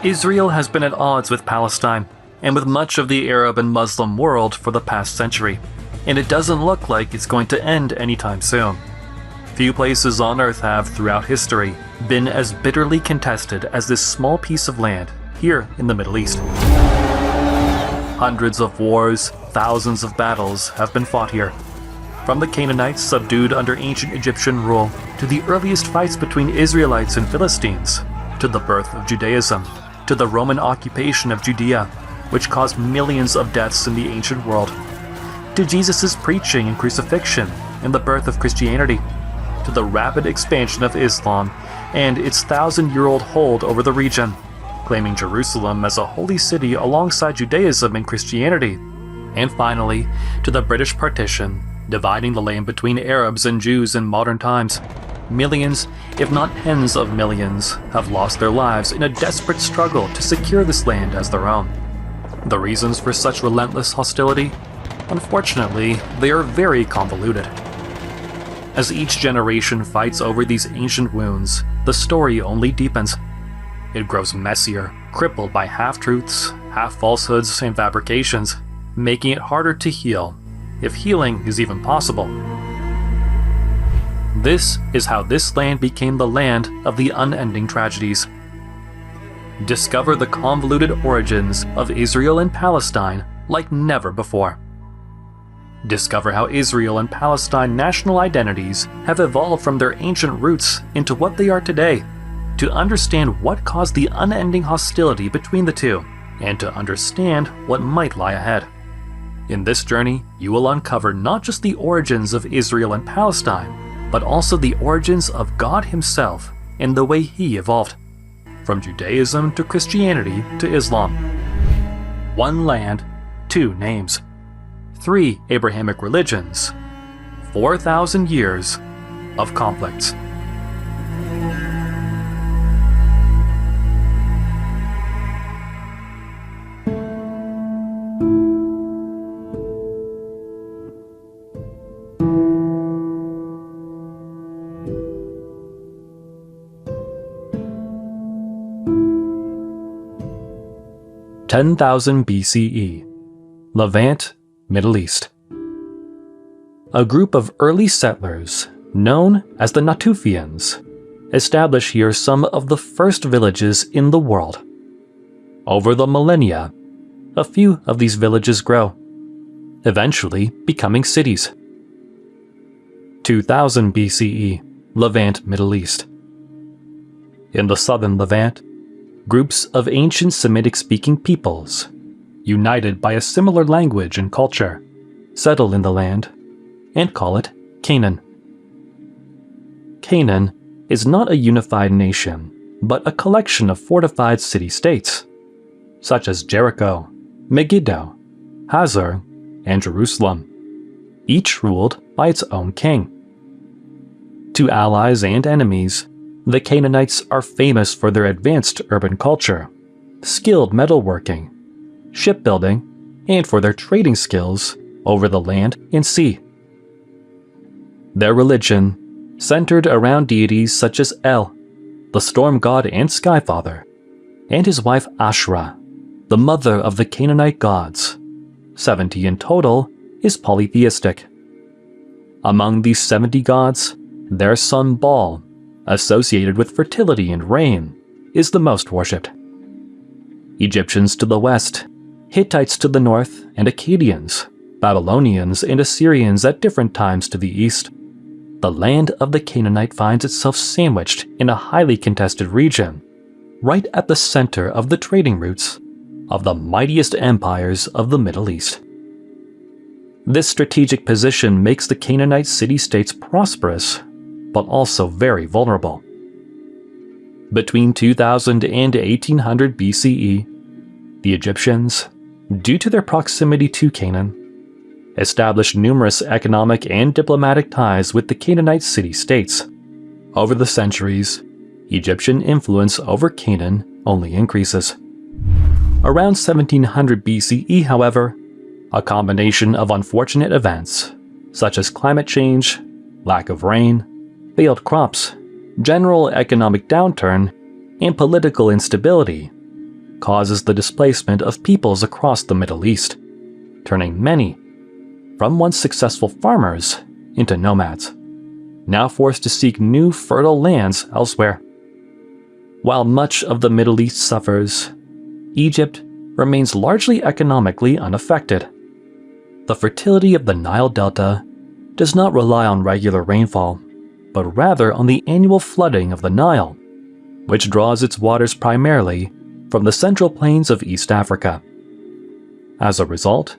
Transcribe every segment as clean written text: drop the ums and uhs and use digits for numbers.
Israel has been at odds with Palestine, and with much of the Arab and Muslim world for the past century, and it doesn't look like it's going to end anytime soon. Few places on Earth have, throughout history, been as bitterly contested as this small piece of land here in the Middle East. Hundreds of wars, thousands of battles have been fought here. From the Canaanites subdued under ancient Egyptian rule, to the earliest fights between Israelites and Philistines, to the birth of Judaism, to the Roman occupation of Judea, which caused millions of deaths in the ancient world, to Jesus' preaching and crucifixion and the birth of Christianity, to the rapid expansion of Islam and its 1,000-year-old hold over the region, claiming Jerusalem as a holy city alongside Judaism and Christianity, and finally, to the British partition, dividing the land between Arabs and Jews in modern times. Millions, if not tens of millions, have lost their lives in a desperate struggle to secure this land as their own. The reasons for such relentless hostility? Unfortunately, they are very convoluted. As each generation fights over these ancient wounds, the story only deepens. It grows messier, crippled by half-truths, half-falsehoods, and fabrications, making it harder to heal, if healing is even possible. This is how this land became the land of the unending tragedies. Discover the convoluted origins of Israel and Palestine like never before. Discover how Israel and Palestine national identities have evolved from their ancient roots into what they are today, to understand what caused the unending hostility between the two, and to understand what might lie ahead. In this journey, you will uncover not just the origins of Israel and Palestine, but also the origins of God Himself and the way He evolved, from Judaism to Christianity to Islam. One land, two names. 3 Abrahamic religions. 4,000 years of conflicts. (10,000 BCE), Levant, Middle East. A group of early settlers, known as the Natufians, established here some of the first villages in the world. Over the millennia, a few of these villages grow, eventually becoming cities. 2000 BCE, Levant, Middle East. In the southern Levant, groups of ancient Semitic-speaking peoples, united by a similar language and culture, settle in the land and call it Canaan. Canaan is not a unified nation, but a collection of fortified city-states, such as Jericho, Megiddo, Hazor, and Jerusalem, each ruled by its own king. To allies and enemies, the Canaanites are famous for their advanced urban culture, skilled metalworking, shipbuilding, and for their trading skills over the land and sea. Their religion centered around deities such as El, the storm god and skyfather, and his wife Ashra, the mother of the Canaanite gods. 70 in total, is polytheistic. Among these 70 gods, their son Baal, associated with fertility and rain, is the most worshipped. Egyptians to the west, Hittites to the north, and Akkadians, Babylonians, and Assyrians at different times to the east. The land of the Canaanite finds itself sandwiched in a highly contested region, right at the center of the trading routes of the mightiest empires of the Middle East. This strategic position makes the Canaanite city-states prosperous, but also very vulnerable. Between 2000 and 1800 BCE, the Egyptians, due to their proximity to Canaan, established numerous economic and diplomatic ties with the Canaanite city-states. Over the centuries, Egyptian influence over Canaan only increases. Around 1700 BCE, however, a combination of unfortunate events, such as climate change, lack of rain, failed crops, general economic downturn, and political instability, causes the displacement of peoples across the Middle East, turning many, from once successful farmers, into nomads, now forced to seek new fertile lands elsewhere. While much of the Middle East suffers, Egypt remains largely economically unaffected. The fertility of the Nile Delta does not rely on regular rainfall, but rather on the annual flooding of the Nile, which draws its waters primarily from the central plains of East Africa. As a result,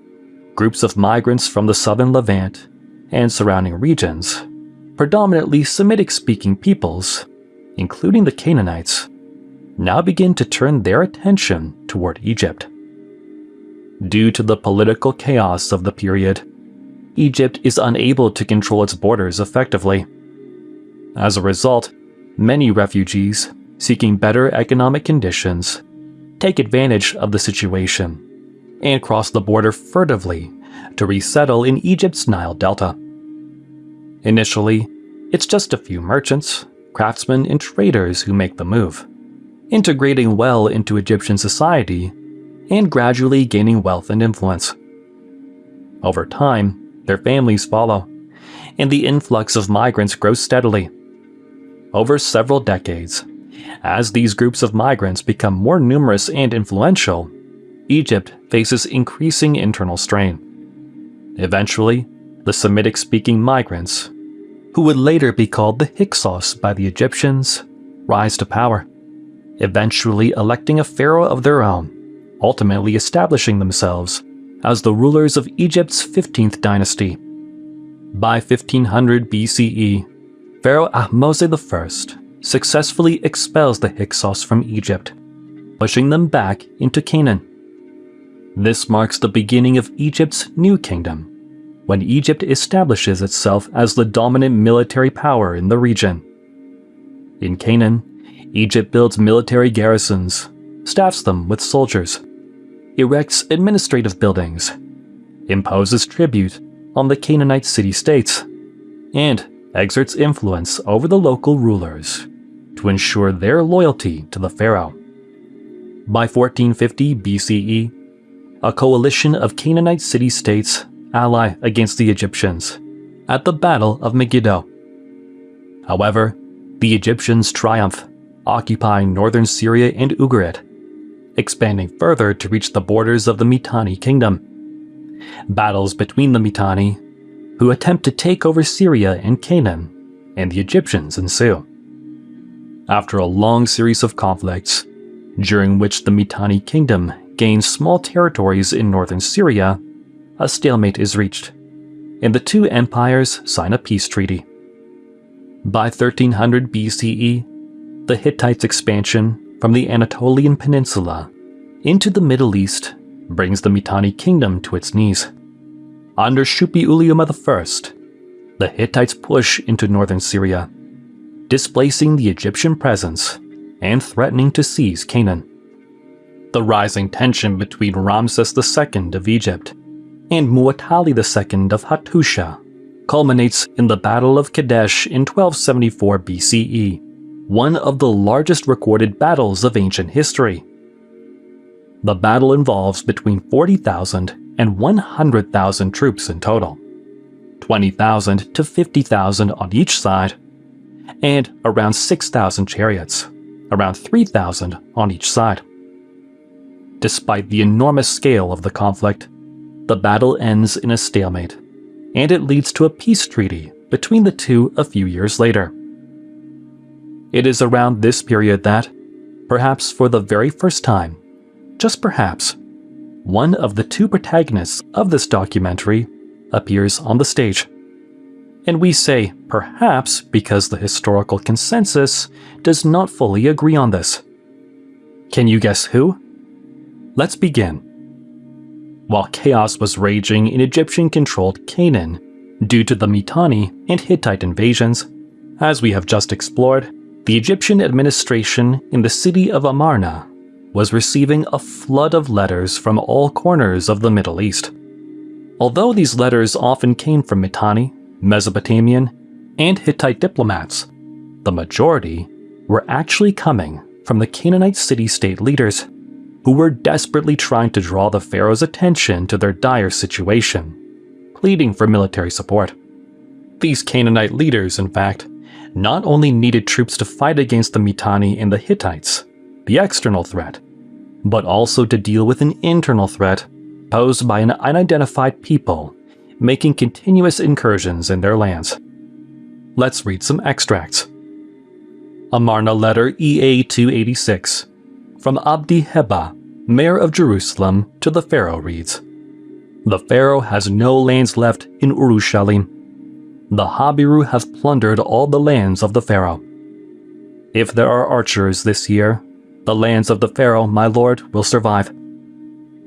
groups of migrants from the southern Levant and surrounding regions, predominantly Semitic-speaking peoples, including the Canaanites, now begin to turn their attention toward Egypt. Due to the political chaos of the period, Egypt is unable to control its borders effectively. As a result, many refugees seeking better economic conditions take advantage of the situation and cross the border furtively to resettle in Egypt's Nile Delta. Initially, it's just a few merchants, craftsmen, and traders who make the move, integrating well into Egyptian society and gradually gaining wealth and influence. Over time, their families follow, and the influx of migrants grows steadily. Over several decades, as these groups of migrants become more numerous and influential, Egypt faces increasing internal strain. Eventually, the Semitic-speaking migrants, who would later be called the Hyksos by the Egyptians, rise to power, eventually electing a pharaoh of their own, ultimately establishing themselves as the rulers of Egypt's 15th dynasty. By 1500 BCE, Pharaoh Ahmose I successfully expels the Hyksos from Egypt, pushing them back into Canaan. This marks the beginning of Egypt's new kingdom, when Egypt establishes itself as the dominant military power in the region. In Canaan, Egypt builds military garrisons, staffs them with soldiers, erects administrative buildings, imposes tribute on the Canaanite city-states, and exerts influence over the local rulers to ensure their loyalty to the pharaoh. By 1450 BCE, a coalition of Canaanite city-states ally against the Egyptians at the Battle of Megiddo. However, the Egyptians triumph, occupying northern Syria and Ugarit, expanding further to reach the borders of the Mitanni kingdom. Battles between the Mitanni, who attempt to take over Syria and Canaan, and the Egyptians ensue. After a long series of conflicts, during which the Mitanni kingdom gains small territories in northern Syria, a stalemate is reached, and the two empires sign a peace treaty. By 1300 BCE, the Hittites' expansion from the Anatolian Peninsula into the Middle East brings the Mitanni kingdom to its knees. Under Shuppi-Uliuma I, the Hittites push into northern Syria, displacing the Egyptian presence and threatening to seize Canaan. The rising tension between Ramses II of Egypt and Muwatalli II of Hattusha culminates in the Battle of Kadesh in 1274 BCE, one of the largest recorded battles of ancient history. The battle involves between 40,000 and 100,000 troops in total, 20,000 to 50,000 on each side, and around 6,000 chariots, around 3,000 on each side. Despite the enormous scale of the conflict, the battle ends in a stalemate, and it leads to a peace treaty between the two a few years later. It is around this period that, perhaps for the very first time, just perhaps, one of the two protagonists of this documentary appears on the stage. And we say perhaps because the historical consensus does not fully agree on this. Can you guess who? Let's begin. While chaos was raging in Egyptian-controlled Canaan due to the Mitanni and Hittite invasions, as we have just explored, the Egyptian administration in the city of Amarna was receiving a flood of letters from all corners of the Middle East. Although these letters often came from Mitanni, Mesopotamian, and Hittite diplomats, the majority were actually coming from the Canaanite city-state leaders. who were desperately trying to draw the pharaoh's attention to their dire situation, pleading for military support. These Canaanite leaders, in fact, not only needed troops to fight against the Mitanni and the Hittites, the external threat, but also to deal with an internal threat posed by an unidentified people making continuous incursions in their lands. Let's read some extracts. Amarna letter EA 286 from Abdi Heba, mayor of Jerusalem, to the pharaoh reads, "The pharaoh has no lands left in Urushalim. The Habiru have plundered all the lands of the pharaoh. If there are archers this year, the lands of the pharaoh, my lord, will survive.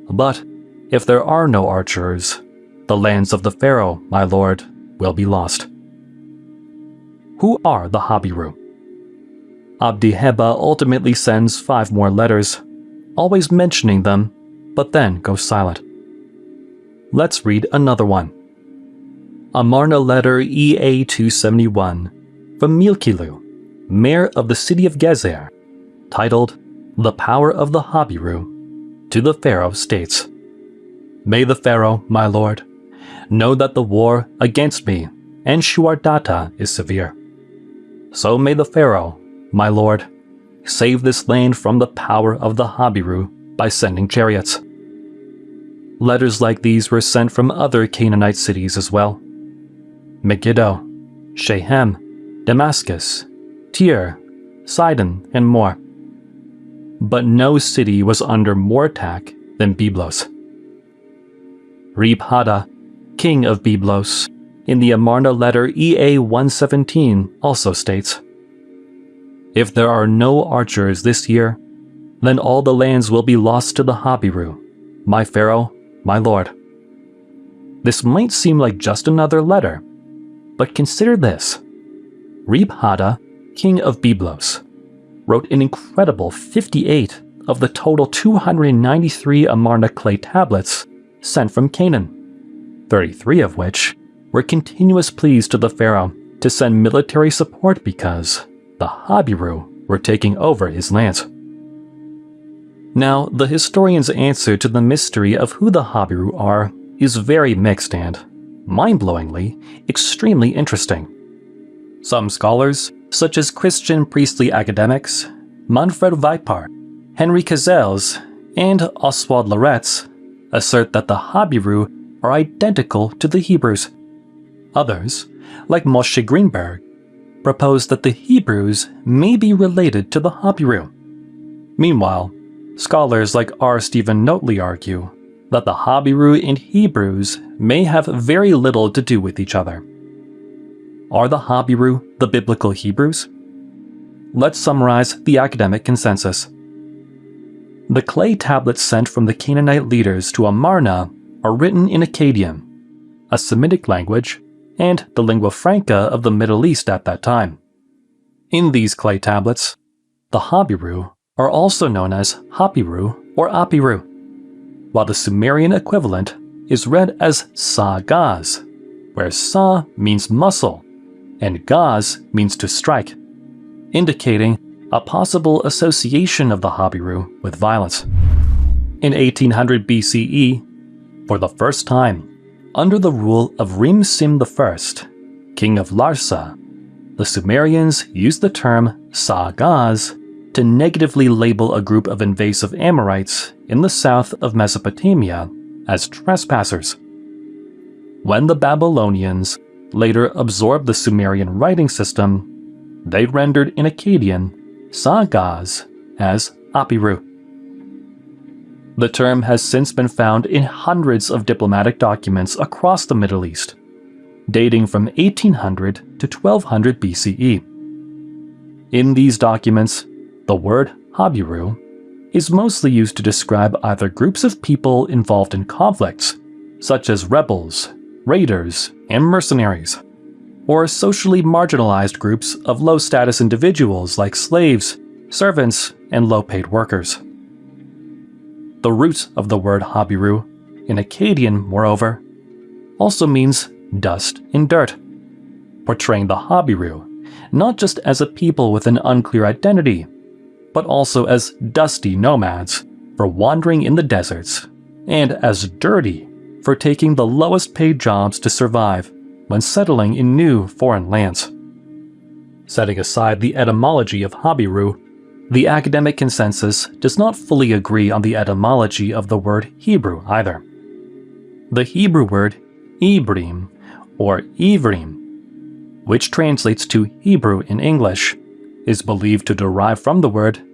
But if there are no archers, the lands of the pharaoh, my lord, will be lost." Who are the Habiru? Abdi Heba ultimately sends 5 more letters, always mentioning them, but then goes silent. Let's read another one. Amarna letter EA 271 from Milkilu, mayor of the city of Gezer, titled "The Power of the Habiru," to the pharaoh states, "May the pharaoh, my lord, know that the war against me and Shuardata is severe. So may the pharaoh, my lord, save this land from the power of the Habiru by sending chariots." Letters like these were sent from other Canaanite cities as well. Megiddo, Shechem, Damascus, Tyre, Sidon, and more. But no city was under more attack than Byblos. Rib-Hadda, king of Byblos, in the Amarna letter EA 117 also states, "If there are no archers this year, then all the lands will be lost to the Habiru, my pharaoh, my lord." This might seem like just another letter, but consider this. Rib-Hadda, king of Byblos, wrote an incredible 58 of the total 293 Amarna clay tablets sent from Canaan, 33 of which were continuous pleas to the pharaoh to send military support because the Habiru were taking over his lands. Now, the historian's answer to the mystery of who the Habiru are is very mixed and, mind-blowingly, extremely interesting. Some scholars, such as Christian priestly academics Manfred Weipart, Henry Cazelles, and Oswald Loretz, assert that the Habiru are identical to the Hebrews. Others, like Moshe Greenberg, propose that the Hebrews may be related to the Habiru. Meanwhile, scholars like R. Stephen Notley argue that the Habiru and Hebrews may have very little to do with each other. Are the Habiru the biblical Hebrews? Let's summarize the academic consensus. The clay tablets sent from the Canaanite leaders to Amarna are written in Akkadian, a Semitic language, and the lingua franca of the Middle East at that time. In these clay tablets, the Habiru are also known as Hapiru or Apiru, while the Sumerian equivalent is read as Sa-Gaz, where Sa means muscle and Gaz means to strike, indicating a possible association of the Habiru with violence. In 1800 BCE, for the first time, under the rule of Rim-Sim I, king of Larsa, the Sumerians used the term Sa-Gaz to negatively label a group of invasive Amorites in the south of Mesopotamia as trespassers. When the Babylonians later absorbed the Sumerian writing system, they rendered in Akkadian Sa-Gaz as Apiru. The term has since been found in hundreds of diplomatic documents across the Middle East, dating from 1800 to 1200 BCE. In these documents, the word Habiru is mostly used to describe either groups of people involved in conflicts, such as rebels, raiders, and mercenaries, or socially marginalized groups of low-status individuals like slaves, servants, and low-paid workers. The root of the word Habiru, in Akkadian, moreover, also means dust and dirt, portraying the Habiru not just as a people with an unclear identity, but also as dusty nomads for wandering in the deserts, and as dirty for taking the lowest paid jobs to survive when settling in new foreign lands. Setting aside the etymology of Habiru, the academic consensus does not fully agree on the etymology of the word Hebrew either. The Hebrew word Ibrim or Ivrim, which translates to Hebrew in English, is believed to derive from the word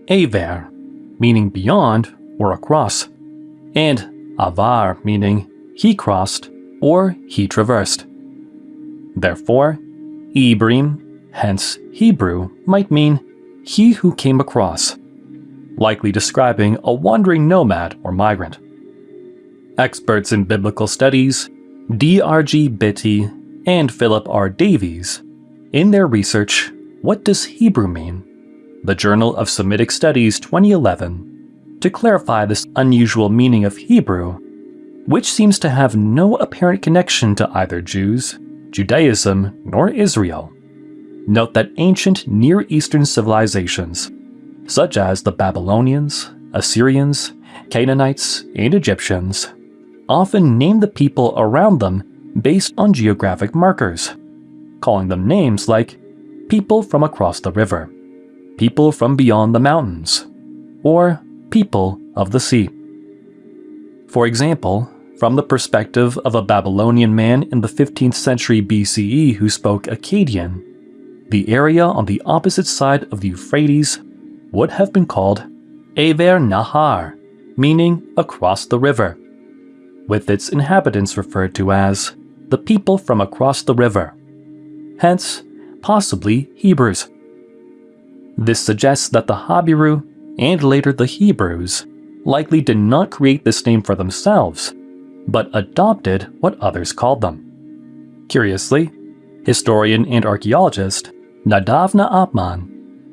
Aver, meaning beyond or across, and Avar, meaning he crossed or he traversed. Therefore, Ibrim, hence Hebrew, might mean he who came across, likely describing a wandering nomad or migrant. Experts in biblical studies, D.R.G. Bitty and Philip R. Davies, in their research, What Does Hebrew Mean? The Journal of Semitic Studies 2011, to clarify this unusual meaning of Hebrew, which seems to have no apparent connection to either Jews, Judaism, nor Israel. Note that ancient Near Eastern civilizations, such as the Babylonians, Assyrians, Canaanites, and Egyptians, often name the people around them based on geographic markers, calling them names like people from across the river, people from beyond the mountains, or people of the sea. For example, from the perspective of a Babylonian man in the 15th century BCE who spoke Akkadian, the area on the opposite side of the Euphrates would have been called Aver Nahar, meaning across the river, with its inhabitants referred to as the people from across the river, hence possibly Hebrews. This suggests that the Habiru, and later the Hebrews, likely did not create this name for themselves, but adopted what others called them. Curiously, historian and archaeologist Nadav Na'apman,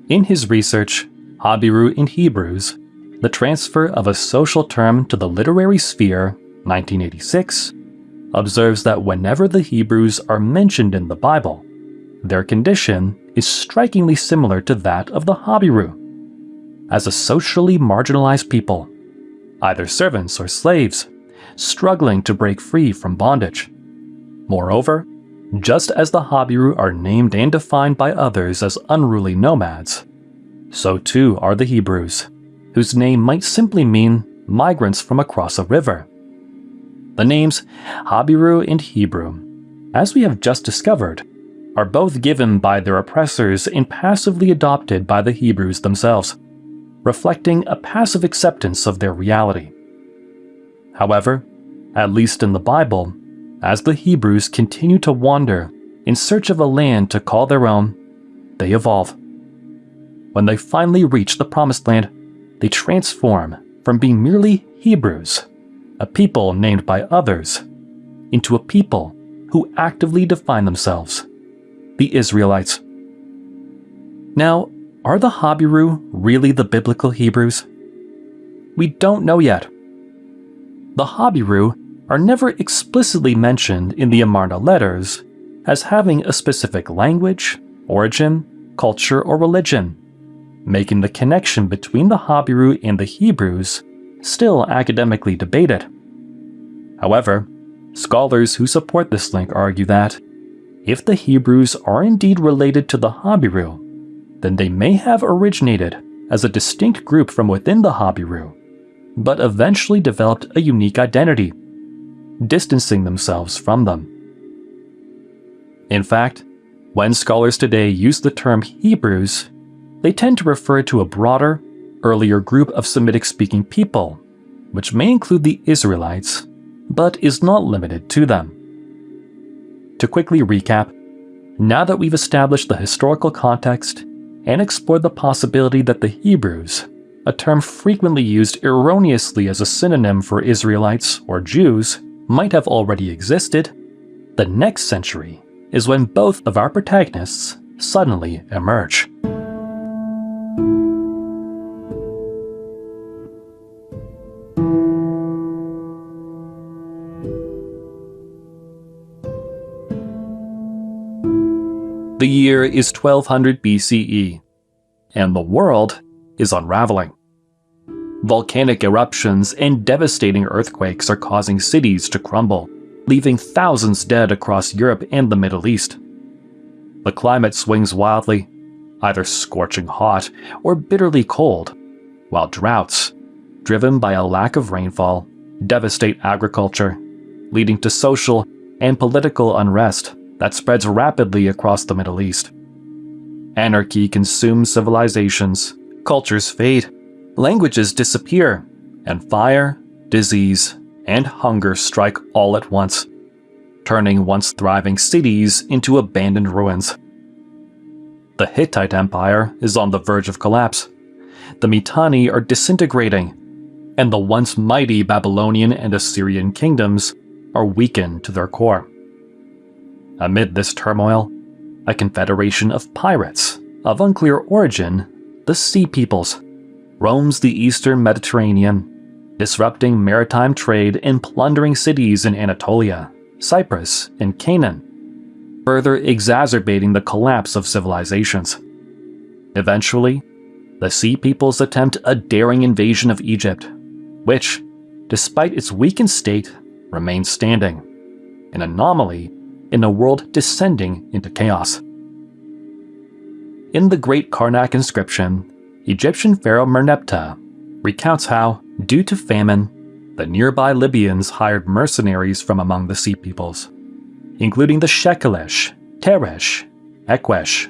in his research Habiru in Hebrews, The Transfer of a Social Term to the Literary Sphere, 1986, observes that whenever the Hebrews are mentioned in the Bible, their condition is strikingly similar to that of the Habiru, as a socially marginalized people, either servants or slaves, struggling to break free from bondage. Moreover, just as the Habiru are named and defined by others as unruly nomads, so too are the Hebrews, whose name might simply mean migrants from across a river. The names Habiru and Hebrew, as we have just discovered, are both given by their oppressors and passively adopted by the Hebrews themselves, reflecting a passive acceptance of their reality. However, at least in the Bible, as the Hebrews continue to wander in search of a land to call their own, they evolve. When they finally reach the Promised Land, they transform from being merely Hebrews, a people named by others, into a people who actively define themselves, the Israelites. Now, are the Habiru really the biblical Hebrews? We don't know yet. The Habiru are never explicitly mentioned in the Amarna letters as having a specific language, origin, culture, or religion, making the connection between the Habiru and the Hebrews still academically debated. However, scholars who support this link argue that if the Hebrews are indeed related to the Habiru, then they may have originated as a distinct group from within the Habiru, but eventually developed a unique identity, distancing themselves from them. In fact, when scholars today use the term Hebrews, they tend to refer to a broader, earlier group of Semitic-speaking people, which may include the Israelites, but is not limited to them. To quickly recap, now that we've established the historical context and explored the possibility that the Hebrews, a term frequently used erroneously as a synonym for Israelites or Jews, might have already existed, the next century is when both of our protagonists suddenly emerge. The year is 1200 BCE, and the world is unraveling. Volcanic eruptions and devastating earthquakes are causing cities to crumble, leaving thousands dead across Europe and the Middle East. The climate swings wildly, either scorching hot or bitterly cold, while droughts, driven by a lack of rainfall, devastate agriculture, leading to social and political unrest that spreads rapidly across the Middle East. Anarchy consumes civilizations, cultures fade, languages disappear, and fire, disease, and hunger strike all at once, turning once thriving cities into abandoned ruins. The Hittite Empire is on the verge of collapse. The Mitanni are disintegrating, and the once mighty Babylonian and Assyrian kingdoms are weakened to their core. Amid this turmoil, a confederation of pirates of unclear origin, the Sea Peoples, roams the eastern Mediterranean, disrupting maritime trade and plundering cities in Anatolia, Cyprus, and Canaan, further exacerbating the collapse of civilizations. Eventually, the Sea Peoples attempt a daring invasion of Egypt, which, despite its weakened state, remains standing, an anomaly in a world descending into chaos. In the Great Karnak inscription, Egyptian pharaoh Merneptah recounts how, due to famine, the nearby Libyans hired mercenaries from among the Sea Peoples, including the Shekelesh, Teresh, Ekwesh,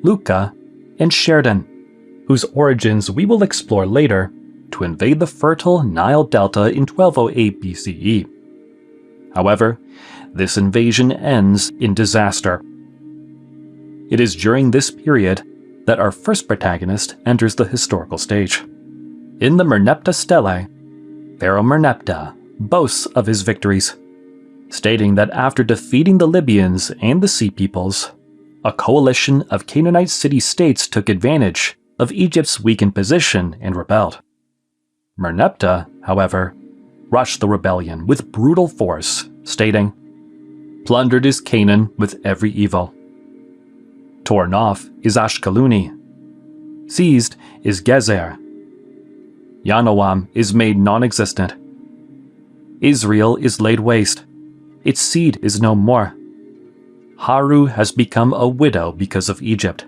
Luka, and Sherdan, whose origins we will explore later, to invade the fertile Nile Delta in 1208 BCE. However, this invasion ends in disaster. It is during this period that our first protagonist enters the historical stage. In the Merneptah Stele, Pharaoh Merneptah boasts of his victories, stating that after defeating the Libyans and the Sea Peoples, a coalition of Canaanite city-states took advantage of Egypt's weakened position and rebelled. Merneptah, however, rushed the rebellion with brutal force, stating, "Plundered is Canaan with every evil. Torn off is Ashkeluni. Seized is Gezer. Yanoam is made non-existent. Israel is laid waste. Its seed is no more. Haru has become a widow because of Egypt.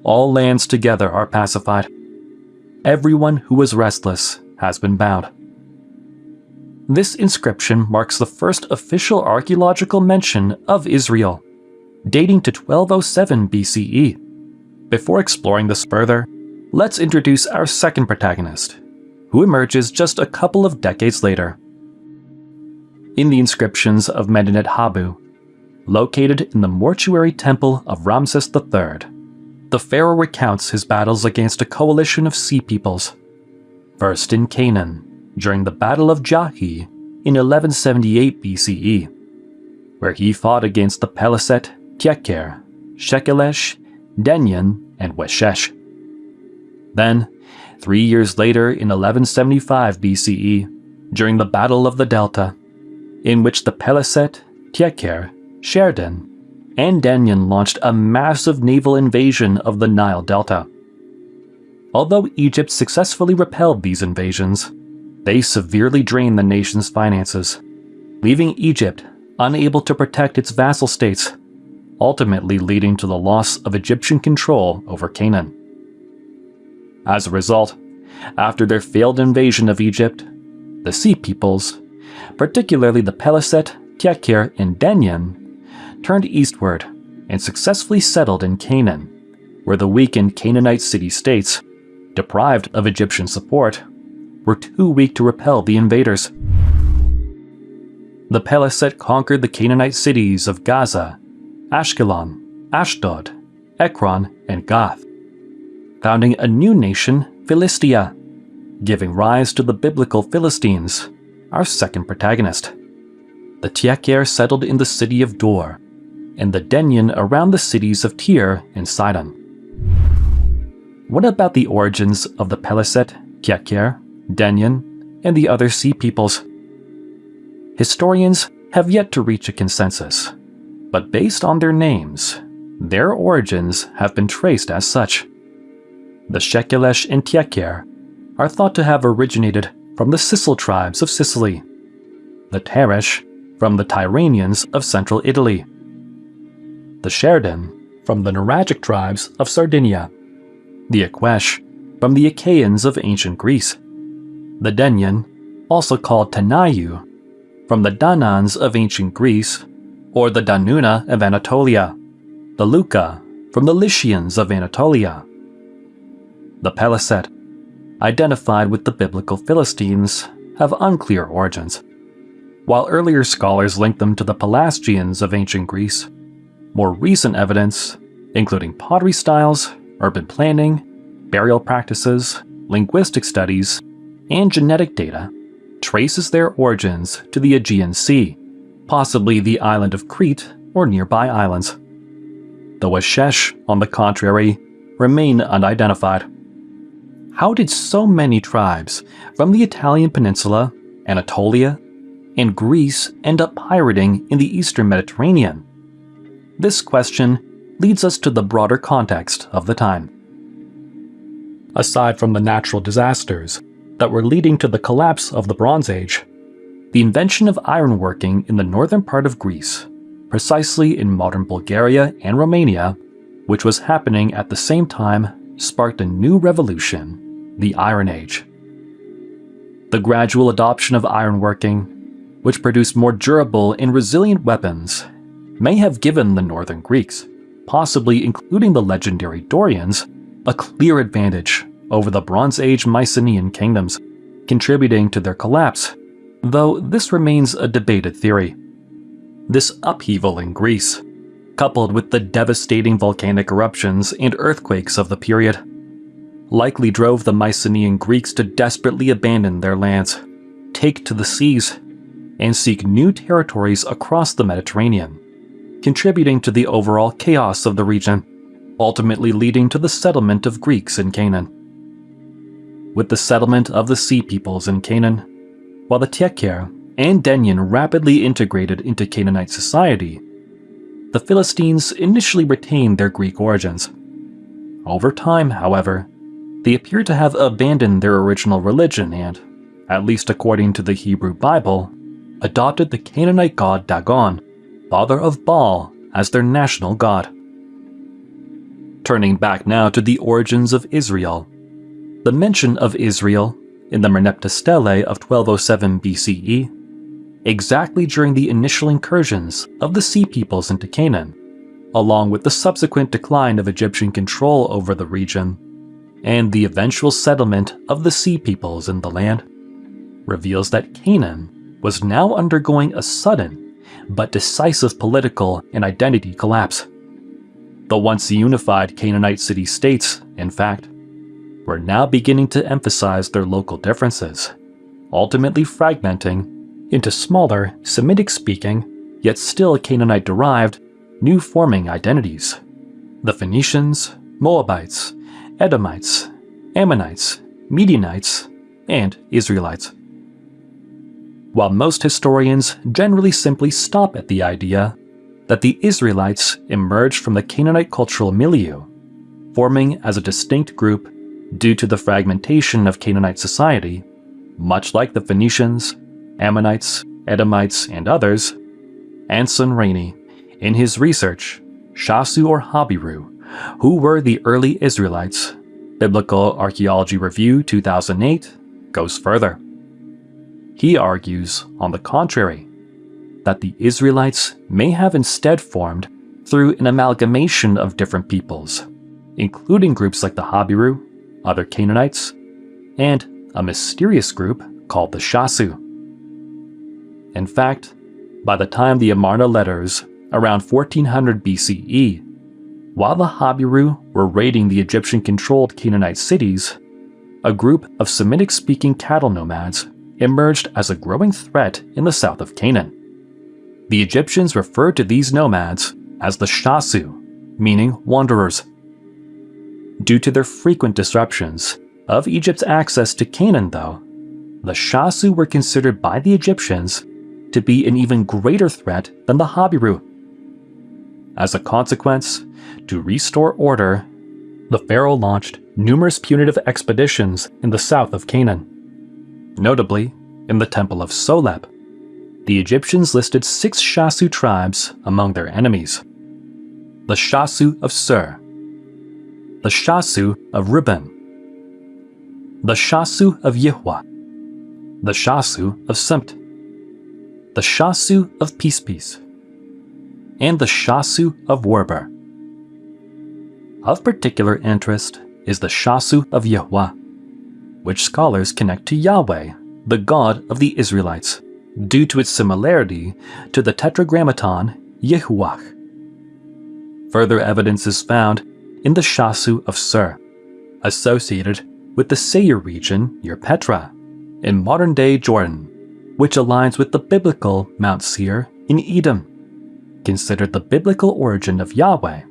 All lands together are pacified. Everyone who was restless has been bound." This inscription marks the first official archaeological mention of Israel, dating to 1207 BCE. Before exploring this further, let's introduce our second protagonist, who emerges just a couple of decades later. In the inscriptions of Medinet Habu, located in the mortuary temple of Ramses III, the pharaoh recounts his battles against a coalition of Sea Peoples, first in Canaan, during the Battle of Jahi in 1178 BCE, where he fought against the Peliset, Tieker, Shekelesh, Denyen, and Weshesh. Then, 3 years later in 1175 BCE, during the Battle of the Delta, in which the Peliset, Tieker, Sherdan, and Denyen launched a massive naval invasion of the Nile Delta. Although Egypt successfully repelled these invasions, they severely drained the nation's finances, leaving Egypt unable to protect its vassal states, ultimately leading to the loss of Egyptian control over Canaan. As a result, after their failed invasion of Egypt, the Sea Peoples, particularly the Peliset, Tieker, and Denyen, turned eastward and successfully settled in Canaan, where the weakened Canaanite city-states, deprived of Egyptian support, were too weak to repel the invaders. The Peliset conquered the Canaanite cities of Gaza, Ashkelon, Ashdod, Ekron, and Gath, founding a new nation, Philistia, giving rise to the biblical Philistines, our second protagonist. The Tieker settled in the city of Dor, and the Denyen around the cities of Tyre and Sidon. What about the origins of the Peliset, Tieker, Denyen, and the other Sea Peoples? Historians have yet to reach a consensus, but based on their names, their origins have been traced as such. The Shekelesh and Tieker are thought to have originated from the Sicel tribes of Sicily, the Tarish from the Tyrrhenians of central Italy, the Sherdan from the Nuragic tribes of Sardinia, the Aquesh from the Achaeans of ancient Greece, the Denyen, also called Tanayu, from the Danans of ancient Greece, or the Danuna of Anatolia, the Luca from the Lycians of Anatolia, the Peliset, identified with the biblical Philistines, have unclear origins. While earlier scholars link them to the Pelasgians of ancient Greece, more recent evidence, including pottery styles, urban planning, burial practices, linguistic studies, and genetic data, traces their origins to the Aegean Sea, possibly the island of Crete or nearby islands. The Washesh, on the contrary, remain unidentified. How did so many tribes from the Italian peninsula, Anatolia, and Greece end up pirating in the eastern Mediterranean? This question leads us to the broader context of the time. Aside from the natural disasters that were leading to the collapse of the Bronze Age, the invention of ironworking in the northern part of Greece, precisely in modern Bulgaria and Romania, which was happening at the same time, sparked a new revolution, the Iron Age. The gradual adoption of ironworking, which produced more durable and resilient weapons, may have given the northern Greeks, possibly including the legendary Dorians, a clear advantage over the Bronze Age Mycenaean kingdoms, contributing to their collapse, though this remains a debated theory. This upheaval in Greece, coupled with the devastating volcanic eruptions and earthquakes of the period, likely drove the Mycenaean Greeks to desperately abandon their lands, take to the seas, and seek new territories across the Mediterranean, contributing to the overall chaos of the region, ultimately leading to the settlement of Greeks in Canaan. With the settlement of the Sea Peoples in Canaan, while the Tekir and Denyen rapidly integrated into Canaanite society, the Philistines initially retained their Greek origins. Over time, however, they appear to have abandoned their original religion and, at least according to the Hebrew Bible, adopted the Canaanite god Dagon, father of Baal, as their national god. Turning back now to the origins of Israel, the mention of Israel in the Merneptah Stele of 1207 BCE, exactly during the initial incursions of the Sea Peoples into Canaan, along with the subsequent decline of Egyptian control over the region, and the eventual settlement of the Sea Peoples in the land, reveals that Canaan was now undergoing a sudden but decisive political and identity collapse. The once unified Canaanite city-states, in fact, were now beginning to emphasize their local differences, ultimately fragmenting into smaller, Semitic-speaking, yet still Canaanite-derived, new-forming identities: the Phoenicians, Moabites, Edomites, Ammonites, Midianites, and Israelites. While most historians generally simply stop at the idea that the Israelites emerged from the Canaanite cultural milieu, forming as a distinct group due to the fragmentation of Canaanite society, much like the Phoenicians, Ammonites, Edomites, and others, Anson Rainey, in his research, Shasu or Habiru, Who Were the Early Israelites? Biblical Archaeology Review 2008, goes further. He argues, on the contrary, that the Israelites may have instead formed through an amalgamation of different peoples, including groups like the Habiru, other Canaanites, and a mysterious group called the Shasu. In fact, by the time the Amarna letters, around 1400 BCE, while the Habiru were raiding the Egyptian-controlled Canaanite cities, a group of Semitic-speaking cattle nomads emerged as a growing threat in the south of Canaan. The Egyptians referred to these nomads as the Shasu, meaning wanderers. Due to their frequent disruptions of Egypt's access to Canaan, though, the Shasu were considered by the Egyptians to be an even greater threat than the Habiru. As a consequence, to restore order, the pharaoh launched numerous punitive expeditions in the south of Canaan. Notably, in the Temple of Soleb, the Egyptians listed 6 Shasu tribes among their enemies: the Shasu of Sur, the Shasu of Reuben, the Shasu of Yihwa, the Shasu of Simt, the Shasu of Pispis, and the Shasu of Werber. Of particular interest is the Shasu of Yihwa, which scholars connect to Yahweh, the God of the Israelites, due to its similarity to the Tetragrammaton Yehuwah. Further evidence is found in the Shasu of Sur, associated with the Seir region near Petra, in modern-day Jordan, which aligns with the biblical Mount Seir in Edom, considered the biblical origin of Yahweh,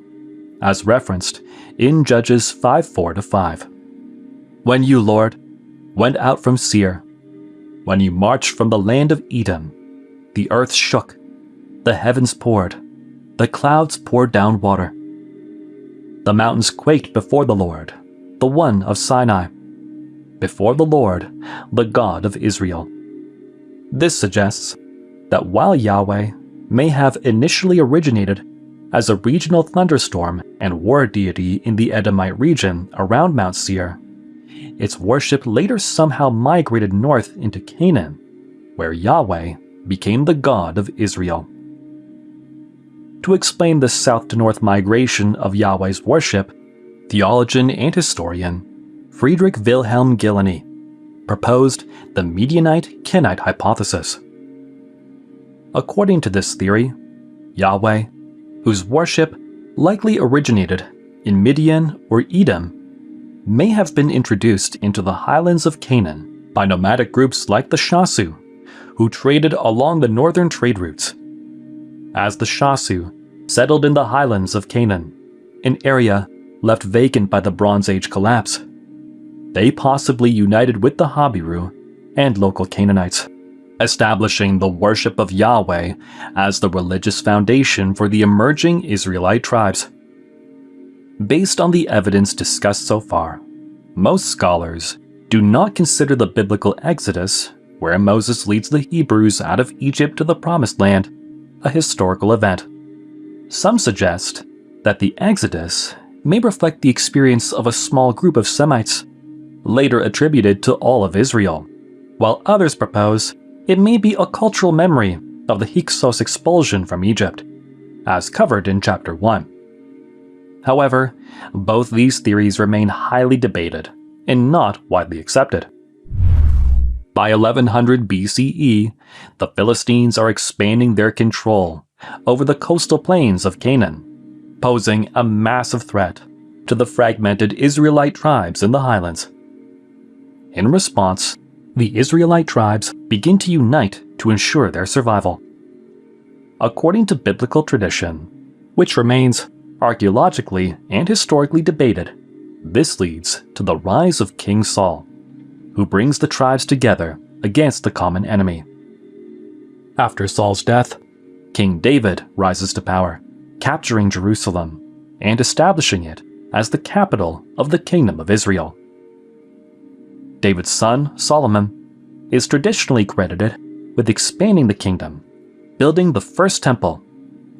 as referenced in Judges 5:4-5. When you, Lord, went out from Seir, when you marched from the land of Edom, the earth shook, the heavens poured, the clouds poured down water. The mountains quaked before the Lord, the one of Sinai, before the Lord, the God of Israel. This suggests that while Yahweh may have initially originated as a regional thunderstorm and war deity in the Edomite region around Mount Seir, its worship later somehow migrated north into Canaan, where Yahweh became the God of Israel. To explain the south to north migration of Yahweh's worship, theologian and historian Friedrich Wilhelm Gilleny proposed the Midianite-Kenite hypothesis. According to this theory, Yahweh, whose worship likely originated in Midian or Edom, may have been introduced into the highlands of Canaan by nomadic groups like the Shasu, who traded along the northern trade routes. As the Shasu settled in the highlands of Canaan, an area left vacant by the Bronze Age collapse, they possibly united with the Habiru and local Canaanites, establishing the worship of Yahweh as the religious foundation for the emerging Israelite tribes. Based on the evidence discussed so far, most scholars do not consider the biblical Exodus, where Moses leads the Hebrews out of Egypt to the Promised Land, a historical event. Some suggest that the Exodus may reflect the experience of a small group of Semites, later attributed to all of Israel, while others propose it may be a cultural memory of the Hyksos expulsion from Egypt, as covered in Chapter 1. However, both these theories remain highly debated and not widely accepted. By 1100 BCE, the Philistines are expanding their control over the coastal plains of Canaan, posing a massive threat to the fragmented Israelite tribes in the highlands. In response, the Israelite tribes begin to unite to ensure their survival. According to biblical tradition, which remains archaeologically and historically debated, this leads to the rise of King Saul, who brings the tribes together against the common enemy. After Saul's death, King David rises to power, capturing Jerusalem and establishing it as the capital of the Kingdom of Israel. David's son, Solomon, is traditionally credited with expanding the kingdom, building the first temple,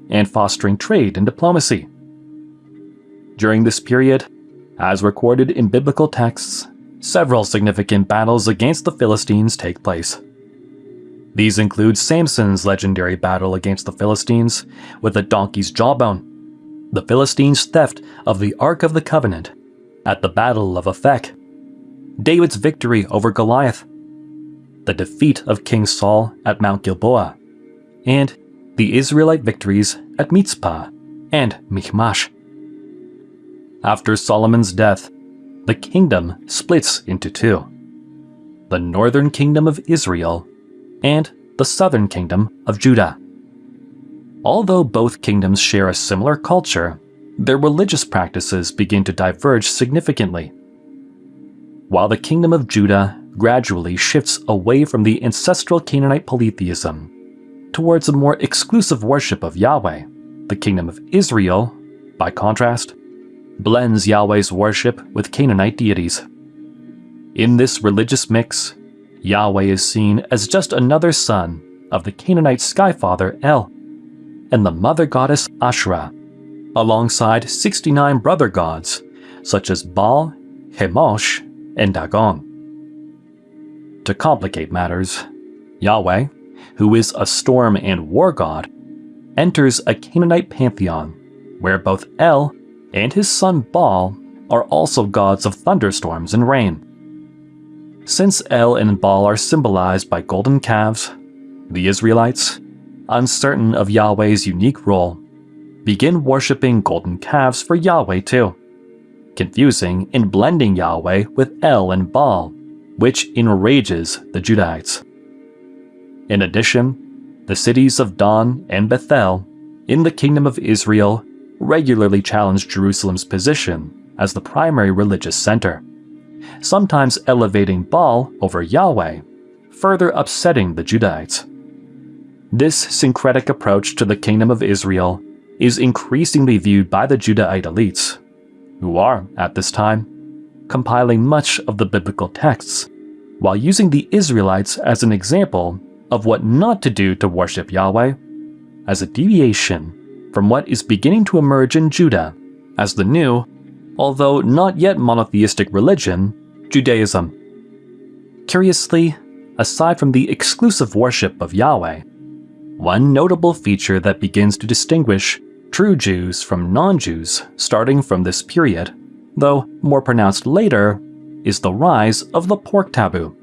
and fostering trade and diplomacy. During this period, as recorded in biblical texts, several significant battles against the Philistines take place. These include Samson's legendary battle against the Philistines with a donkey's jawbone, the Philistines' theft of the Ark of the Covenant at the Battle of Aphek, David's victory over Goliath, the defeat of King Saul at Mount Gilboa, and the Israelite victories at Mizpah and Michmash. After Solomon's death, the kingdom splits into two: the northern kingdom of Israel and the southern kingdom of Judah. Although both kingdoms share a similar culture, their religious practices begin to diverge significantly. While the kingdom of Judah gradually shifts away from the ancestral Canaanite polytheism towards a more exclusive worship of Yahweh, the kingdom of Israel, by contrast, blends Yahweh's worship with Canaanite deities. In this religious mix, Yahweh is seen as just another son of the Canaanite skyfather El and the mother goddess Asherah, alongside 69 brother gods such as Baal, Chemosh, and Dagon. To complicate matters, Yahweh, who is a storm and war god, enters a Canaanite pantheon where both El and his son Baal are also gods of thunderstorms and rain. Since El and Baal are symbolized by golden calves, the Israelites, uncertain of Yahweh's unique role, begin worshipping golden calves for Yahweh too, confusing and blending Yahweh with El and Baal, which enrages the Judahites. In addition, the cities of Dan and Bethel in the Kingdom of Israel regularly challenge Jerusalem's position as the primary religious center, sometimes elevating Baal over Yahweh, further upsetting the Judahites. This syncretic approach to the Kingdom of Israel is increasingly viewed by the Judahite elites, who are, at this time, compiling much of the biblical texts, while using the Israelites as an example of what not to do to worship Yahweh, as a deviation from what is beginning to emerge in Judah as the new, although not yet monotheistic religion, Judaism. Curiously, aside from the exclusive worship of Yahweh, one notable feature that begins to distinguish true Jews from non-Jews starting from this period, though more pronounced later, is the rise of the pork taboo.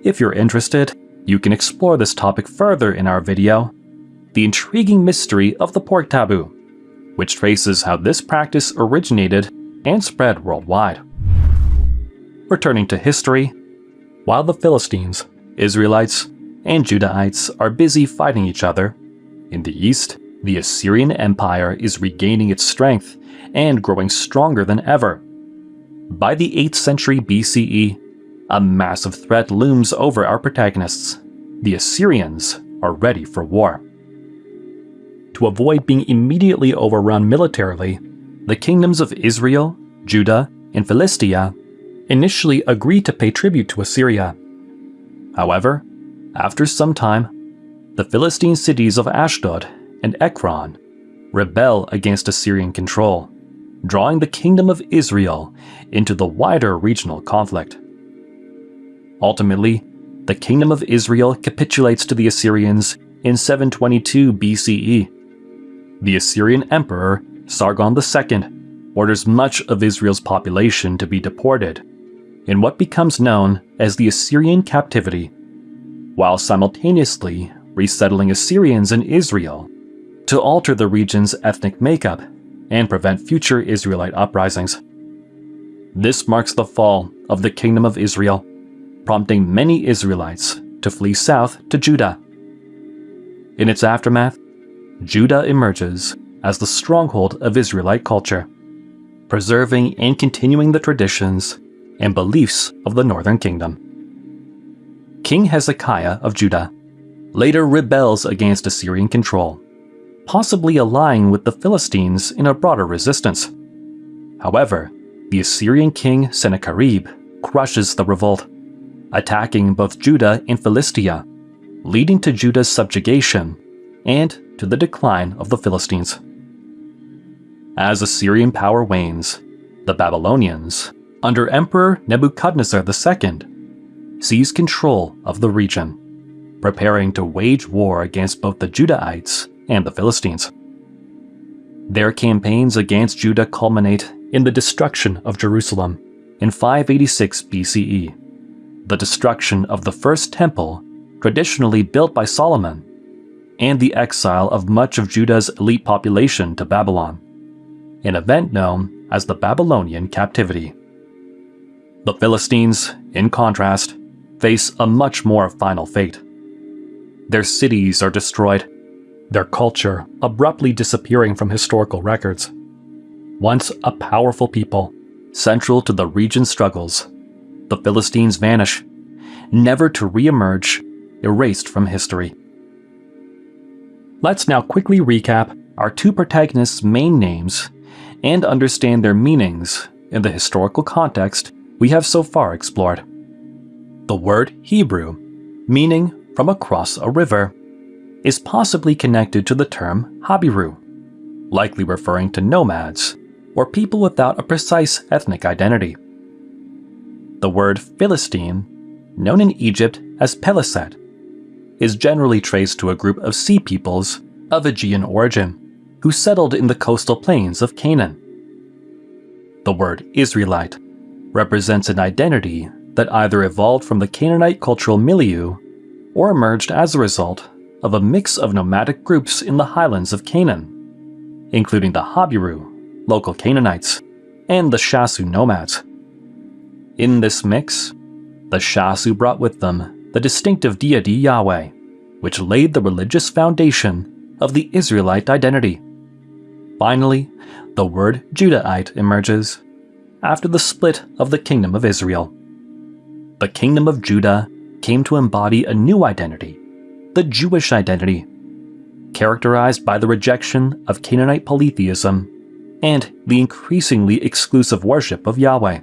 If you're interested, you can explore this topic further in our video, The Intriguing Mystery of the Pork Taboo, which traces how this practice originated and spread worldwide. Returning to history, while the Philistines, Israelites, and Judahites are busy fighting each other, in the east, the Assyrian Empire is regaining its strength and growing stronger than ever. By the 8th century BCE, a massive threat looms over our protagonists. The Assyrians are ready for war. To avoid being immediately overrun militarily, the kingdoms of Israel, Judah, and Philistia initially agreed to pay tribute to Assyria. However, after some time, the Philistine cities of Ashdod and Ekron rebel against Assyrian control, drawing the kingdom of Israel into the wider regional conflict. Ultimately, the kingdom of Israel capitulates to the Assyrians in 722 BCE. The Assyrian emperor, Sargon II, orders much of Israel's population to be deported, in what becomes known as the Assyrian captivity, while simultaneously resettling Assyrians in Israel to alter the region's ethnic makeup and prevent future Israelite uprisings. This marks the fall of the Kingdom of Israel, prompting many Israelites to flee south to Judah. In its aftermath, Judah emerges as the stronghold of Israelite culture, preserving and continuing the traditions and beliefs of the northern kingdom. King Hezekiah of Judah later rebels against Assyrian control, possibly allying with the Philistines in a broader resistance. However, the Assyrian king Sennacherib crushes the revolt, attacking both Judah and Philistia, leading to Judah's subjugation and to the decline of the Philistines. As Assyrian power wanes, the Babylonians, under Emperor Nebuchadnezzar II, seize control of the region, preparing to wage war against both the Judahites and the Philistines. Their campaigns against Judah culminate in the destruction of Jerusalem in 586 BCE, the destruction of the first temple traditionally built by Solomon, and the exile of much of Judah's elite population to Babylon, an event known as the Babylonian captivity. The Philistines, in contrast, face a much more final fate. Their cities are destroyed, their culture abruptly disappearing from historical records. Once a powerful people, central to the region's struggles, the Philistines vanish, never to re-emerge, erased from history. Let's now quickly recap our two protagonists' main names and understand their meanings in the historical context we have so far explored. The word Hebrew, meaning from across a river, is possibly connected to the term Habiru, likely referring to nomads or people without a precise ethnic identity. The word Philistine, known in Egypt as Peliset, is generally traced to a group of sea peoples of Aegean origin who settled in the coastal plains of Canaan. The word Israelite represents an identity that either evolved from the Canaanite cultural milieu or emerged as a result of a mix of nomadic groups in the highlands of Canaan, including the Habiru, local Canaanites, and the Shasu nomads. In this mix, the Shasu brought with them the distinctive deity Yahweh, which laid the religious foundation of the Israelite identity. Finally, the word Judahite emerges after the split of the Kingdom of Israel. The Kingdom of Judah came to embody a new identity, the Jewish identity, characterized by the rejection of Canaanite polytheism and the increasingly exclusive worship of Yahweh.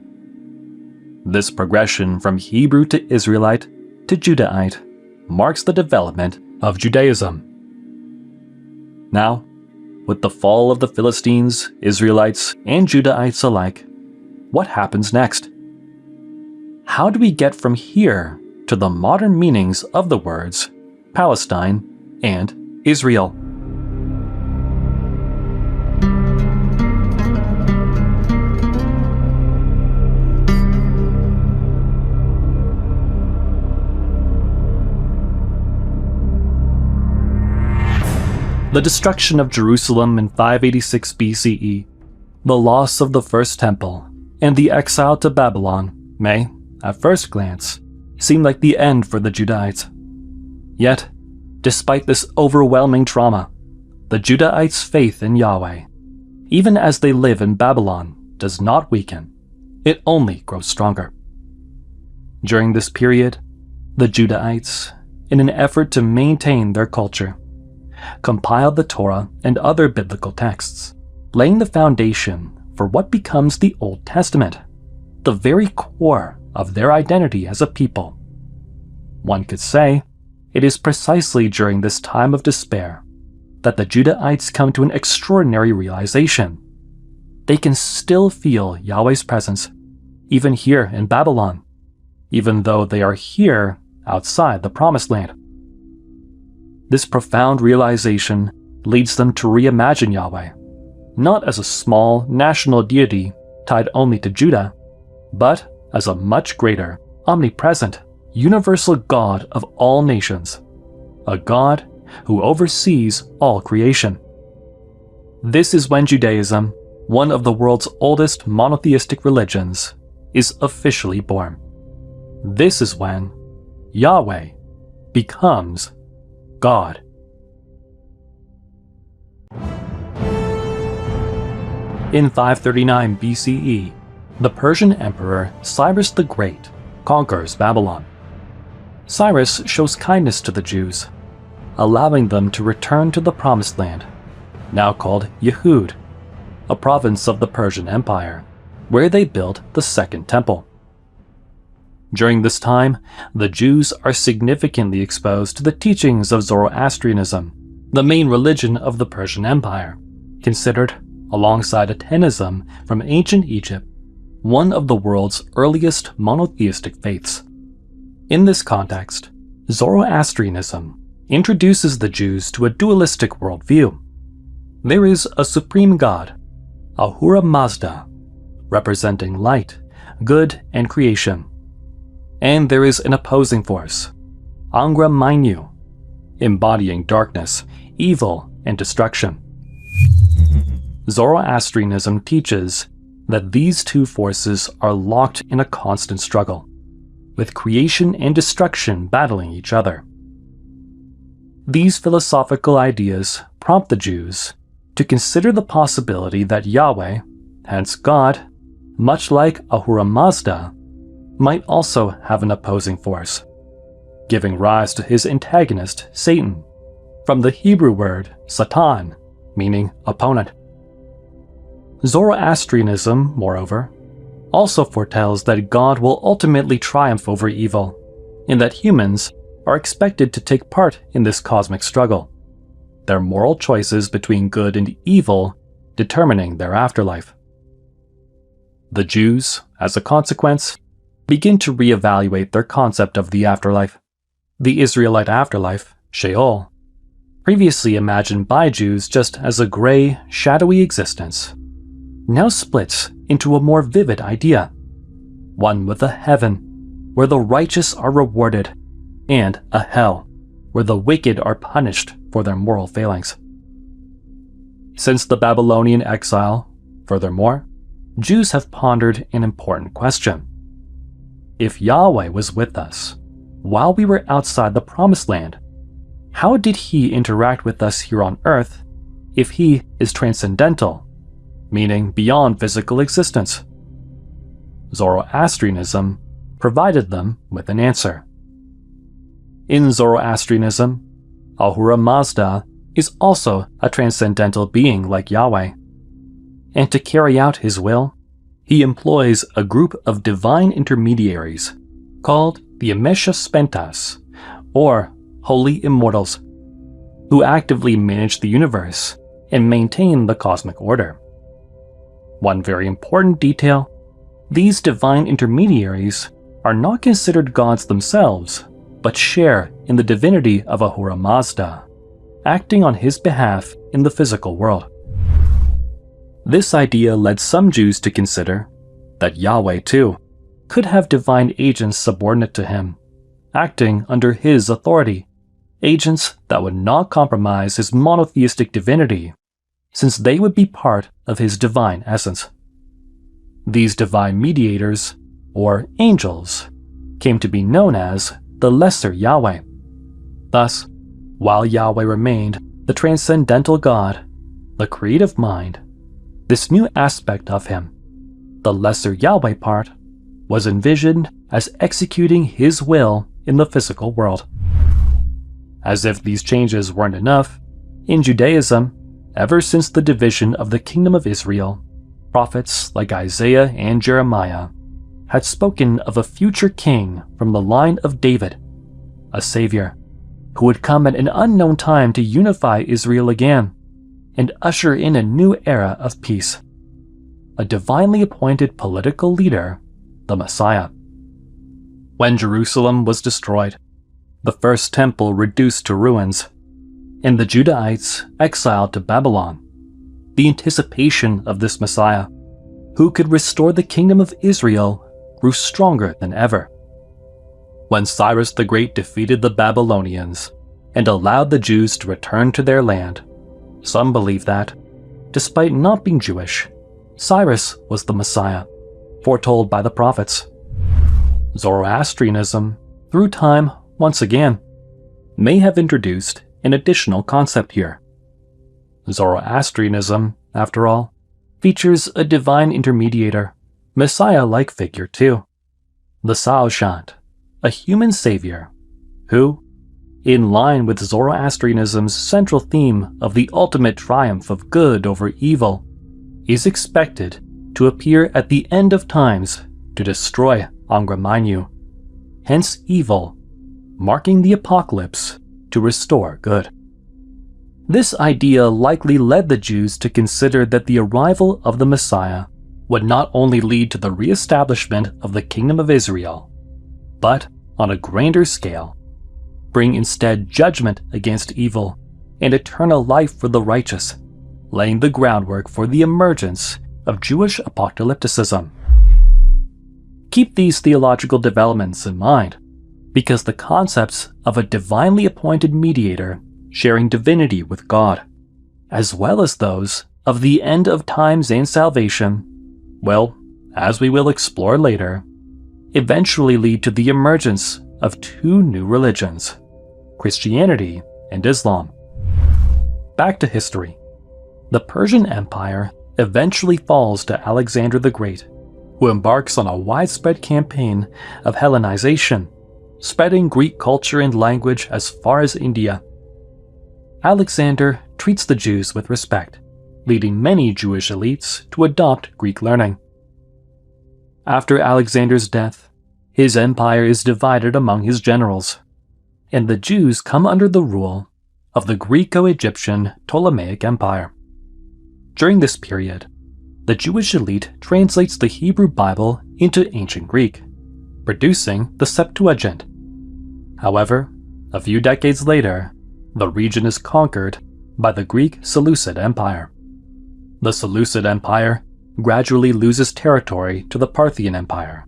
This progression from Hebrew to Israelite to Judahite marks the development of Judaism. Now, with the fall of the Philistines, Israelites, and Judahites alike, what happens next? How do we get from here to the modern meanings of the words Palestine and Israel? The destruction of Jerusalem in 586 BCE, the loss of the First Temple, and the exile to Babylon may, at first glance, seem like the end for the Judahites. Yet, despite this overwhelming trauma, the Judahites' faith in Yahweh, even as they live in Babylon, does not weaken. It only grows stronger. During this period, the Judahites, in an effort to maintain their culture, compiled the Torah and other biblical texts, laying the foundation for what becomes the Old Testament, the very core of their identity as a people. One could say it is precisely during this time of despair that the Judahites come to an extraordinary realization. They can still feel Yahweh's presence, even here in Babylon, even though they are here outside the Promised Land. This profound realization leads them to reimagine Yahweh, not as a small national deity tied only to Judah, but as a much greater, omnipresent, universal God of all nations, a God who oversees all creation. This is when Judaism, one of the world's oldest monotheistic religions, is officially born. This is when Yahweh becomes God. In 539 BCE, the Persian Emperor Cyrus the Great conquers Babylon. Cyrus shows kindness to the Jews, allowing them to return to the Promised Land, now called Yehud, a province of the Persian Empire, where they built the Second Temple. During this time, the Jews are significantly exposed to the teachings of Zoroastrianism, the main religion of the Persian Empire, considered, alongside Atenism from ancient Egypt, one of the world's earliest monotheistic faiths. In this context, Zoroastrianism introduces the Jews to a dualistic worldview. There is a supreme god, Ahura Mazda, representing light, good, and creation. And there is an opposing force, Angra Mainyu, embodying darkness, evil, and destruction. Zoroastrianism teaches that these two forces are locked in a constant struggle, with creation and destruction battling each other. These philosophical ideas prompt the Jews to consider the possibility that Yahweh, hence God, much like Ahura Mazda, might also have an opposing force, giving rise to his antagonist, Satan, from the Hebrew word Satan, meaning opponent. Zoroastrianism, moreover, also foretells that God will ultimately triumph over evil, and that humans are expected to take part in this cosmic struggle, their moral choices between good and evil determining their afterlife. The Jews, as a consequence, begin to reevaluate their concept of the afterlife. The Israelite afterlife, Sheol, previously imagined by Jews just as a gray, shadowy existence, now splits into a more vivid idea, one with a heaven where the righteous are rewarded, and a hell where the wicked are punished for their moral failings. Since the Babylonian exile, furthermore, Jews have pondered an important question. If Yahweh was with us while we were outside the Promised Land, how did he interact with us here on earth if he is transcendental, meaning beyond physical existence? Zoroastrianism provided them with an answer. In Zoroastrianism, Ahura Mazda is also a transcendental being like Yahweh, and to carry out his will, he employs a group of divine intermediaries called the Amesha Spentas, or Holy Immortals, who actively manage the universe and maintain the cosmic order. One very important detail: these divine intermediaries are not considered gods themselves, but share in the divinity of Ahura Mazda, acting on his behalf in the physical world. This idea led some Jews to consider that Yahweh, too, could have divine agents subordinate to him, acting under his authority, agents that would not compromise his monotheistic divinity, since they would be part of his divine essence. These divine mediators, or angels, came to be known as the Lesser Yahweh. Thus, while Yahweh remained the transcendental God, the creative mind, this new aspect of him, the Lesser Yahweh part, was envisioned as executing his will in the physical world. As if these changes weren't enough, in Judaism, ever since the division of the Kingdom of Israel, prophets like Isaiah and Jeremiah had spoken of a future king from the line of David, a savior who would come at an unknown time to unify Israel again and usher in a new era of peace. A divinely appointed political leader, the Messiah. When Jerusalem was destroyed, the first temple reduced to ruins, and the Judahites exiled to Babylon, the anticipation of this Messiah, who could restore the kingdom of Israel, grew stronger than ever. When Cyrus the Great defeated the Babylonians and allowed the Jews to return to their land, some believe that, despite not being Jewish, Cyrus was the Messiah, foretold by the prophets. Zoroastrianism, through time once again, may have introduced an additional concept here. Zoroastrianism, after all, features a divine intermediator, Messiah-like figure too, the Saoshyant, a human savior, who, in line with Zoroastrianism's central theme of the ultimate triumph of good over evil, is expected to appear at the end of times to destroy Angra Mainyu, hence evil, marking the apocalypse to restore good. This idea likely led the Jews to consider that the arrival of the Messiah would not only lead to the re-establishment of the Kingdom of Israel, but, on a grander scale, bring instead judgment against evil and eternal life for the righteous, laying the groundwork for the emergence of Jewish apocalypticism. Keep these theological developments in mind, because the concepts of a divinely appointed mediator sharing divinity with God, as well as those of the end of times and salvation, will, as we will explore later, eventually lead to the emergence of two new religions, Christianity and Islam. Back to history. The Persian Empire eventually falls to Alexander the Great, who embarks on a widespread campaign of Hellenization, spreading Greek culture and language as far as India. Alexander treats the Jews with respect, leading many Jewish elites to adopt Greek learning. After Alexander's death, his empire is divided among his generals, and the Jews come under the rule of the Greco-Egyptian Ptolemaic Empire. During this period, the Jewish elite translates the Hebrew Bible into ancient Greek, producing the Septuagint. However, a few decades later, the region is conquered by the Greek Seleucid Empire. The Seleucid Empire gradually loses territory to the Parthian Empire,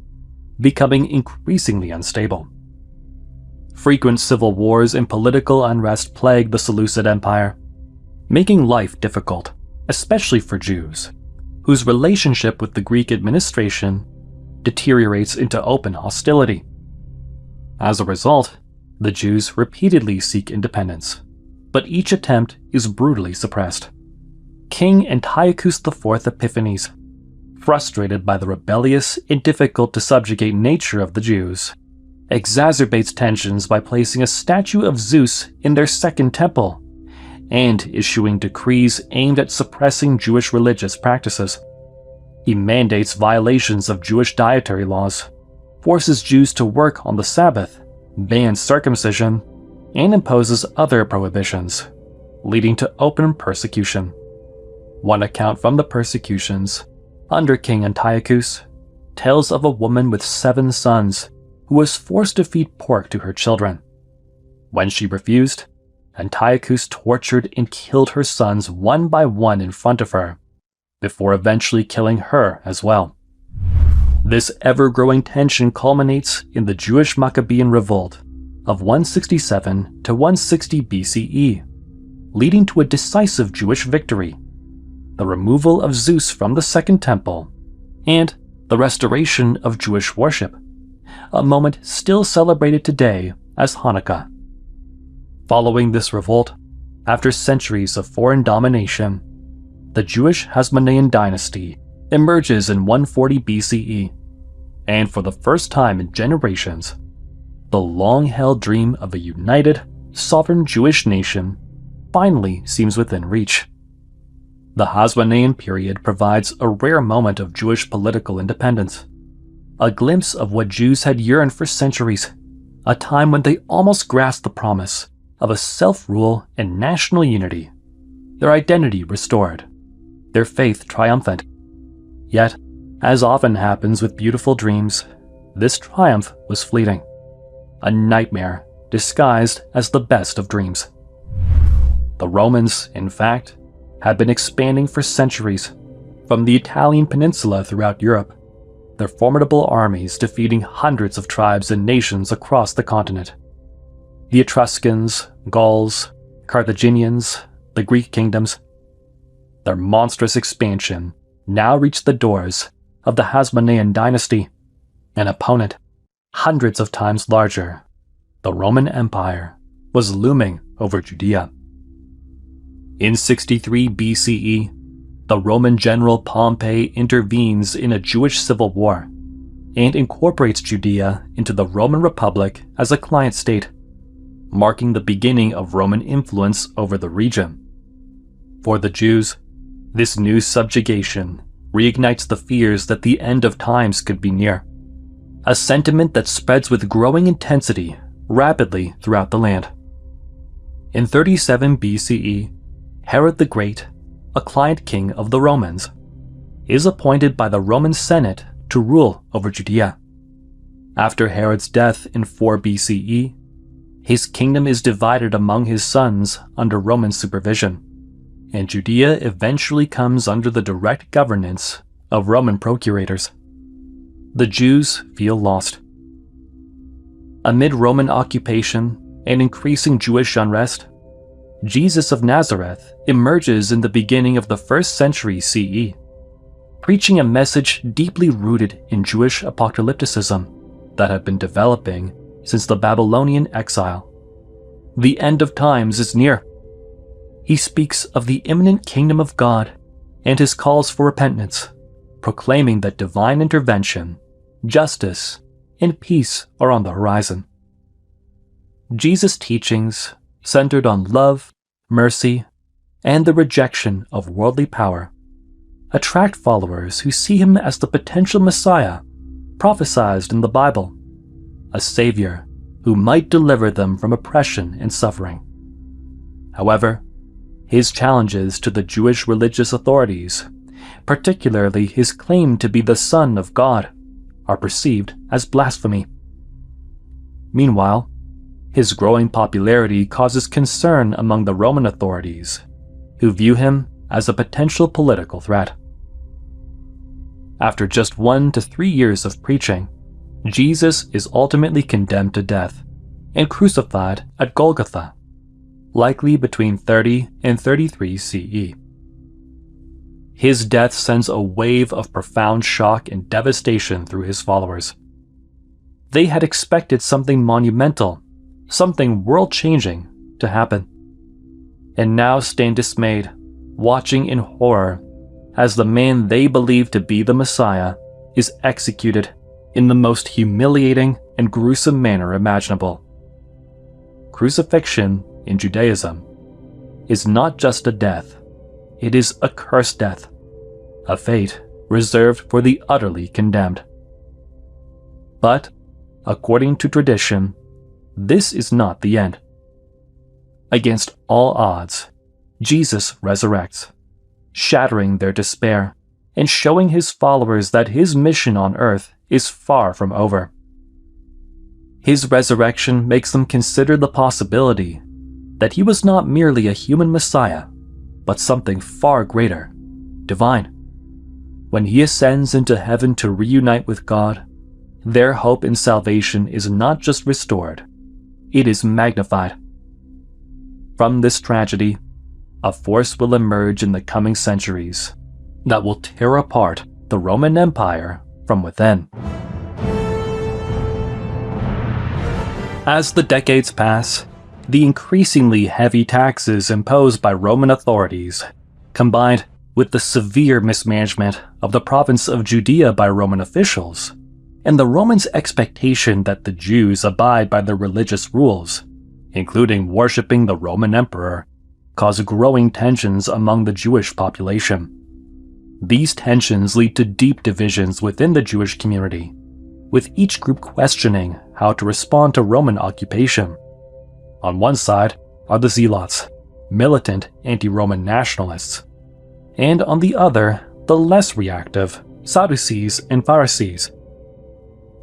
becoming increasingly unstable. Frequent civil wars and political unrest plague the Seleucid Empire, making life difficult, especially for Jews, whose relationship with the Greek administration deteriorates into open hostility. As a result, the Jews repeatedly seek independence, but each attempt is brutally suppressed. King Antiochus IV Epiphanes, frustrated by the rebellious and difficult to subjugate nature of the Jews, exacerbates tensions by placing a statue of Zeus in their second temple and issuing decrees aimed at suppressing Jewish religious practices. He mandates violations of Jewish dietary laws, forces Jews to work on the Sabbath, bans circumcision, and imposes other prohibitions, leading to open persecution. One account from the persecutions under King Antiochus tells of a woman with 7 sons who was forced to feed pork to her children. When she refused, Antiochus tortured and killed her sons one by one in front of her, before eventually killing her as well. This ever-growing tension culminates in the Jewish Maccabean revolt of 167 to 160 BCE, leading to a decisive Jewish victory, the removal of Zeus from the Second Temple, and the restoration of Jewish worship, a moment still celebrated today as Hanukkah. Following this revolt, after centuries of foreign domination, the Jewish Hasmonean dynasty emerges in 140 BCE, and for the first time in generations, the long-held dream of a united, sovereign Jewish nation finally seems within reach. The Hasmonean period provides a rare moment of Jewish political independence, a glimpse of what Jews had yearned for centuries, a time when they almost grasped the promise of a self-rule and national unity, their identity restored, their faith triumphant. Yet, as often happens with beautiful dreams, this triumph was fleeting, a nightmare disguised as the best of dreams. The Romans, in fact, had been expanding for centuries, from the Italian peninsula throughout Europe, their formidable armies defeating hundreds of tribes and nations across the continent. The Etruscans, Gauls, Carthaginians, the Greek kingdoms. Their monstrous expansion now reached the doors of the Hasmonean dynasty, an opponent hundreds of times larger. The Roman Empire was looming over Judea. In 63 BCE, the Roman general Pompey intervenes in a Jewish civil war and incorporates Judea into the Roman Republic as a client state, marking the beginning of Roman influence over the region. For the Jews, this new subjugation reignites the fears that the end of times could be near, a sentiment that spreads with growing intensity rapidly throughout the land. In 37 BCE, Herod the Great, a client king of the Romans, is appointed by the Roman Senate to rule over Judea. After Herod's death in 4 BCE, his kingdom is divided among his sons under Roman supervision, and Judea eventually comes under the direct governance of Roman procurators. The Jews feel lost. Amid Roman occupation and increasing Jewish unrest, Jesus of Nazareth emerges in the beginning of the 1st century CE, preaching a message deeply rooted in Jewish apocalypticism that had been developing since the Babylonian exile. The end of times is near. He speaks of the imminent kingdom of God and his calls for repentance, proclaiming that divine intervention, justice, and peace are on the horizon. Jesus' teachings centered on love, mercy, and the rejection of worldly power attract followers who see him as the potential Messiah prophesied in the Bible, a savior who might deliver them from oppression and suffering. However, his challenges to the Jewish religious authorities, particularly his claim to be the Son of God, are perceived as blasphemy. Meanwhile, his growing popularity causes concern among the Roman authorities, who view him as a potential political threat. After just 1 to 3 years of preaching, Jesus is ultimately condemned to death and crucified at Golgotha, likely between 30 and 33 CE. His death sends a wave of profound shock and devastation through his followers. They had expected something monumental, something world-changing, to happen, and now stand dismayed, watching in horror as the man they believed to be the Messiah is executed in the most humiliating and gruesome manner imaginable. Crucifixion in Judaism is not just a death, it is a cursed death, a fate reserved for the utterly condemned. But, according to tradition, this is not the end. Against all odds, Jesus resurrects, shattering their despair and showing his followers that his mission on earth is far from over. His resurrection makes them consider the possibility that he was not merely a human Messiah, but something far greater, divine. When he ascends into heaven to reunite with God, their hope in salvation is not just restored, it is magnified. From this tragedy, a force will emerge in the coming centuries that will tear apart the Roman Empire from within. As the decades pass, the increasingly heavy taxes imposed by Roman authorities, combined with the severe mismanagement of the province of Judea by Roman officials, and the Romans' expectation that the Jews abide by their religious rules, including worshipping the Roman emperor, cause growing tensions among the Jewish population. These tensions lead to deep divisions within the Jewish community, with each group questioning how to respond to Roman occupation. On one side are the Zealots, militant anti-Roman nationalists, and on the other, the less reactive Sadducees and Pharisees.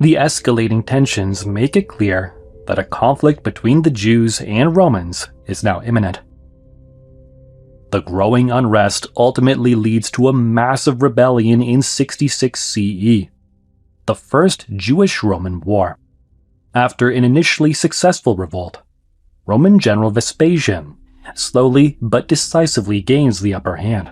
The escalating tensions make it clear that a conflict between the Jews and Romans is now imminent. The growing unrest ultimately leads to a massive rebellion in 66 CE, the First Jewish-Roman War. After an initially successful revolt, Roman General Vespasian slowly but decisively gains the upper hand.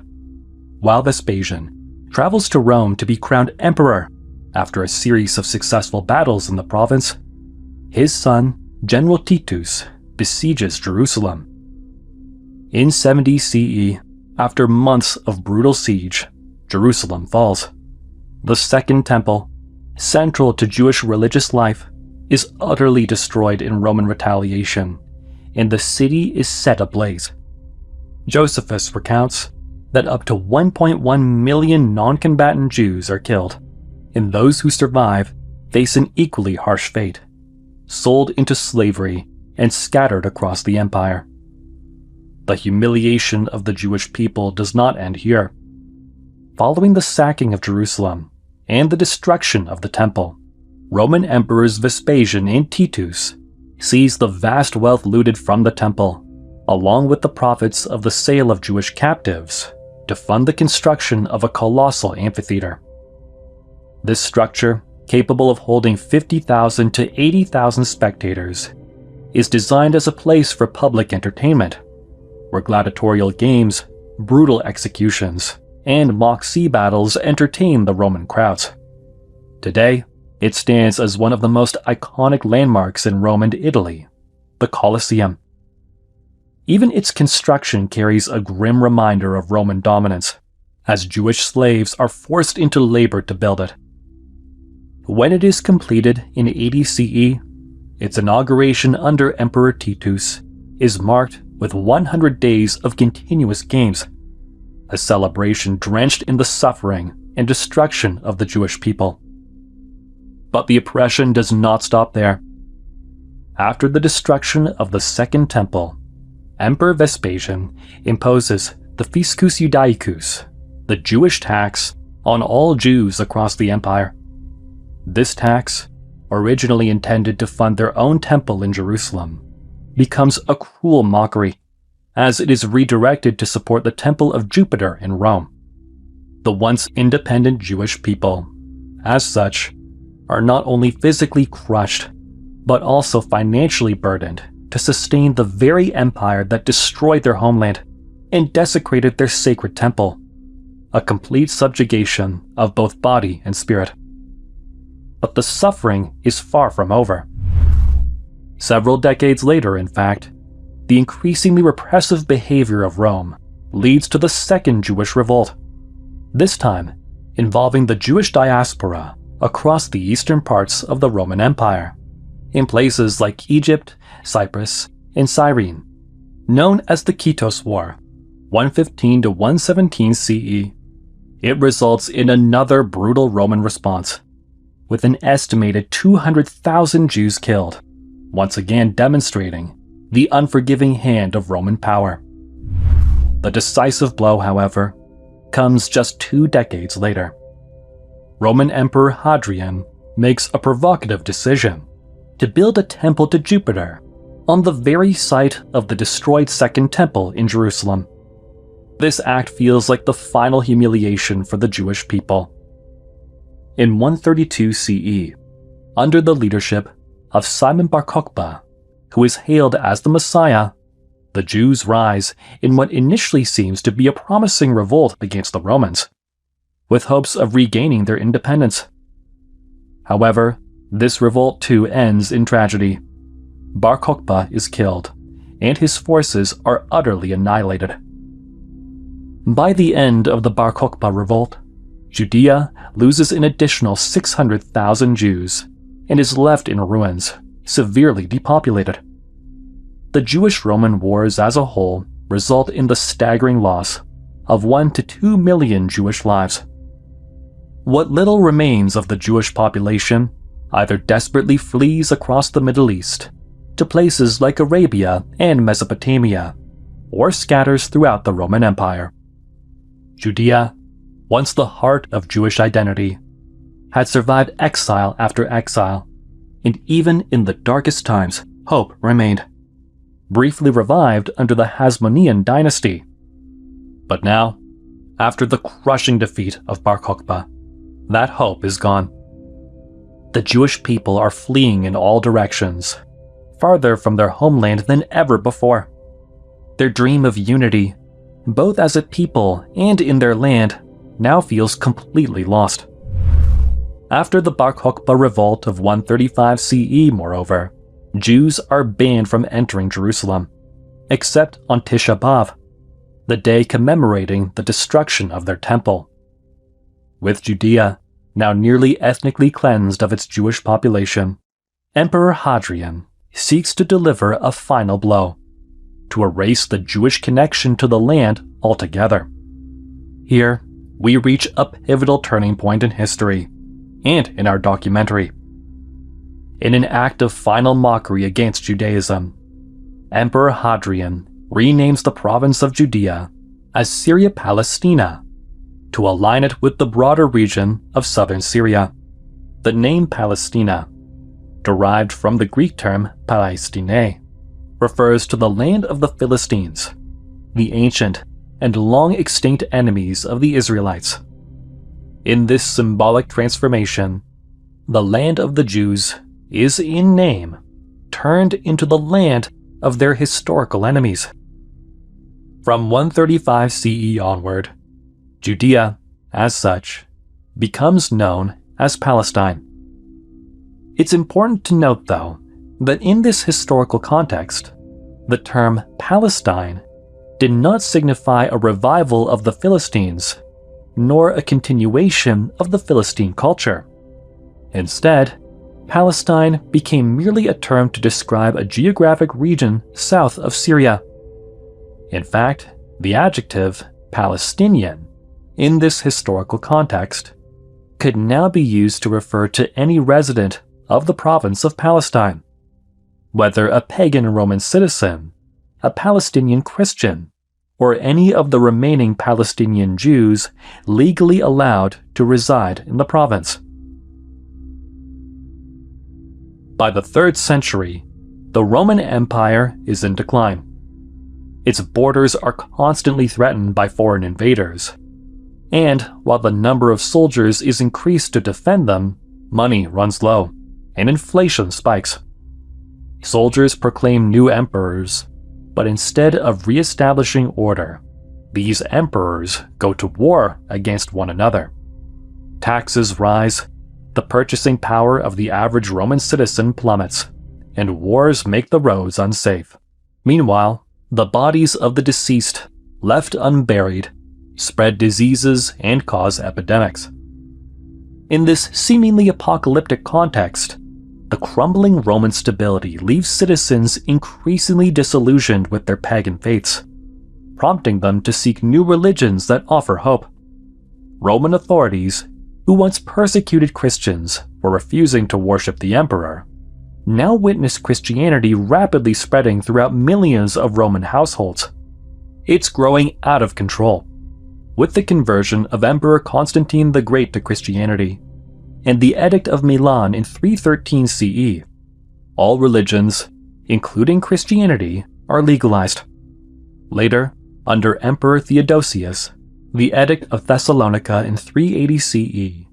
While Vespasian travels to Rome to be crowned emperor after a series of successful battles in the province, his son, General Titus, besieges Jerusalem. In 70 CE, after months of brutal siege, Jerusalem falls. The Second Temple, central to Jewish religious life, is utterly destroyed in Roman retaliation, and the city is set ablaze. Josephus recounts that up to 1.1 million non-combatant Jews are killed, and those who survive face an equally harsh fate, sold into slavery and scattered across the empire. The humiliation of the Jewish people does not end here. Following the sacking of Jerusalem and the destruction of the temple, Roman emperors Vespasian and Titus seize the vast wealth looted from the temple, along with the profits of the sale of Jewish captives, to fund the construction of a colossal amphitheater. This structure, capable of holding 50,000 to 80,000 spectators, is designed as a place for public entertainment, where gladiatorial games, brutal executions, and mock sea battles entertain the Roman crowds. Today, it stands as one of the most iconic landmarks in Rome and Italy, the Colosseum. Even its construction carries a grim reminder of Roman dominance, as Jewish slaves are forced into labor to build it. When it is completed in 80 CE, its inauguration under Emperor Titus is marked with 100 days of continuous games, a celebration drenched in the suffering and destruction of the Jewish people. But the oppression does not stop there. After the destruction of the Second Temple, Emperor Vespasian imposes the Fiscus Judaicus, the Jewish tax, on all Jews across the empire. This tax, originally intended to fund their own temple in Jerusalem, becomes a cruel mockery, as it is redirected to support the temple of Jupiter in Rome. The once independent Jewish people, as such, are not only physically crushed, but also financially burdened to sustain the very empire that destroyed their homeland and desecrated their sacred temple, a complete subjugation of both body and spirit. But the suffering is far from over. Several decades later, in fact, the increasingly repressive behavior of Rome leads to the Second Jewish Revolt, this time involving the Jewish diaspora across the eastern parts of the Roman Empire, in places like Egypt, Cyprus, and Cyrene, known as the Kitos War, 115 to 117 CE. It results in another brutal Roman response, with an estimated 200,000 Jews killed, once again demonstrating the unforgiving hand of Roman power. The decisive blow, however, comes just 2 decades later. Roman Emperor Hadrian makes a provocative decision to build a temple to Jupiter on the very site of the destroyed Second Temple in Jerusalem. This act feels like the final humiliation for the Jewish people. In 132 CE, under the leadership of Simon Bar Kokhba, who is hailed as the Messiah, the Jews rise in what initially seems to be a promising revolt against the Romans, with hopes of regaining their independence. However, this revolt too ends in tragedy. Bar Kokhba is killed, and his forces are utterly annihilated. By the end of the Bar Kokhba revolt, Judea loses an additional 600,000 Jews and is left in ruins, severely depopulated. The Jewish-Roman wars as a whole result in the staggering loss of 1 to 2 million Jewish lives. What little remains of the Jewish population either desperately flees across the Middle East to places like Arabia and Mesopotamia, or scatters throughout the Roman Empire. Judea, once the heart of Jewish identity, had survived exile after exile, and even in the darkest times, hope remained. Briefly revived under the Hasmonean dynasty. But now, after the crushing defeat of Bar Kokhba, that hope is gone. The Jewish people are fleeing in all directions, farther from their homeland than ever before. Their dream of unity, both as a people and in their land, now feels completely lost. After the Bar Kokhba revolt of 135 CE, moreover, Jews are banned from entering Jerusalem, except on Tisha B'Av, the day commemorating the destruction of their temple. With Judea now nearly ethnically cleansed of its Jewish population, Emperor Hadrian seeks to deliver a final blow, to erase the Jewish connection to the land altogether. Here, we reach a pivotal turning point in history, and in our documentary. In an act of final mockery against Judaism, Emperor Hadrian renames the province of Judea as Syria-Palestina to align it with the broader region of southern Syria. The name Palestina, derived from the Greek term Palestine, refers to the land of the Philistines, the ancient and long-extinct enemies of the Israelites. In this symbolic transformation, the land of the Jews is in name turned into the land of their historical enemies. From 135 CE onward, Judea, as such, becomes known as Palestine. It's important to note, though, that in this historical context, the term Palestine did not signify a revival of the Philistines, nor a continuation of the Philistine culture. Instead, Palestine became merely a term to describe a geographic region south of Syria, In fact, the adjective Palestinian, in this historical context, could now be used to refer to any resident of the province of Palestine, whether a pagan Roman citizen, a Palestinian Christian, or any of the remaining Palestinian Jews legally allowed to reside in the province. By the 3rd century, the Roman Empire is in decline. Its borders are constantly threatened by foreign invaders, and while the number of soldiers is increased to defend them, money runs low, and inflation spikes. Soldiers proclaim new emperors, but instead of re-establishing order, these emperors go to war against one another. Taxes rise, the purchasing power of the average Roman citizen plummets, and wars make the roads unsafe. Meanwhile, the bodies of the deceased, left unburied, spread diseases and cause epidemics. In this seemingly apocalyptic context, the crumbling Roman stability leaves citizens increasingly disillusioned with their pagan faiths, prompting them to seek new religions that offer hope. Roman authorities, who once persecuted Christians for refusing to worship the emperor, now witness Christianity rapidly spreading throughout millions of Roman households. It's growing out of control, with the conversion of Emperor Constantine the Great to Christianity and the Edict of Milan in 313 CE. All religions, including Christianity, are legalized. Later, under Emperor Theodosius, the Edict of Thessalonica in 380 CE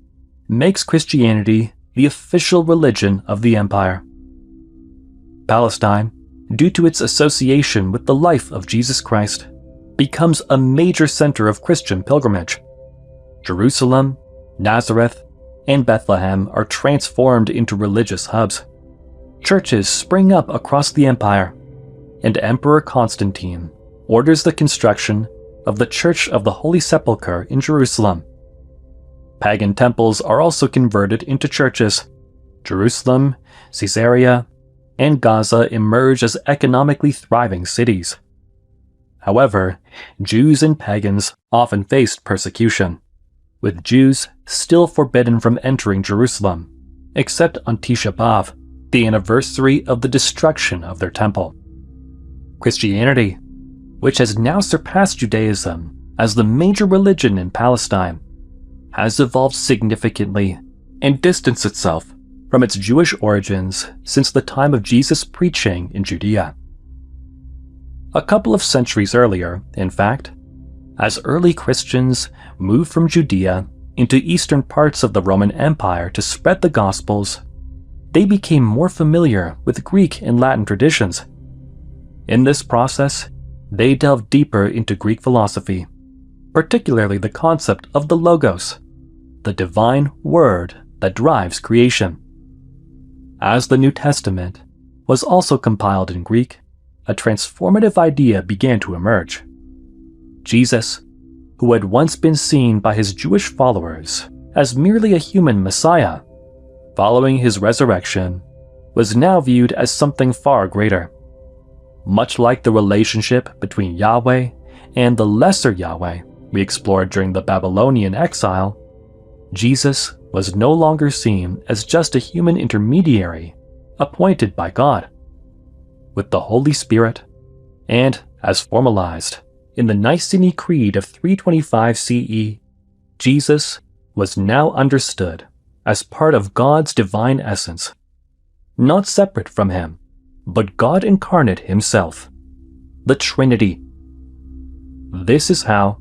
makes Christianity the official religion of the empire. Palestine, due to its association with the life of Jesus Christ, becomes a major center of Christian pilgrimage. Jerusalem, Nazareth, and Bethlehem are transformed into religious hubs. Churches spring up across the empire, and Emperor Constantine orders the construction of the Church of the Holy Sepulchre in Jerusalem. Pagan temples are also converted into churches. Jerusalem, Caesarea, and Gaza emerge as economically thriving cities. However, Jews and pagans often faced persecution, with Jews still forbidden from entering Jerusalem, except on Tisha B'Av, the anniversary of the destruction of their temple. Christianity, which has now surpassed Judaism as the major religion in Palestine, has evolved significantly and distanced itself from its Jewish origins since the time of Jesus' preaching in Judea. A couple of centuries earlier, in fact, as early Christians moved from Judea into eastern parts of the Roman Empire to spread the Gospels, they became more familiar with Greek and Latin traditions. In this process, they delved deeper into Greek philosophy, particularly the concept of the Logos, the divine word that drives creation. As the New Testament was also compiled in Greek, a transformative idea began to emerge. Jesus, who had once been seen by his Jewish followers as merely a human Messiah, following his resurrection, was now viewed as something far greater. Much like the relationship between Yahweh and the lesser Yahweh we explored during the Babylonian exile, Jesus was no longer seen as just a human intermediary appointed by God. With the Holy Spirit, and as formalized in the Nicene Creed of 325 CE, Jesus was now understood as part of God's divine essence, not separate from him, but God incarnate himself, the Trinity. This is how,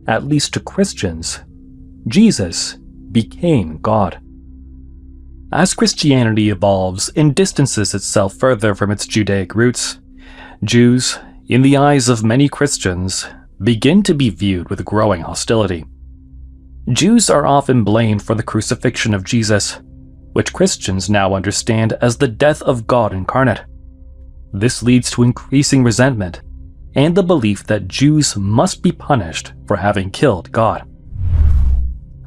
at least to Christians, Jesus became God. As Christianity evolves and distances itself further from its Judaic roots, Jews, in the eyes of many Christians, begin to be viewed with growing hostility. Jews are often blamed for the crucifixion of Jesus, which Christians now understand as the death of God incarnate. This leads to increasing resentment and the belief that Jews must be punished for having killed God.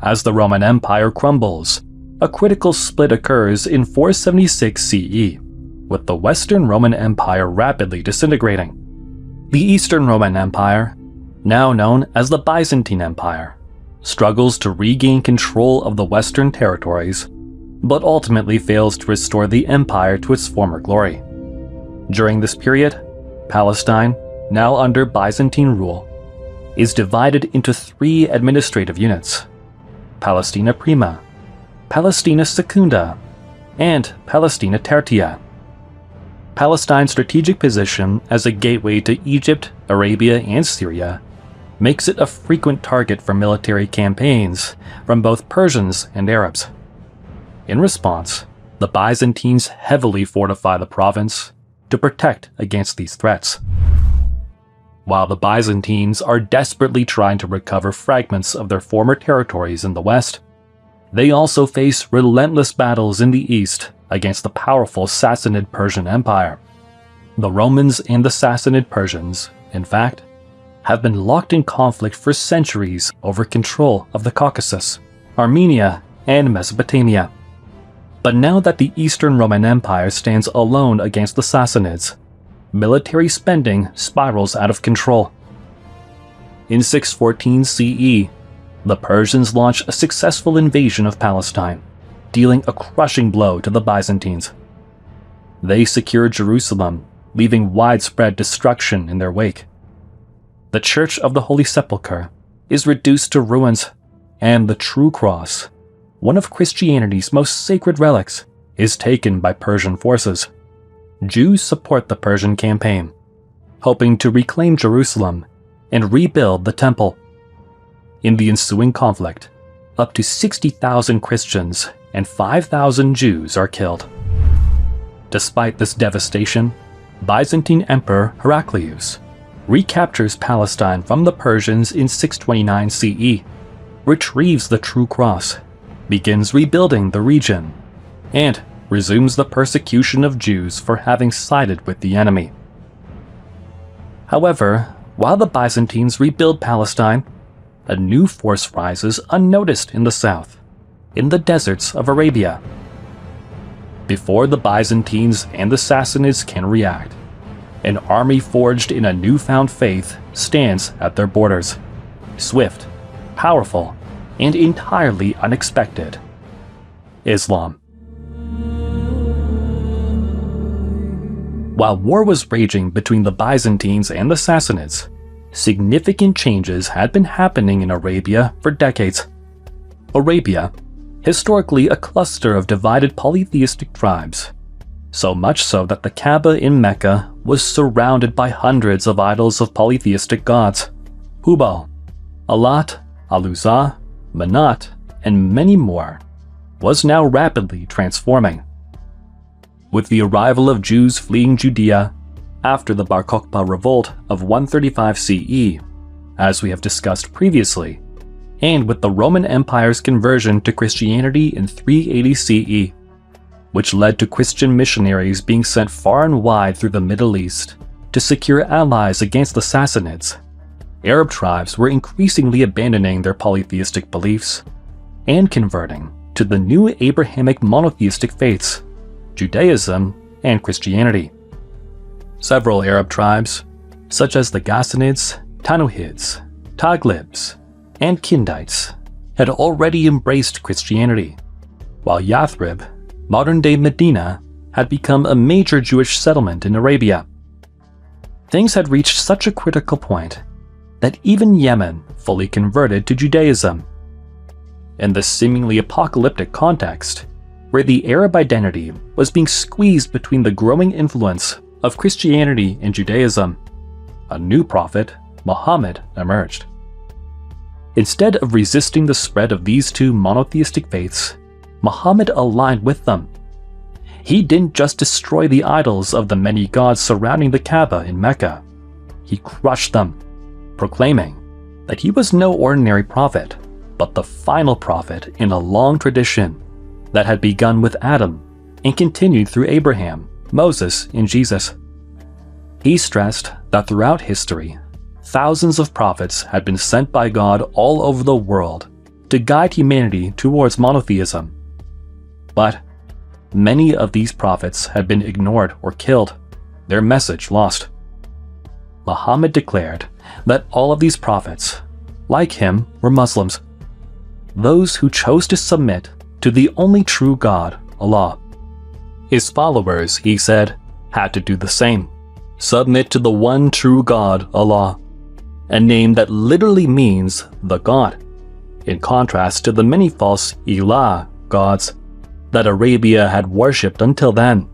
As the Roman Empire crumbles, a critical split occurs in 476 CE, with the Western Roman Empire rapidly disintegrating. The Eastern Roman Empire, now known as the Byzantine Empire, struggles to regain control of the Western territories, but ultimately fails to restore the empire to its former glory. During this period, Palestine, now under Byzantine rule, is divided into 3 administrative units: Palestina Prima, Palestina Secunda, and Palestina Tertia. Palestine's strategic position as a gateway to Egypt, Arabia, and Syria makes it a frequent target for military campaigns from both Persians and Arabs. In response, the Byzantines heavily fortify the province to protect against these threats. While the Byzantines are desperately trying to recover fragments of their former territories in the west, they also face relentless battles in the east against the powerful Sassanid Persian Empire. The Romans and the Sassanid Persians, in fact, have been locked in conflict for centuries over control of the Caucasus, Armenia, and Mesopotamia. But now that the Eastern Roman Empire stands alone against the Sassanids, military spending spirals out of control. In 614 CE, the Persians launch a successful invasion of Palestine, dealing a crushing blow to the Byzantines. They secure Jerusalem, leaving widespread destruction in their wake. The Church of the Holy Sepulchre is reduced to ruins, and the True Cross, one of Christianity's most sacred relics, is taken by Persian forces. Jews support the Persian campaign, hoping to reclaim Jerusalem and rebuild the temple. In the ensuing conflict, up to 60,000 Christians and 5,000 Jews are killed. Despite this devastation, Byzantine Emperor Heraclius recaptures Palestine from the Persians in 629 CE, retrieves the True Cross, begins rebuilding the region, and resumes the persecution of Jews for having sided with the enemy. However, while the Byzantines rebuild Palestine, a new force rises unnoticed in the south, in the deserts of Arabia. Before the Byzantines and the Sassanids can react, an army forged in a newfound faith stands at their borders, swift, powerful, and entirely unexpected: Islam. While war was raging between the Byzantines and the Sassanids, significant changes had been happening in Arabia for decades. Arabia, historically a cluster of divided polytheistic tribes, so much so that the Kaaba in Mecca was surrounded by hundreds of idols of polytheistic gods: Hubal, Alat, Al-Uzza, Manat, and many more, was now rapidly transforming. With the arrival of Jews fleeing Judea after the Bar Kokhba revolt of 135 CE, as we have discussed previously, and with the Roman Empire's conversion to Christianity in 380 CE, which led to Christian missionaries being sent far and wide through the Middle East to secure allies against the Sassanids, Arab tribes were increasingly abandoning their polytheistic beliefs and converting to the new Abrahamic monotheistic faiths, Judaism and Christianity. Several Arab tribes, such as the Ghassanids, Tanuhids, Taglibs, and Kindites, had already embraced Christianity, while Yathrib, modern-day Medina, had become a major Jewish settlement in Arabia. Things had reached such a critical point that even Yemen fully converted to Judaism. In this seemingly apocalyptic context, where the Arab identity was being squeezed between the growing influence of Christianity and Judaism, a new prophet, Muhammad, emerged. Instead of resisting the spread of these two monotheistic faiths, Muhammad aligned with them. He didn't just destroy the idols of the many gods surrounding the Kaaba in Mecca. He crushed them, proclaiming that he was no ordinary prophet, but the final prophet in a long tradition that had begun with Adam and continued through Abraham, Moses, and Jesus. He stressed that throughout history, thousands of prophets had been sent by God all over the world to guide humanity towards monotheism. But many of these prophets had been ignored or killed, their message lost. Muhammad declared that all of these prophets, like him, were Muslims, those who chose to submit to the only true God, Allah. His followers, he said, had to do the same, submit to the one true God, Allah, a name that literally means the God, in contrast to the many false ilah gods that Arabia had worshipped until then.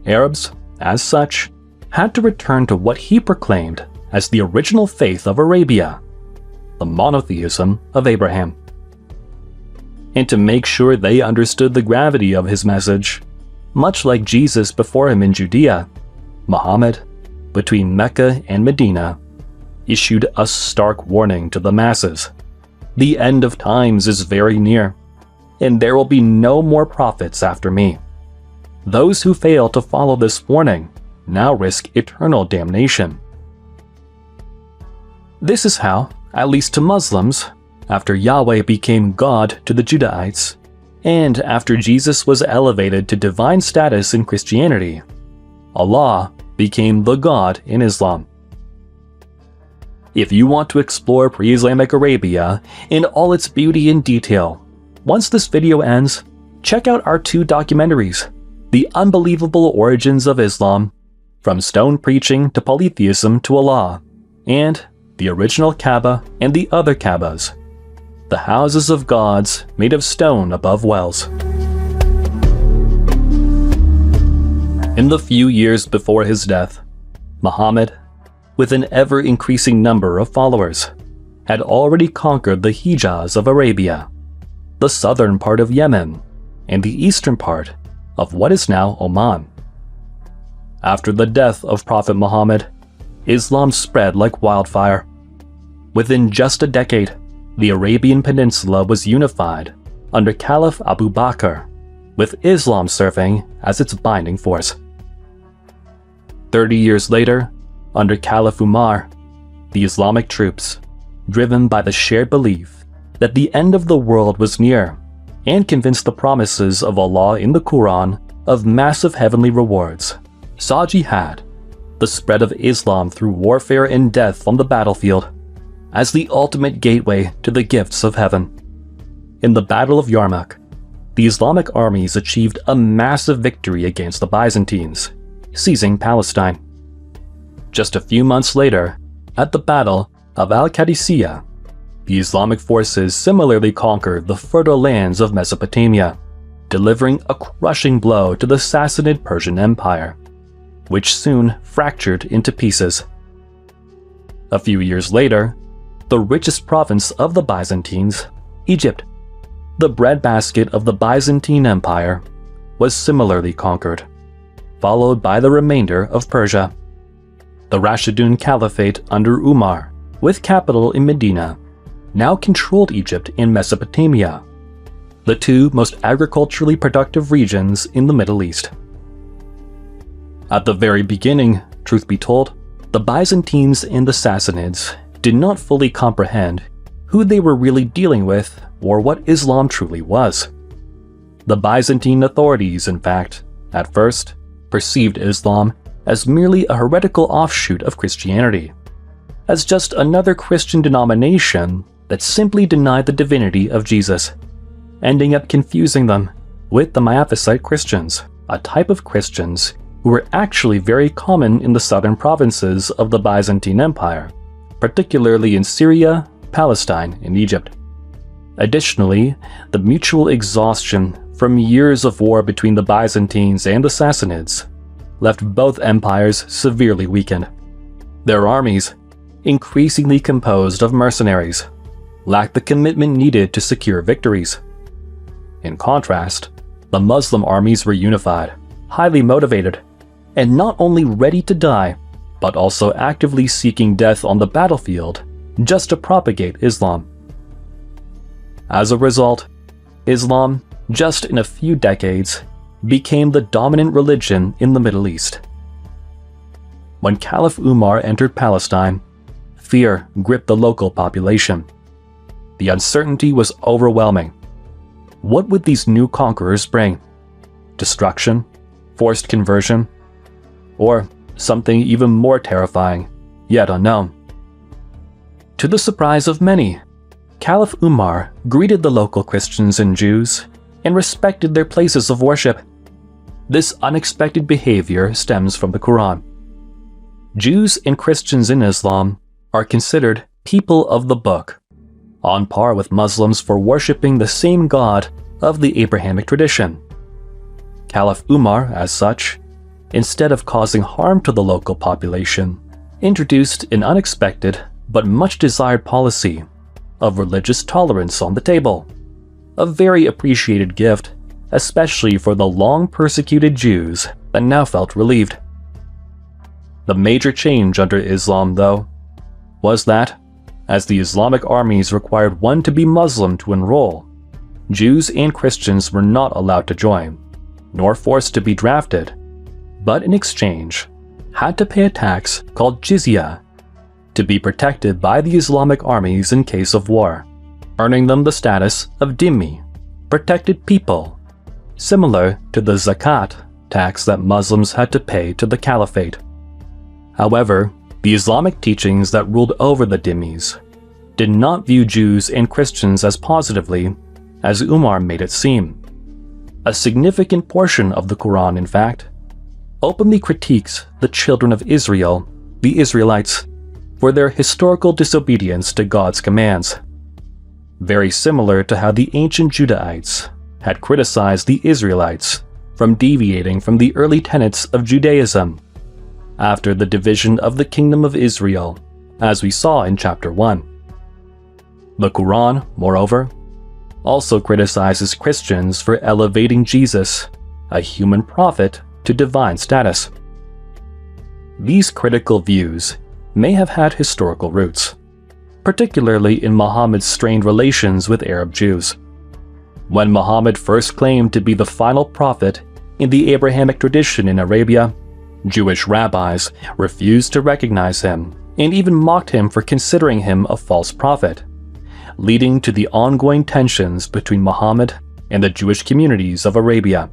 Arabs, as such, had to return to what he proclaimed as the original faith of Arabia, the monotheism of Abraham. And to make sure they understood the gravity of his message, much like Jesus before him in Judea, Muhammad, between Mecca and Medina, issued a stark warning to the masses. The end of times is very near, and there will be no more prophets after me. Those who fail to follow this warning now risk eternal damnation. This is how, at least to Muslims, after Yahweh became God to the Judahites, and after Jesus was elevated to divine status in Christianity, Allah became the God in Islam. If you want to explore pre-Islamic Arabia in all its beauty and detail, once this video ends, check out our 2 documentaries, The Unbelievable Origins of Islam, From Stone Preaching to Polytheism to Allah, and The Original Kaaba and the Other Kaabas, The Houses of Gods Made of Stone Above Wells. In the few years before his death, Muhammad, with an ever-increasing number of followers, had already conquered the Hijaz of Arabia, the southern part of Yemen, and the eastern part of what is now Oman. After the death of Prophet Muhammad, Islam spread like wildfire. Within just a decade, the Arabian Peninsula was unified under Caliph Abu Bakr, with Islam serving as its binding force. 30 years later, under Caliph Umar, the Islamic troops, driven by the shared belief that the end of the world was near, and convinced the promises of Allah in the Quran of massive heavenly rewards, saw jihad, the spread of Islam through warfare and death on the battlefield, as the ultimate gateway to the gifts of heaven. In the Battle of Yarmouk, the Islamic armies achieved a massive victory against the Byzantines, seizing Palestine. Just a few months later, at the Battle of Al-Qadisiyah, the Islamic forces similarly conquered the fertile lands of Mesopotamia, delivering a crushing blow to the Sassanid Persian Empire, which soon fractured into pieces. A few years later, the richest province of the Byzantines, Egypt, the breadbasket of the Byzantine Empire, was similarly conquered, followed by the remainder of Persia. The Rashidun Caliphate under Umar, with capital in Medina, now controlled Egypt and Mesopotamia, the 2 most agriculturally productive regions in the Middle East. At the very beginning, truth be told, the Byzantines and the Sassanids did not fully comprehend who they were really dealing with or what Islam truly was. The Byzantine authorities, in fact, at first, perceived Islam as merely a heretical offshoot of Christianity, as just another Christian denomination that simply denied the divinity of Jesus, ending up confusing them with the Miaphysite Christians, a type of Christians who were actually very common in the southern provinces of the Byzantine Empire, particularly in Syria, Palestine, and Egypt. Additionally, the mutual exhaustion from years of war between the Byzantines and the Sassanids left both empires severely weakened. Their armies, increasingly composed of mercenaries, lacked the commitment needed to secure victories. In contrast, the Muslim armies were unified, highly motivated, and not only ready to die, but also actively seeking death on the battlefield just to propagate Islam. As a result, Islam, just in a few decades, became the dominant religion in the Middle East. When Caliph Umar entered Palestine, fear gripped the local population. The uncertainty was overwhelming. What would these new conquerors bring? Destruction? Forced conversion? Or something even more terrifying, yet unknown. To the surprise of many, Caliph Umar greeted the local Christians and Jews and respected their places of worship. This unexpected behavior stems from the Quran. Jews and Christians in Islam are considered people of the book, on par with Muslims for worshipping the same God of the Abrahamic tradition. Caliph Umar, as such, instead of causing harm to the local population, introduced an unexpected but much desired policy of religious tolerance on the table, a very appreciated gift, especially for the long persecuted Jews that now felt relieved. The major change under Islam, though, was that, as the Islamic armies required one to be Muslim to enroll, Jews and Christians were not allowed to join, nor forced to be drafted, but in exchange had to pay a tax called jizya to be protected by the Islamic armies in case of war, earning them the status of dhimmi, protected people, similar to the zakat tax that Muslims had to pay to the Caliphate. However, the Islamic teachings that ruled over the dhimmis did not view Jews and Christians as positively as Umar made it seem. A significant portion of the Quran, in fact, openly critiques the children of Israel, the Israelites, for their historical disobedience to God's commands, very similar to how the ancient Judahites had criticized the Israelites from deviating from the early tenets of Judaism after the division of the Kingdom of Israel, as we saw in chapter 1. The Quran, moreover, also criticizes Christians for elevating Jesus, a human prophet, to divine status. These critical views may have had historical roots, particularly in Muhammad's strained relations with Arab Jews. When Muhammad first claimed to be the final prophet in the Abrahamic tradition in Arabia, Jewish rabbis refused to recognize him and even mocked him for considering him a false prophet, leading to the ongoing tensions between Muhammad and the Jewish communities of Arabia.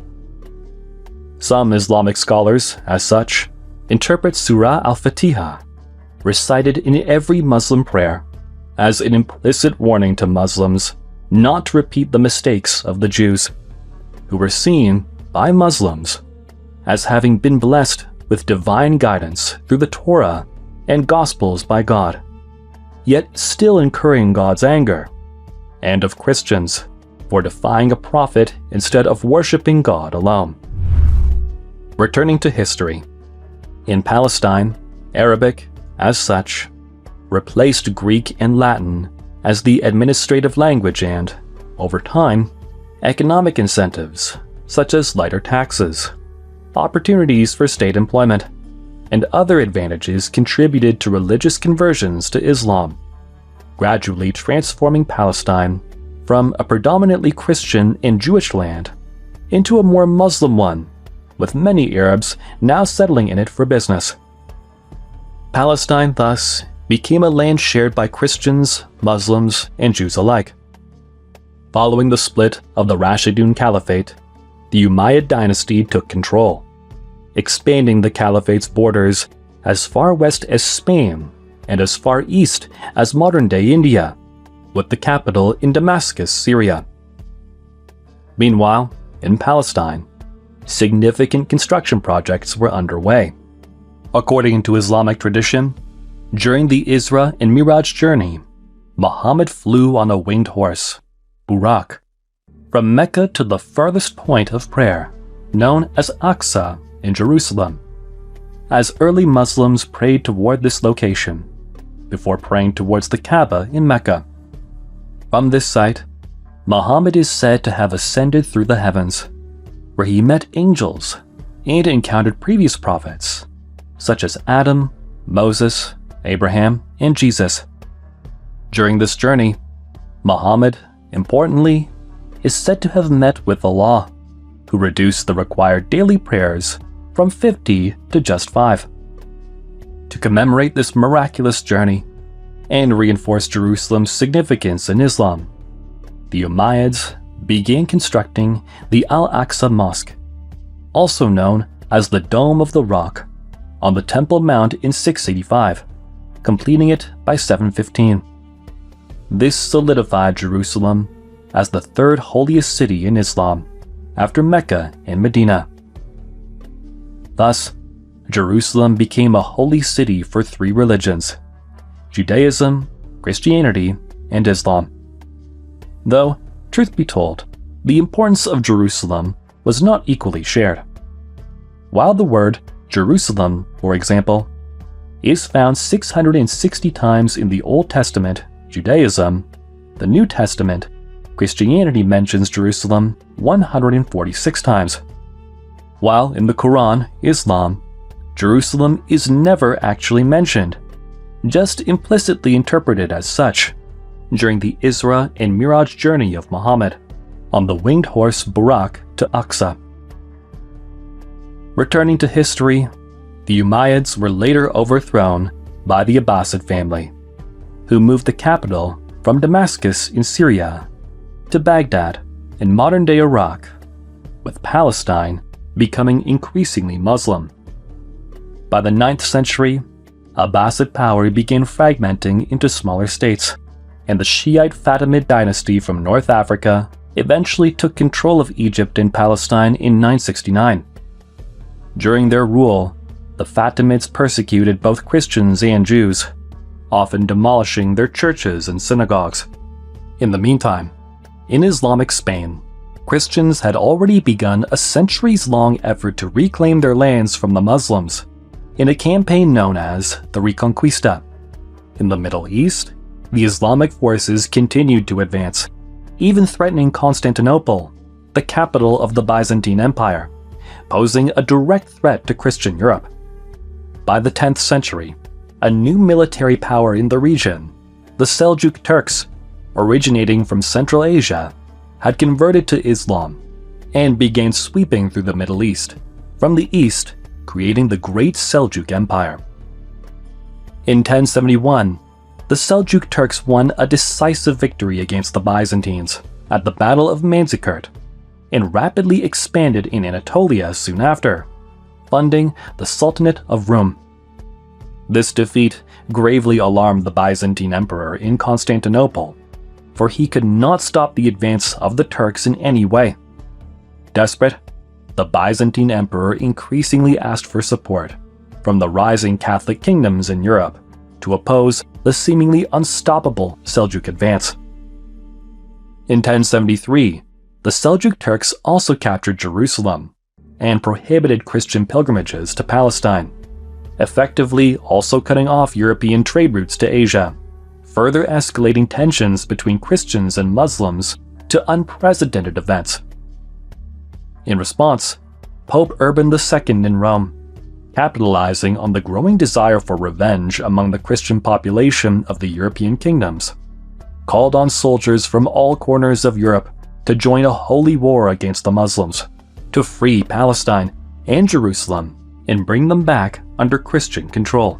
Some Islamic scholars, as such, interpret Surah Al-Fatiha, recited in every Muslim prayer, as an implicit warning to Muslims not to repeat the mistakes of the Jews, who were seen by Muslims as having been blessed with divine guidance through the Torah and Gospels by God, yet still incurring God's anger, and of Christians for defying a prophet instead of worshipping God alone. Returning to history, in Palestine, Arabic, as such, replaced Greek and Latin as the administrative language and, over time, economic incentives such as lighter taxes, opportunities for state employment, and other advantages contributed to religious conversions to Islam, gradually transforming Palestine from a predominantly Christian and Jewish land into a more Muslim one, with many Arabs now settling in it for business. Palestine, thus, became a land shared by Christians, Muslims, and Jews alike. Following the split of the Rashidun Caliphate, the Umayyad dynasty took control, expanding the Caliphate's borders as far west as Spain and as far east as modern-day India, with the capital in Damascus, Syria. Meanwhile, in Palestine, significant construction projects were underway. According to Islamic tradition, during the Isra and Miraj journey, Muhammad flew on a winged horse, Burak, from Mecca to the furthest point of prayer, known as Aqsa in Jerusalem, as early Muslims prayed toward this location, before praying towards the Kaaba in Mecca. From this site, Muhammad is said to have ascended through the heavens, where he met angels and encountered previous prophets, such as Adam, Moses, Abraham, and Jesus. During this journey, Muhammad, importantly, is said to have met with Allah, who reduced the required daily prayers from 50 to just 5. To commemorate this miraculous journey and reinforce Jerusalem's significance in Islam, the Umayyads began constructing the Al-Aqsa Mosque, also known as the Dome of the Rock, on the Temple Mount in 685. completing it by 715. This solidified Jerusalem as the third holiest city in Islam, after Mecca and Medina. Thus, Jerusalem became a holy city for three religions: Judaism, Christianity, and Islam. Though, truth be told, the importance of Jerusalem was not equally shared. While the word Jerusalem, for example, is found 660 times in the Old Testament, Judaism, the New Testament, Christianity mentions Jerusalem 146 times. While in the Quran, Islam, Jerusalem is never actually mentioned, just implicitly interpreted as such, during the Isra and Miraj journey of Muhammad on the winged horse Burak to Aqsa. Returning to history, the Umayyads were later overthrown by the Abbasid family, who moved the capital from Damascus in Syria to Baghdad in modern-day Iraq, with Palestine becoming increasingly Muslim. By the 9th century, Abbasid power began fragmenting into smaller states, and the Shiite Fatimid dynasty from North Africa eventually took control of Egypt and Palestine in 969. During their rule, the Fatimids persecuted both Christians and Jews, often demolishing their churches and synagogues. In the meantime, in Islamic Spain, Christians had already begun a centuries-long effort to reclaim their lands from the Muslims in a campaign known as the Reconquista. In the Middle East, the Islamic forces continued to advance, even threatening Constantinople, the capital of the Byzantine Empire, posing a direct threat to Christian Europe. By the 10th century, a new military power in the region, the Seljuk Turks, originating from Central Asia, had converted to Islam and began sweeping through the Middle East, from the east, creating the Great Seljuk Empire. In 1071, the Seljuk Turks won a decisive victory against the Byzantines at the Battle of Manzikert and rapidly expanded in Anatolia soon after, funding the Sultanate of Rum. This defeat gravely alarmed the Byzantine Emperor in Constantinople, for he could not stop the advance of the Turks in any way. Desperate, the Byzantine Emperor increasingly asked for support from the rising Catholic kingdoms in Europe to oppose the seemingly unstoppable Seljuk advance. In 1073, the Seljuk Turks also captured Jerusalem and prohibited Christian pilgrimages to Palestine, effectively also cutting off European trade routes to Asia, further escalating tensions between Christians and Muslims to unprecedented events. In response, Pope Urban II in Rome, capitalizing on the growing desire for revenge among the Christian population of the European kingdoms, called on soldiers from all corners of Europe to join a holy war against the Muslims, to free Palestine and Jerusalem and bring them back under Christian control.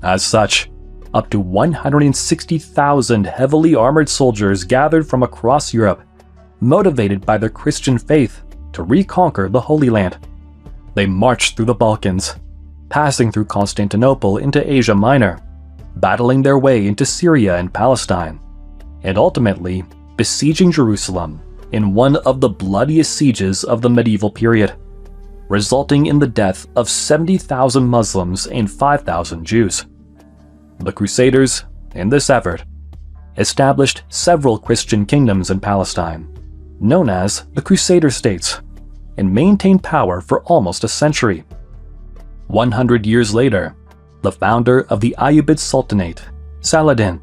As such, up to 160,000 heavily armored soldiers gathered from across Europe, motivated by their Christian faith to reconquer the Holy Land. They marched through the Balkans, passing through Constantinople into Asia Minor, battling their way into Syria and Palestine, and ultimately besieging Jerusalem in one of the bloodiest sieges of the medieval period, resulting in the death of 70,000 Muslims and 5,000 Jews. The Crusaders, in this effort, established several Christian kingdoms in Palestine, known as the Crusader States, and maintained power for almost a century. 100 years later, the founder of the Ayyubid Sultanate, Saladin,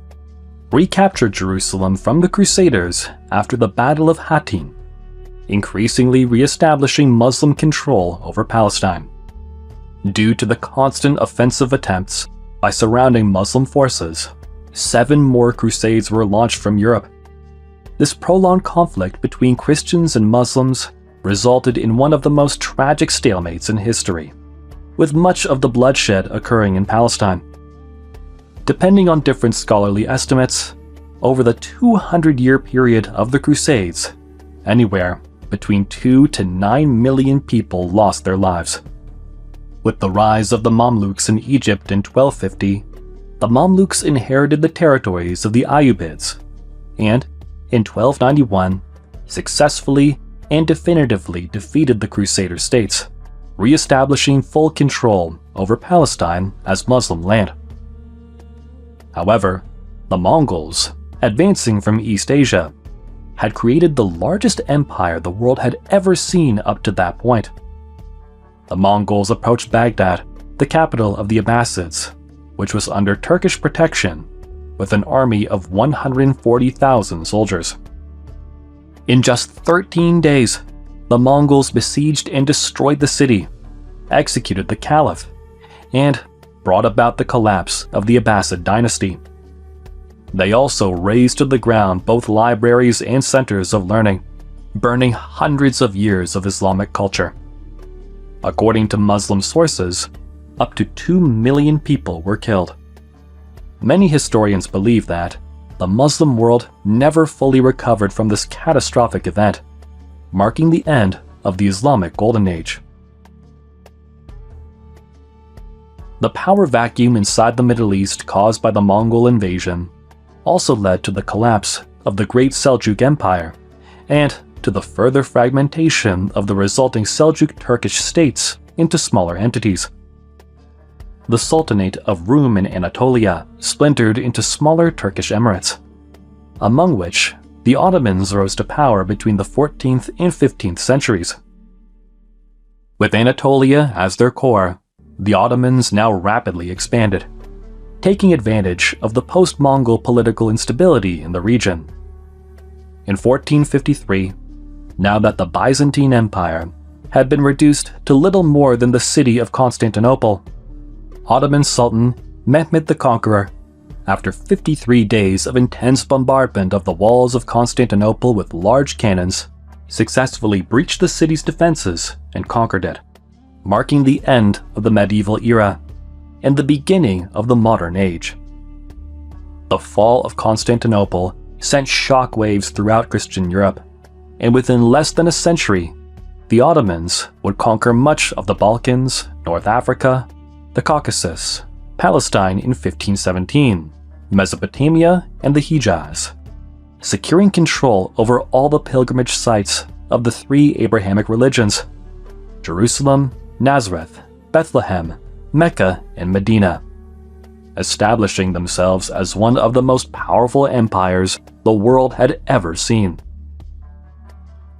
recaptured Jerusalem from the Crusaders after the Battle of Hattin, increasingly re-establishing Muslim control over Palestine. Due to the constant offensive attempts by surrounding Muslim forces, 7 more crusades were launched from Europe. This prolonged conflict between Christians and Muslims resulted in one of the most tragic stalemates in history, with much of the bloodshed occurring in Palestine. Depending on different scholarly estimates, over the 200-year period of the Crusades, anywhere between 2 to 9 million people lost their lives. With the rise of the Mamluks in Egypt in 1250 the Mamluks inherited the territories of the Ayyubids, and, in 1291, successfully and definitively defeated the Crusader states, re-establishing full control over Palestine as Muslim land. However, the Mongols, advancing from East Asia, had created the largest empire the world had ever seen up to that point. The Mongols approached Baghdad, the capital of the Abbasids, which was under Turkish protection, with an army of 140,000 soldiers. In just 13 days, the Mongols besieged and destroyed the city, executed the Caliph, and brought about the collapse of the Abbasid dynasty. They also razed to the ground both libraries and centers of learning, burning hundreds of years of Islamic culture. According to Muslim sources, up to 2 million people were killed. Many historians believe that the Muslim world never fully recovered from this catastrophic event, marking the end of the Islamic Golden Age. The power vacuum inside the Middle East caused by the Mongol invasion also led to the collapse of the Great Seljuk Empire and to the further fragmentation of the resulting Seljuk Turkish states into smaller entities. The Sultanate of Rum in Anatolia splintered into smaller Turkish emirates, among which the Ottomans rose to power between the 14th and 15th centuries. With Anatolia as their core, the Ottomans now rapidly expanded, taking advantage of the post-Mongol political instability in the region. In 1453, now that the Byzantine Empire had been reduced to little more than the city of Constantinople, Ottoman Sultan Mehmed the Conqueror, after 53 days of intense bombardment of the walls of Constantinople with large cannons, successfully breached the city's defenses and conquered it, marking the end of the medieval era and the beginning of the modern age. The fall of Constantinople sent shockwaves throughout Christian Europe, and within less than a century, the Ottomans would conquer much of the Balkans, North Africa, the Caucasus, Palestine in 1517, Mesopotamia, and the Hejaz, securing control over all the pilgrimage sites of the 3 Abrahamic religions: Jerusalem, Nazareth, Bethlehem, Mecca, and Medina, establishing themselves as one of the most powerful empires the world had ever seen.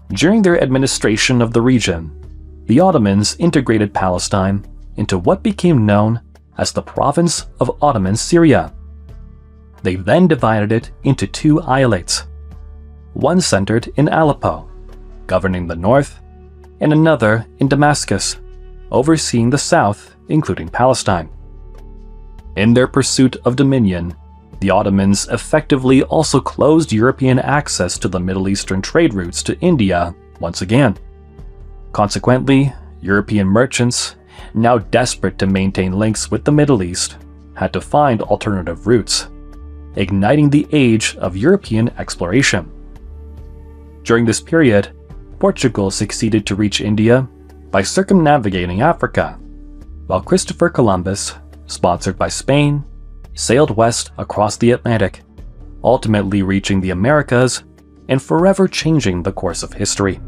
During their administration of the region, the Ottomans integrated Palestine into what became known as the province of Ottoman Syria. They then divided it into 2 eyalates, one centered in Aleppo, governing the north, and another in Damascus, overseeing the south, including Palestine. In their pursuit of dominion, the Ottomans effectively also closed European access to the Middle Eastern trade routes to India once again. Consequently, European merchants, now desperate to maintain links with the Middle East, had to find alternative routes, igniting the age of European exploration. During this period, Portugal succeeded to reach India by circumnavigating Africa, while Christopher Columbus, sponsored by Spain, sailed west across the Atlantic, ultimately reaching the Americas and forever changing the course of history.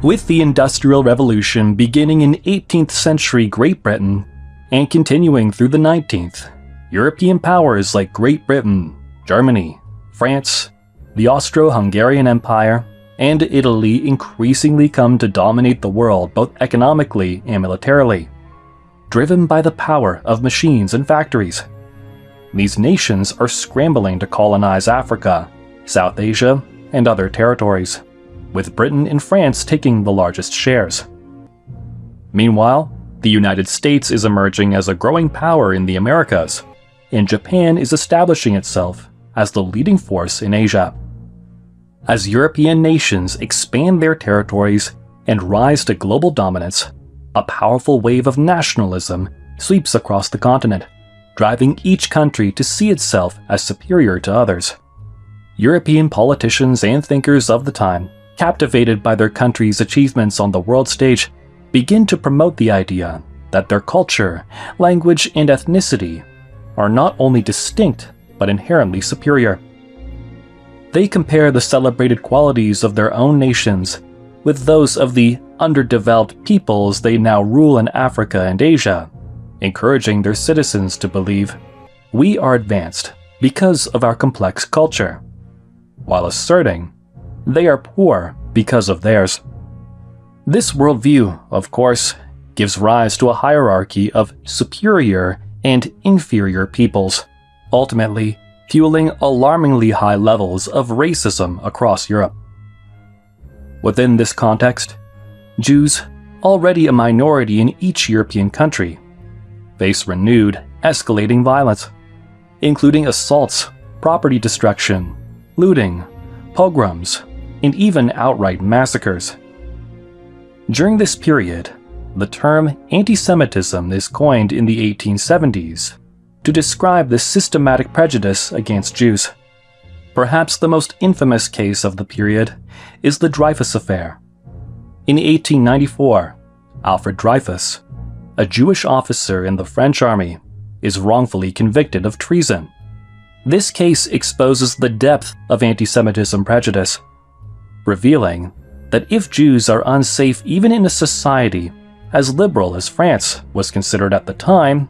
With the Industrial Revolution beginning in 18th century Great Britain and continuing through the 19th, European powers like Great Britain, Germany, France, the Austro-Hungarian Empire, and Italy increasingly come to dominate the world both economically and militarily, driven by the power of machines and factories. These nations are scrambling to colonize Africa, South Asia, and other territories, with Britain and France taking the largest shares. Meanwhile, the United States is emerging as a growing power in the Americas, and Japan is establishing itself as the leading force in Asia. As European nations expand their territories and rise to global dominance, a powerful wave of nationalism sweeps across the continent, driving each country to see itself as superior to others. European politicians and thinkers of the time, captivated by their country's achievements on the world stage, begin to promote the idea that their culture, language, and ethnicity are not only distinct but inherently superior. They compare the celebrated qualities of their own nations with those of the underdeveloped peoples they now rule in Africa and Asia, encouraging their citizens to believe we are advanced because of our complex culture, while asserting they are poor because of theirs. This worldview, of course, gives rise to a hierarchy of superior and inferior peoples, ultimately fueling alarmingly high levels of racism across Europe. Within this context, Jews, already a minority in each European country, face renewed, escalating violence, including assaults, property destruction, looting, pogroms, and even outright massacres. During this period, the term anti-Semitism is coined in the 1870s to describe this systematic prejudice against Jews. Perhaps the most infamous case of the period is the Dreyfus Affair. In 1894, Alfred Dreyfus, a Jewish officer in the French army, is wrongfully convicted of treason. This case exposes the depth of anti-Semitism prejudice, revealing that if Jews are unsafe even in a society as liberal as France was considered at the time,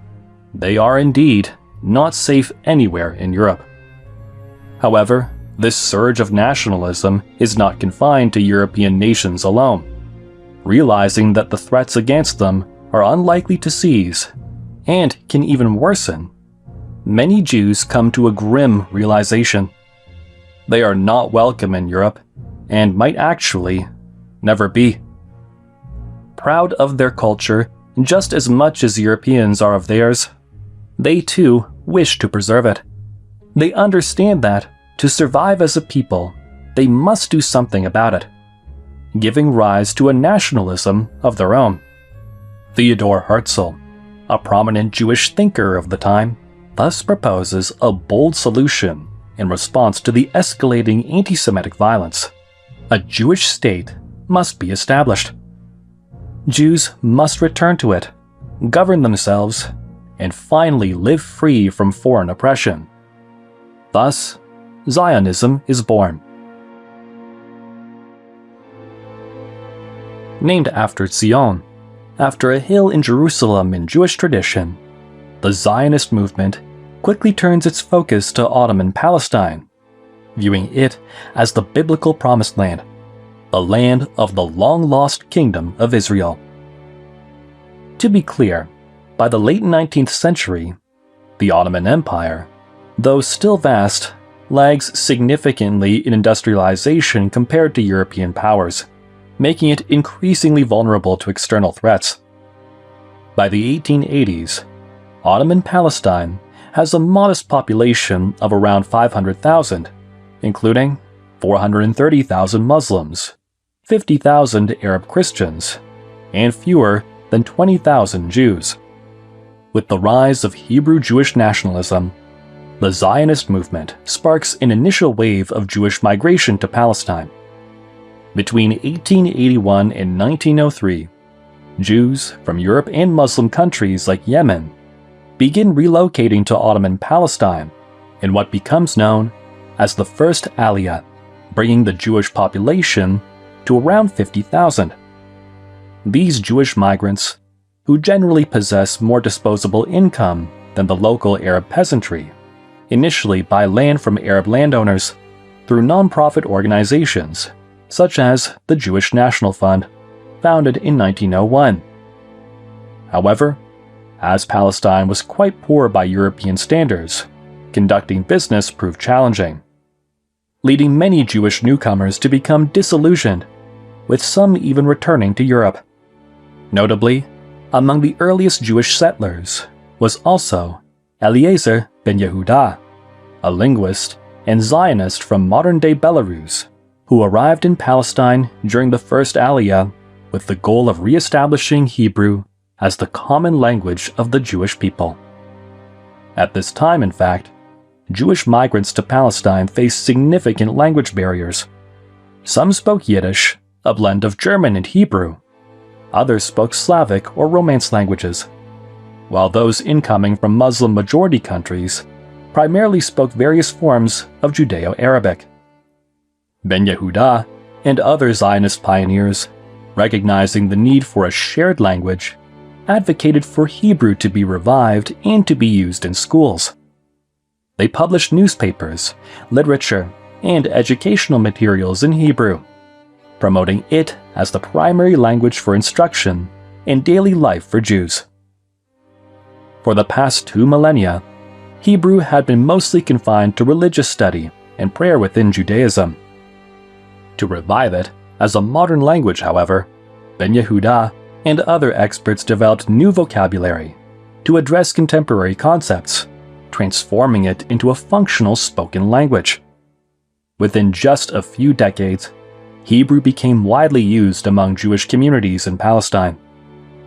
they are indeed not safe anywhere in Europe. However, this surge of nationalism is not confined to European nations alone. Realizing that the threats against them are unlikely to cease, and can even worsen, many Jews come to a grim realization. They are not welcome in Europe, and might actually never be. Proud of their culture just as much as Europeans are of theirs, they too wish to preserve it. They understand that, to survive as a people, they must do something about it, giving rise to a nationalism of their own. Theodor Herzl, a prominent Jewish thinker of the time, thus proposes a bold solution in response to the escalating anti-Semitic violence. A Jewish state must be established. Jews must return to it, govern themselves, and finally live free from foreign oppression. Thus, Zionism is born. Named after Zion, after a hill in Jerusalem in Jewish tradition, the Zionist movement quickly turns its focus to Ottoman Palestine, viewing it as the biblical promised land, the land of the long-lost kingdom of Israel. To be clear, by the late 19th century, the Ottoman Empire, though still vast, lags significantly in industrialization compared to European powers, making it increasingly vulnerable to external threats. By the 1880s, Ottoman Palestine has a modest population of around 500,000, including 430,000 Muslims, 50,000 Arab Christians, and fewer than 20,000 Jews. With the rise of Hebrew Jewish nationalism, the Zionist movement sparks an initial wave of Jewish migration to Palestine. Between 1881 and 1903, Jews from Europe and Muslim countries like Yemen begin relocating to Ottoman Palestine in what becomes known as the First Aliyah, bringing the Jewish population to around 50,000. These Jewish migrants, who generally possess more disposable income than the local Arab peasantry, initially buy land from Arab landowners through non-profit organizations such as the Jewish National Fund, founded in 1901. However, as Palestine was quite poor by European standards, conducting business proved challenging, leading many Jewish newcomers to become disillusioned, with some even returning to Europe. Notably, among the earliest Jewish settlers was also Eliezer ben Yehuda, a linguist and Zionist from modern-day Belarus, who arrived in Palestine during the First Aliyah with the goal of re-establishing Hebrew as the common language of the Jewish people. At this time, in fact, Jewish migrants to Palestine faced significant language barriers. Some spoke Yiddish, a blend of German and Hebrew. Others spoke Slavic or Romance languages, while those incoming from Muslim-majority countries primarily spoke various forms of Judeo-Arabic. Ben Yehuda and other Zionist pioneers, recognizing the need for a shared language, advocated for Hebrew to be revived and to be used in schools. They published newspapers, literature, and educational materials in Hebrew, promoting it as the primary language for instruction in daily life for Jews. For the past 2 millennia, Hebrew had been mostly confined to religious study and prayer within Judaism. To revive it as a modern language, however, Ben Yehuda and other experts developed new vocabulary to address contemporary concepts, transforming it into a functional spoken language. Within just a few decades, Hebrew became widely used among Jewish communities in Palestine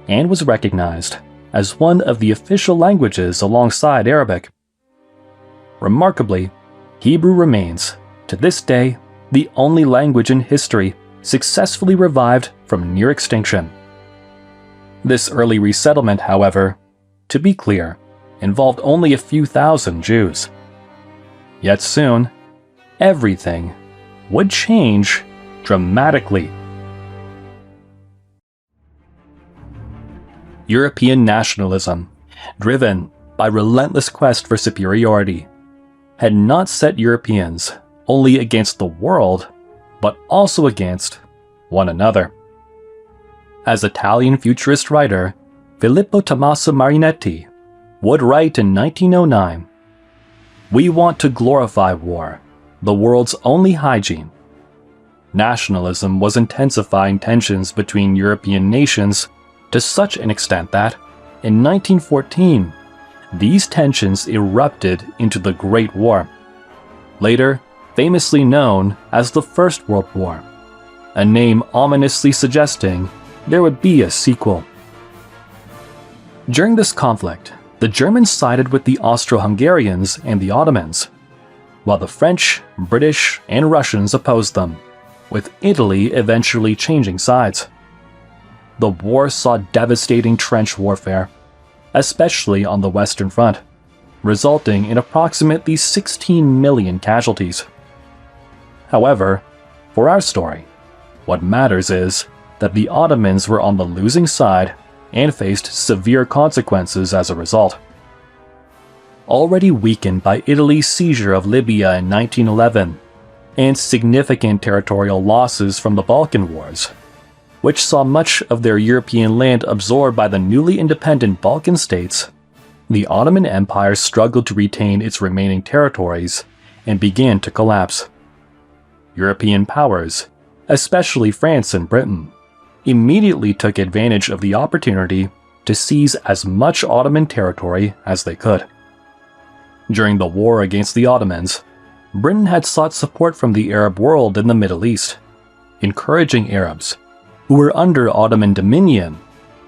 and was recognized as one of the official languages alongside Arabic. Remarkably, Hebrew remains, to this day, the only language in history successfully revived from near extinction. This early resettlement, however, to be clear, involved only a few thousand Jews. Yet soon, everything would change dramatically. European nationalism, driven by relentless quest for superiority, had not set Europeans only against the world, but also against one another. As Italian futurist writer Filippo Tommaso Marinetti would write in 1909, "We want to glorify war, the world's only hygiene." Nationalism was intensifying tensions between European nations to such an extent that, in 1914, these tensions erupted into the Great War, later famously known as the First World War, a name ominously suggesting there would be a sequel. During this conflict, the Germans sided with the Austro-Hungarians and the Ottomans, while the French, British, and Russians opposed them, with Italy eventually changing sides. The war saw devastating trench warfare, especially on the Western Front, resulting in approximately 16 million casualties. However, for our story, what matters is that the Ottomans were on the losing side and faced severe consequences as a result. Already weakened by Italy's seizure of Libya in 1911 and significant territorial losses from the Balkan Wars, which saw much of their European land absorbed by the newly independent Balkan states, the Ottoman Empire struggled to retain its remaining territories and began to collapse. European powers, especially France and Britain, immediately took advantage of the opportunity to seize as much Ottoman territory as they could. During the war against the Ottomans, Britain had sought support from the Arab world in the Middle East, encouraging Arabs who were under Ottoman dominion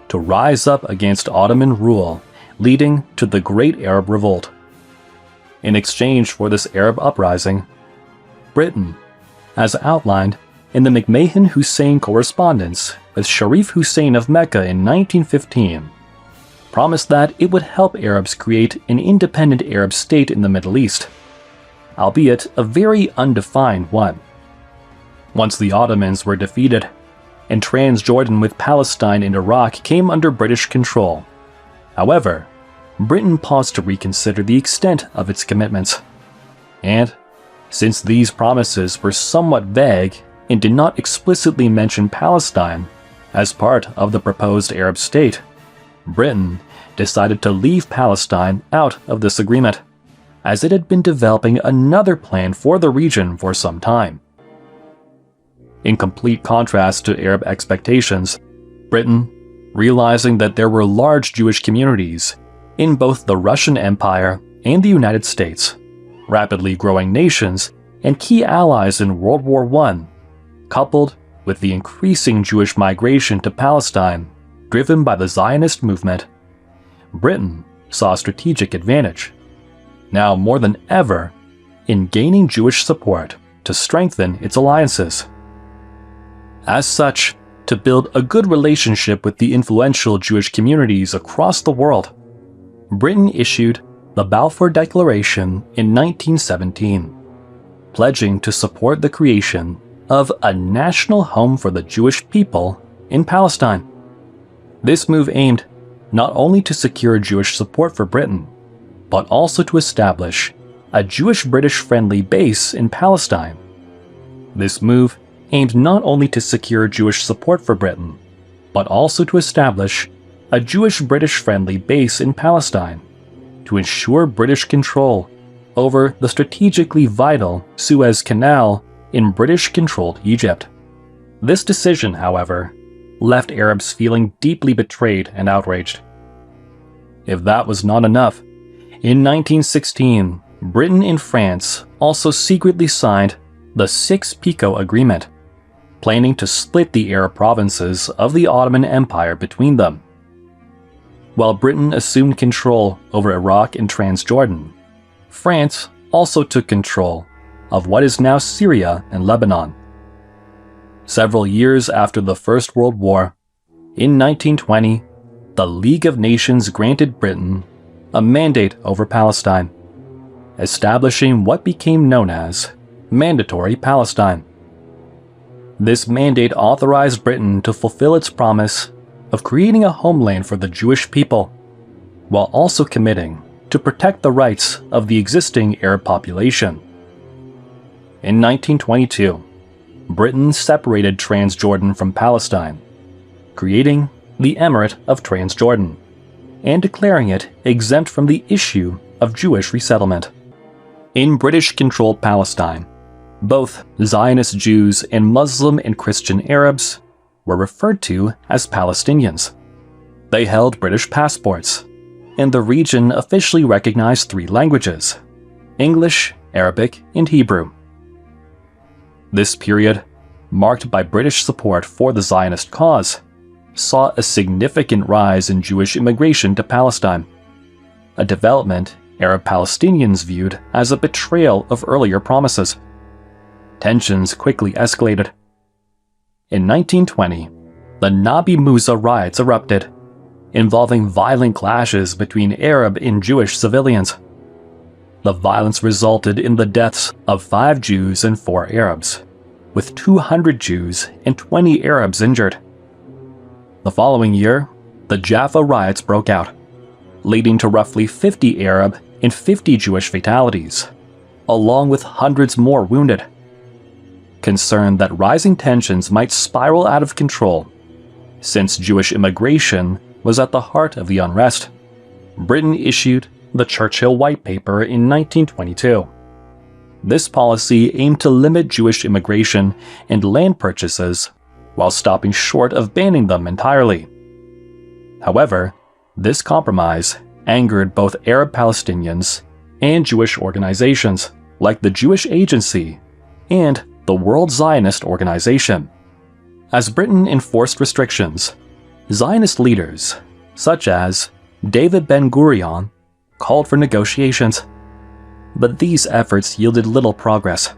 to rise up against Ottoman rule, leading to the Great Arab Revolt. In exchange for this Arab uprising, Britain, as outlined in the McMahon-Hussein correspondence with Sharif Hussein of Mecca in 1915, promised that it would help Arabs create an independent Arab state in the Middle East, albeit a very undefined one. Once the Ottomans were defeated, and Transjordan with Palestine and Iraq came under British control. However, Britain paused to reconsider the extent of its commitments. And, since these promises were somewhat vague and did not explicitly mention Palestine as part of the proposed Arab state, Britain decided to leave Palestine out of this agreement, as it had been developing another plan for the region for some time. In complete contrast to Arab expectations, Britain, realizing that there were large Jewish communities in both the Russian Empire and the United States, rapidly growing nations and key allies in World War I, coupled with the increasing Jewish migration to Palestine driven by the Zionist movement, Britain saw a strategic advantage now more than ever, in gaining Jewish support to strengthen its alliances. As such, to build a good relationship with the influential Jewish communities across the world, Britain issued the Balfour Declaration in 1917, pledging to support the creation of a national home for the Jewish people in Palestine. This move aimed not only to secure Jewish support for Britain, but also to establish a Jewish-British friendly base in Palestine. This move aimed not only to secure Jewish support for Britain, but also to establish a Jewish-British friendly base in Palestine to ensure British control over the strategically vital Suez Canal in British-controlled Egypt. This decision, however, left Arabs feeling deeply betrayed and outraged. If that was not enough, in 1916, Britain and France also secretly signed the Sykes-Picot Agreement, planning to split the Arab provinces of the Ottoman Empire between them. While Britain assumed control over Iraq and Transjordan, France also took control of what is now Syria and Lebanon. Several years after the First World War, in 1920, the League of Nations granted Britain a mandate over Palestine, establishing what became known as Mandatory Palestine. This mandate authorized Britain to fulfill its promise of creating a homeland for the Jewish people, while also committing to protect the rights of the existing Arab population. In 1922, Britain separated Transjordan from Palestine, creating the Emirate of Transjordan, and declaring it exempt from the issue of Jewish resettlement. In British-controlled Palestine, both Zionist Jews and Muslim and Christian Arabs were referred to as Palestinians. They held British passports, and the region officially recognized 3 languages: English, Arabic, and Hebrew. This period, marked by British support for the Zionist cause, saw a significant rise in Jewish immigration to Palestine, a development Arab Palestinians viewed as a betrayal of earlier promises. Tensions quickly escalated. In 1920, the Nabi Musa riots erupted, involving violent clashes between Arab and Jewish civilians. The violence resulted in the deaths of 5 Jews and 4 Arabs, with 200 Jews and 20 Arabs injured. The following year, the Jaffa riots broke out, leading to roughly 50 Arab and 50 Jewish fatalities, along with hundreds more wounded. Concerned that rising tensions might spiral out of control, since Jewish immigration was at the heart of the unrest, Britain issued the Churchill White Paper in 1922. This policy aimed to limit Jewish immigration and land purchases while stopping short of banning them entirely. However, this compromise angered both Arab Palestinians and Jewish organizations like the Jewish Agency and the World Zionist Organization. As Britain enforced restrictions, Zionist leaders, such as David Ben-Gurion, called for negotiations, but these efforts yielded little progress.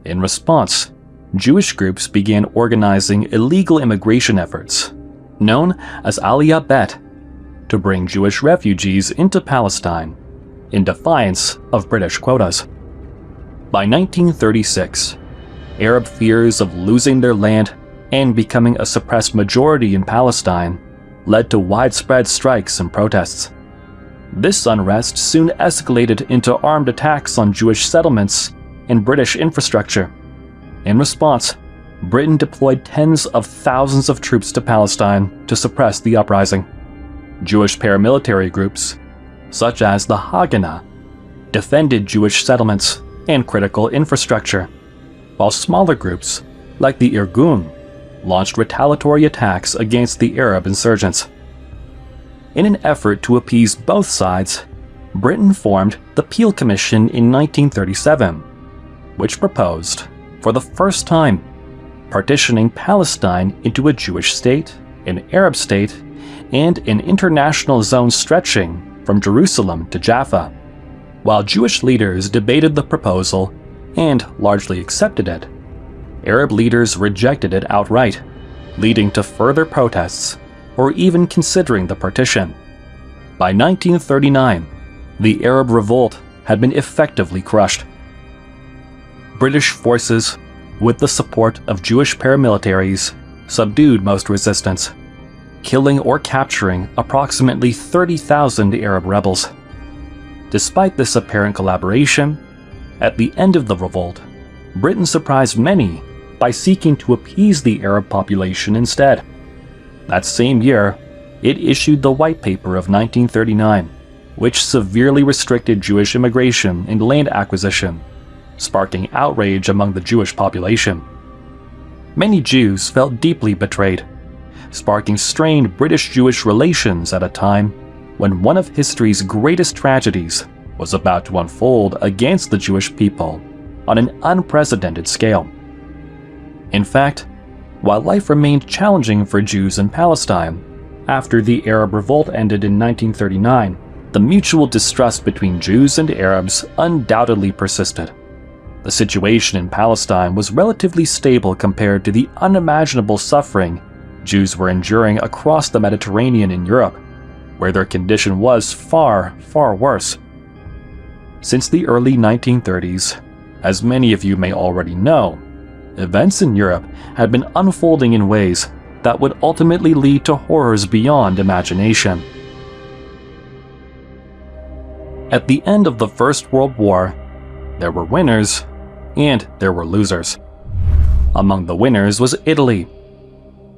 In response, Jewish groups began organizing illegal immigration efforts, known as Aliyah Bet, to bring Jewish refugees into Palestine in defiance of British quotas. By 1936, Arab fears of losing their land and becoming a suppressed majority in Palestine led to widespread strikes and protests. This unrest soon escalated into armed attacks on Jewish settlements and British infrastructure. In response, Britain deployed tens of thousands of troops to Palestine to suppress the uprising. Jewish paramilitary groups, such as the Haganah, defended Jewish settlements and critical infrastructure, while smaller groups, like the Irgun, launched retaliatory attacks against the Arab insurgents. In an effort to appease both sides, Britain formed the Peel Commission in 1937, which proposed, for the first time, partitioning Palestine into a Jewish state, an Arab state, and an international zone stretching from Jerusalem to Jaffa. While Jewish leaders debated the proposal and largely accepted it, Arab leaders rejected it outright, leading to further protests or even considering the partition. By 1939, the Arab revolt had been effectively crushed. British forces, with the support of Jewish paramilitaries, subdued most resistance, killing or capturing approximately 30,000 Arab rebels. Despite this apparent collaboration, at the end of the revolt, Britain surprised many by seeking to appease the Arab population instead. That same year, it issued the White Paper of 1939, which severely restricted Jewish immigration and land acquisition, sparking outrage among the Jewish population. Many Jews felt deeply betrayed, sparking strained British-Jewish relations at a time when one of history's greatest tragedies was about to unfold against the Jewish people on an unprecedented scale. In fact, while life remained challenging for Jews in Palestine, after the Arab Revolt ended in 1939, the mutual distrust between Jews and Arabs undoubtedly persisted. The situation in Palestine was relatively stable compared to the unimaginable suffering Jews were enduring across the Mediterranean in Europe, where their condition was far, far worse. Since the early 1930s, as many of you may already know, events in Europe had been unfolding in ways that would ultimately lead to horrors beyond imagination. At the end of the First World War, there were winners and there were losers. Among the winners was Italy.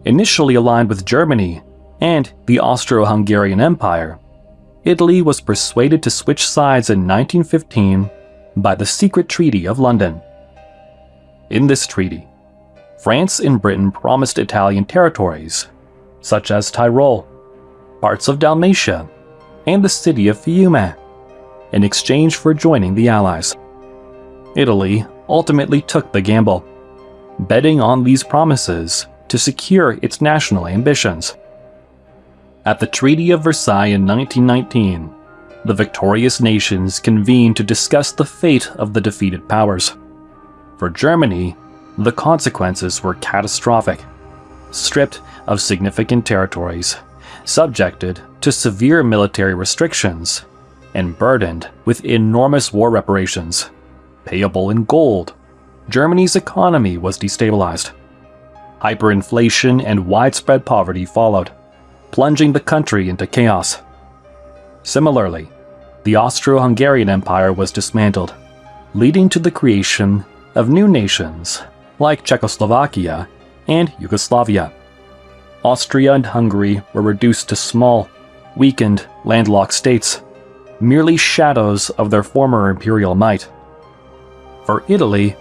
Initially aligned with Germany and the Austro-Hungarian Empire, Italy was persuaded to switch sides in 1915 by the Secret Treaty of London. In this treaty, France and Britain promised Italian territories, such as Tyrol, parts of Dalmatia, and the city of Fiume, in exchange for joining the Allies. Italy ultimately took the gamble, betting on these promises to secure its national ambitions. At the Treaty of Versailles in 1919, the victorious nations convened to discuss the fate of the defeated powers. For Germany, the consequences were catastrophic. Stripped of significant territories, subjected to severe military restrictions, and burdened with enormous war reparations, payable in gold, Germany's economy was destabilized. Hyperinflation and widespread poverty followed, plunging the country into chaos. Similarly, the Austro-Hungarian Empire was dismantled, leading to the creation of new nations like Czechoslovakia and Yugoslavia. Austria and Hungary were reduced to small, weakened, landlocked states, merely shadows of their former imperial might. For Italy,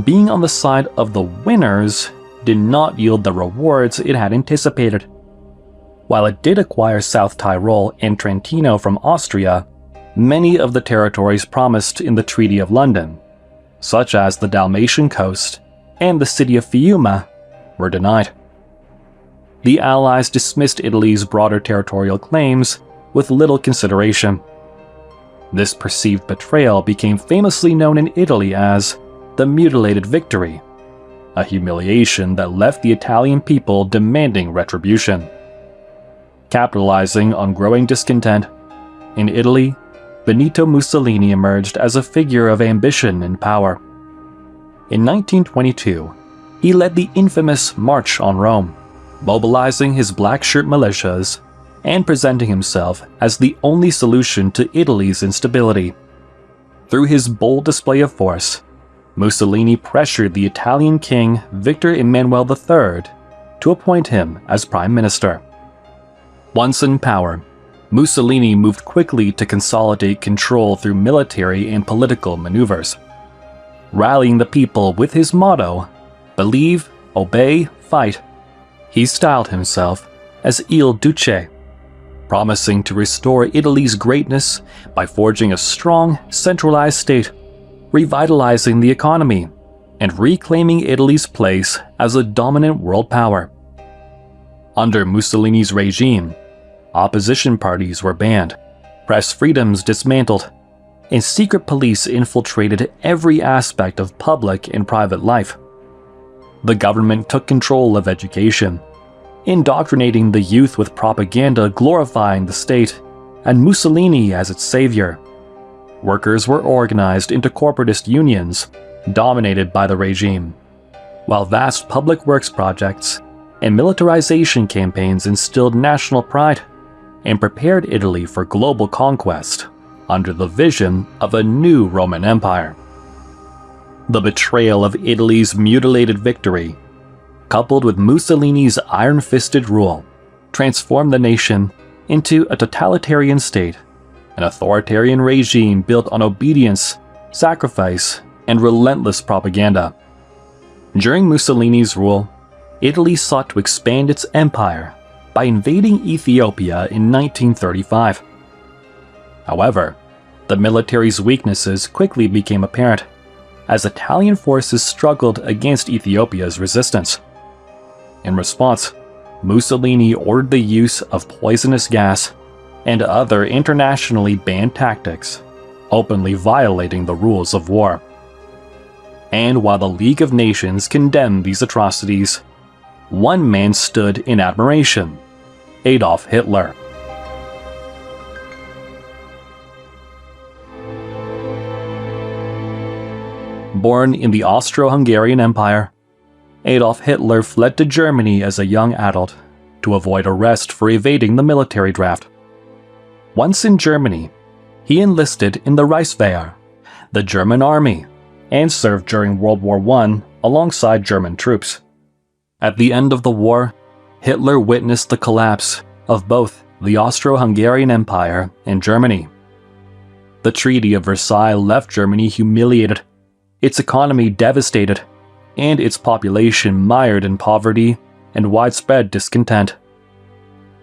being on the side of the winners did not yield the rewards it had anticipated. While it did acquire South Tyrol and Trentino from Austria, many of the territories promised in the Treaty of London, such as the Dalmatian coast and the city of Fiume, were denied. The Allies dismissed Italy's broader territorial claims with little consideration. This perceived betrayal became famously known in Italy as the Mutilated Victory, a humiliation that left the Italian people demanding retribution. Capitalizing on growing discontent, in Italy, Benito Mussolini emerged as a figure of ambition and power. In 1922, he led the infamous March on Rome, mobilizing his black shirt militias and presenting himself as the only solution to Italy's instability. Through his bold display of force, Mussolini pressured the Italian king Victor Emmanuel III to appoint him as prime minister. Once in power, Mussolini moved quickly to consolidate control through military and political maneuvers. Rallying the people with his motto, "Believe, obey, fight," he styled himself as Il Duce, promising to restore Italy's greatness by forging a strong, centralized state, revitalizing the economy, and reclaiming Italy's place as a dominant world power. Under Mussolini's regime, opposition parties were banned, press freedoms dismantled, and secret police infiltrated every aspect of public and private life. The government took control of education, indoctrinating the youth with propaganda glorifying the state and Mussolini as its savior. Workers were organized into corporatist unions dominated by the regime, while vast public works projects and militarization campaigns instilled national pride and prepared Italy for global conquest under the vision of a new Roman Empire. The betrayal of Italy's mutilated victory, coupled with Mussolini's iron-fisted rule, transformed the nation into a totalitarian state, an authoritarian regime built on obedience, sacrifice, and relentless propaganda. During Mussolini's rule, Italy sought to expand its empire by invading Ethiopia in 1935. However, the military's weaknesses quickly became apparent as Italian forces struggled against Ethiopia's resistance. In response, Mussolini ordered the use of poisonous gas and other internationally banned tactics, openly violating the rules of war. And while the League of Nations condemned these atrocities, one man stood in admiration: Adolf Hitler. Born in the Austro-Hungarian Empire, Adolf Hitler fled to Germany as a young adult to avoid arrest for evading the military draft. Once in Germany, he enlisted in the Reichswehr, the German army, and served during World War I alongside German troops. At the end of the war, Hitler witnessed the collapse of both the Austro-Hungarian Empire and Germany. The Treaty of Versailles left Germany humiliated, its economy devastated, and its population mired in poverty and widespread discontent.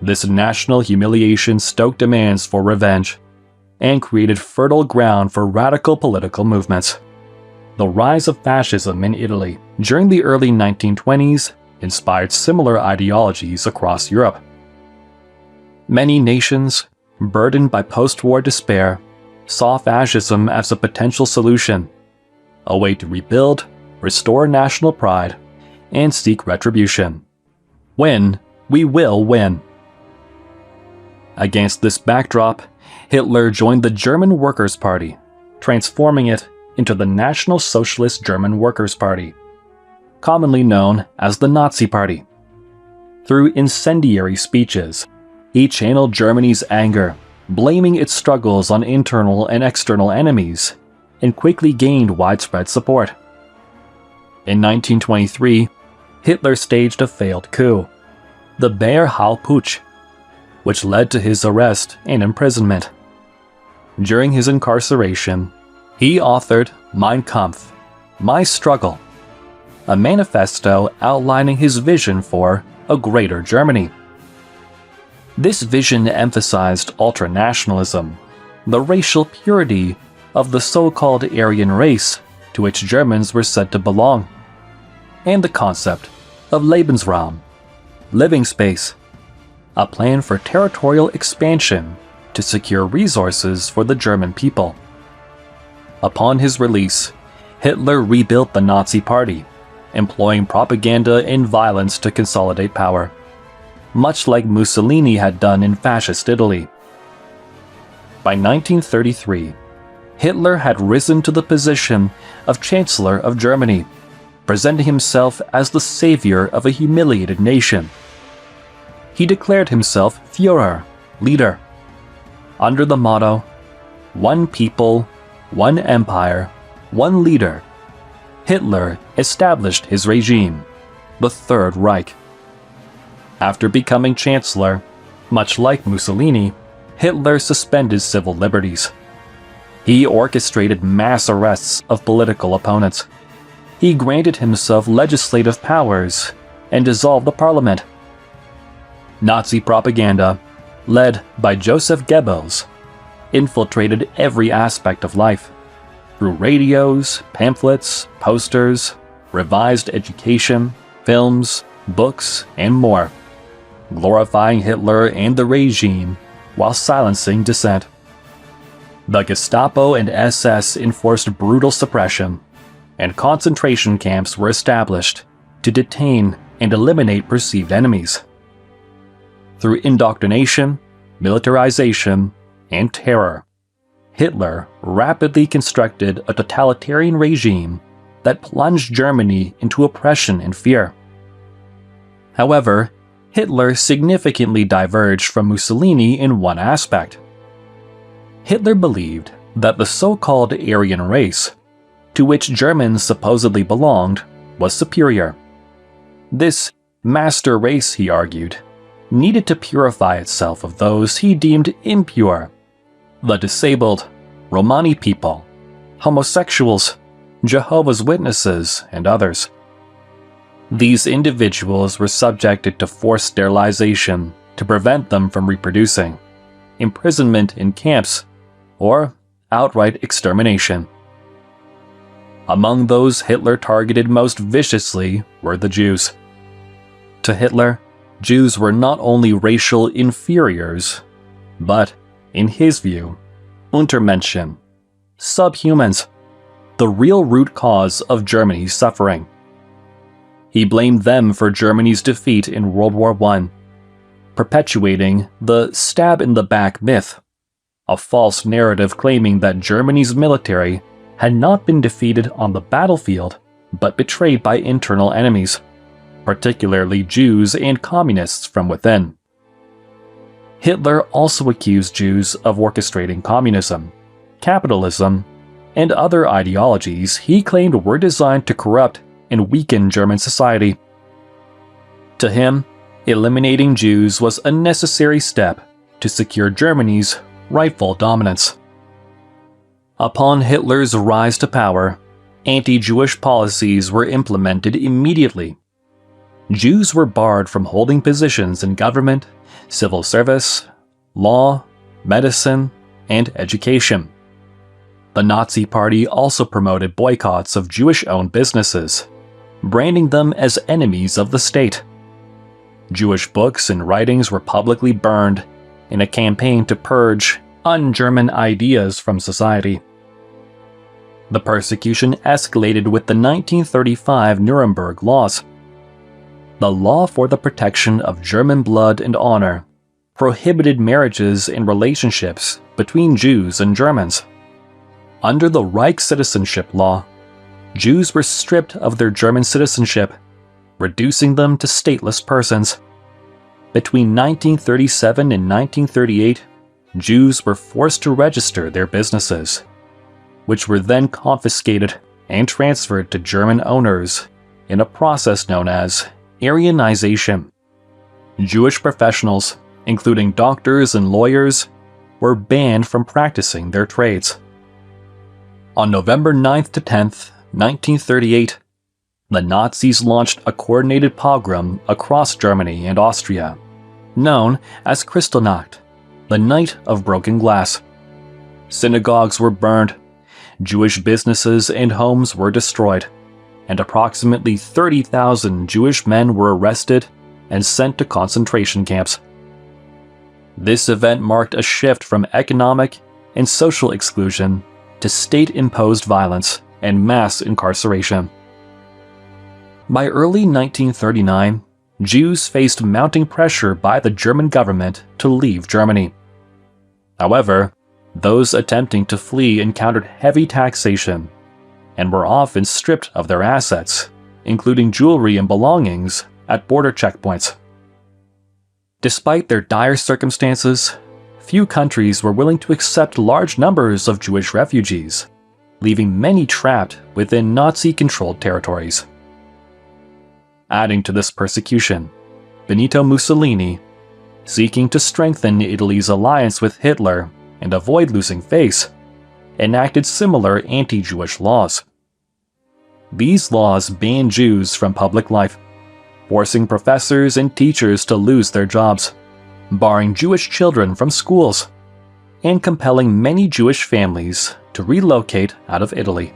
This national humiliation stoked demands for revenge and created fertile ground for radical political movements. The rise of fascism in Italy during the early 1920s inspired similar ideologies across Europe. Many nations, burdened by post-war despair, saw fascism as a potential solution, a way to rebuild, restore national pride, and seek retribution. Win, we will win. Against this backdrop, Hitler joined the German Workers' Party, transforming it into the National Socialist German Workers' Party, commonly known as the Nazi Party. Through incendiary speeches, he channeled Germany's anger, blaming its struggles on internal and external enemies, and quickly gained widespread support. In 1923, Hitler staged a failed coup, the Bar Kokhba, which led to his arrest and imprisonment. During his incarceration, he authored Mein Kampf, My Struggle, a manifesto outlining his vision for a greater Germany. This vision emphasized ultranationalism, the racial purity of the so-called Aryan race to which Germans were said to belong, and the concept of Lebensraum, living space, a plan for territorial expansion to secure resources for the German people. Upon his release, Hitler rebuilt the Nazi Party, employing propaganda and violence to consolidate power, much like Mussolini had done in fascist Italy. By 1933, Hitler had risen to the position of Chancellor of Germany, presenting himself as the savior of a humiliated nation. He declared himself Führer, leader. Under the motto, "One people, one empire, one leader," Hitler established his regime, the Third Reich. After becoming Chancellor, much like Mussolini, Hitler suspended civil liberties. He orchestrated mass arrests of political opponents. He granted himself legislative powers and dissolved the parliament. Nazi propaganda, led by Joseph Goebbels, infiltrated every aspect of life, through radios, pamphlets, posters, revised education, films, books, and more, glorifying Hitler and the regime while silencing dissent. The Gestapo and SS enforced brutal suppression, and concentration camps were established to detain and eliminate perceived enemies. Through indoctrination, militarization, and terror, Hitler rapidly constructed a totalitarian regime that plunged Germany into oppression and fear. However, Hitler significantly diverged from Mussolini in one aspect. Hitler believed that the so-called Aryan race, to which Germans supposedly belonged, was superior. This master race, he argued, needed to purify itself of those he deemed impure: the disabled, Romani people, homosexuals, Jehovah's Witnesses, and others. These individuals were subjected to forced sterilization to prevent them from reproducing, imprisonment in camps, or outright extermination. Among those Hitler targeted most viciously were the Jews. To Hitler, Jews were not only racial inferiors, but, in his view, Untermenschen, subhumans, the real root cause of Germany's suffering. He blamed them for Germany's defeat in World War I, perpetuating the stab-in-the-back myth, a false narrative claiming that Germany's military had not been defeated on the battlefield, but betrayed by internal enemies, particularly Jews and communists from within. Hitler also accused Jews of orchestrating communism, capitalism, and other ideologies he claimed were designed to corrupt and weaken German society. To him, eliminating Jews was a necessary step to secure Germany's rightful dominance. Upon Hitler's rise to power, anti-Jewish policies were implemented immediately. Jews were barred from holding positions in government, civil service, law, medicine, and education. The Nazi Party also promoted boycotts of Jewish-owned businesses, branding them as enemies of the state. Jewish books and writings were publicly burned in a campaign to purge un-German ideas from society. The persecution escalated with the 1935 Nuremberg Laws. The law for the protection of German blood and honor prohibited marriages and relationships between Jews and Germans. Under the Reich citizenship law, Jews were stripped of their German citizenship, reducing them to stateless persons. Between 1937 and 1938, Jews were forced to register their businesses, which were then confiscated and transferred to German owners in a process known as Aryanization. Jewish professionals, including doctors and lawyers, were banned from practicing their trades. On November 9th to 10th, 1938, the Nazis launched a coordinated pogrom across Germany and Austria, known as Kristallnacht, the Night of Broken Glass. Synagogues were burned, Jewish businesses and homes were destroyed, and approximately 30,000 Jewish men were arrested and sent to concentration camps. This event marked a shift from economic and social exclusion to state-imposed violence and mass incarceration. By early 1939, Jews faced mounting pressure by the German government to leave Germany. However, those attempting to flee encountered heavy taxation and were often stripped of their assets, including jewelry and belongings, at border checkpoints. Despite their dire circumstances, few countries were willing to accept large numbers of Jewish refugees, leaving many trapped within Nazi-controlled territories. Adding to this persecution, Benito Mussolini, seeking to strengthen Italy's alliance with Hitler and avoid losing face, enacted similar anti-Jewish laws. These laws banned Jews from public life, forcing professors and teachers to lose their jobs, barring Jewish children from schools, and compelling many Jewish families to relocate out of Italy.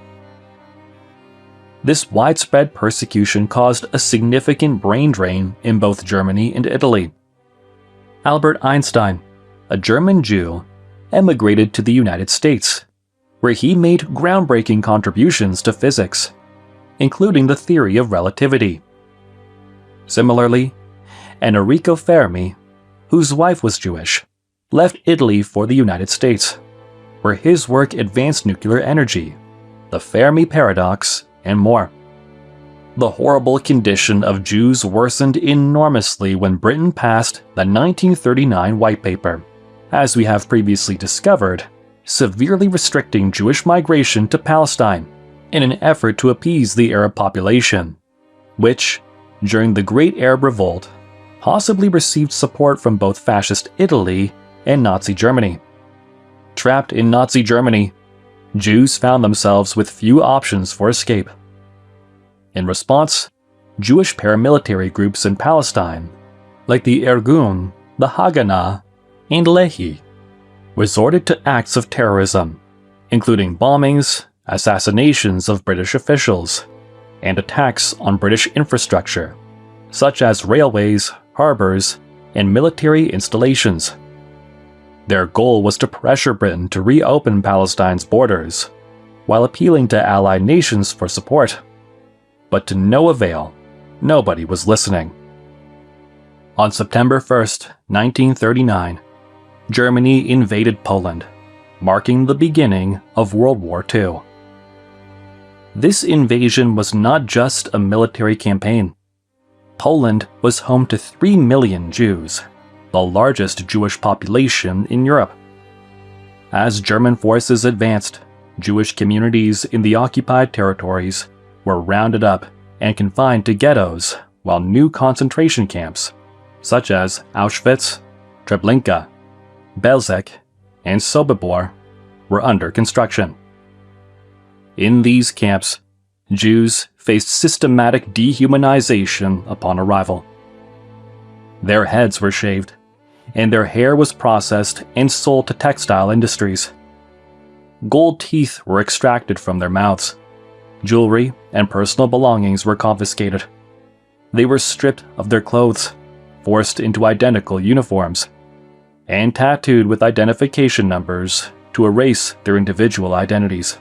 This widespread persecution caused a significant brain drain in both Germany and Italy. Albert Einstein, a German Jew, emigrated to the United States, where he made groundbreaking contributions to physics, including the theory of relativity. Similarly, Enrico Fermi, whose wife was Jewish, left Italy for the United States, where his work advanced nuclear energy, the Fermi paradox, and more. The horrible condition of Jews worsened enormously when Britain passed the 1939 White Paper, as we have previously discovered, severely restricting Jewish migration to Palestine in an effort to appease the Arab population, which, during the Great Arab Revolt, possibly received support from both Fascist Italy and Nazi Germany. Trapped in Nazi Germany, Jews found themselves with few options for escape. In response, Jewish paramilitary groups in Palestine, like the Irgun, the Haganah, and Lehi, resorted to acts of terrorism, including bombings, assassinations of British officials, and attacks on British infrastructure, such as railways, harbors, and military installations. Their goal was to pressure Britain to reopen Palestine's borders, while appealing to allied nations for support. But to no avail, nobody was listening. On September 1st, 1939, Germany invaded Poland, marking the beginning of World War II. This invasion was not just a military campaign. Poland was home to 3 million Jews, the largest Jewish population in Europe. As German forces advanced, Jewish communities in the occupied territories were rounded up and confined to ghettos, while new concentration camps, such as Auschwitz, Treblinka, Belzec, and Sobibor, were under construction. In these camps, Jews faced systematic dehumanization upon arrival. Their heads were shaved, and their hair was processed and sold to textile industries. Gold teeth were extracted from their mouths. Jewelry and personal belongings were confiscated. They were stripped of their clothes, forced into identical uniforms, and tattooed with identification numbers to erase their individual identities.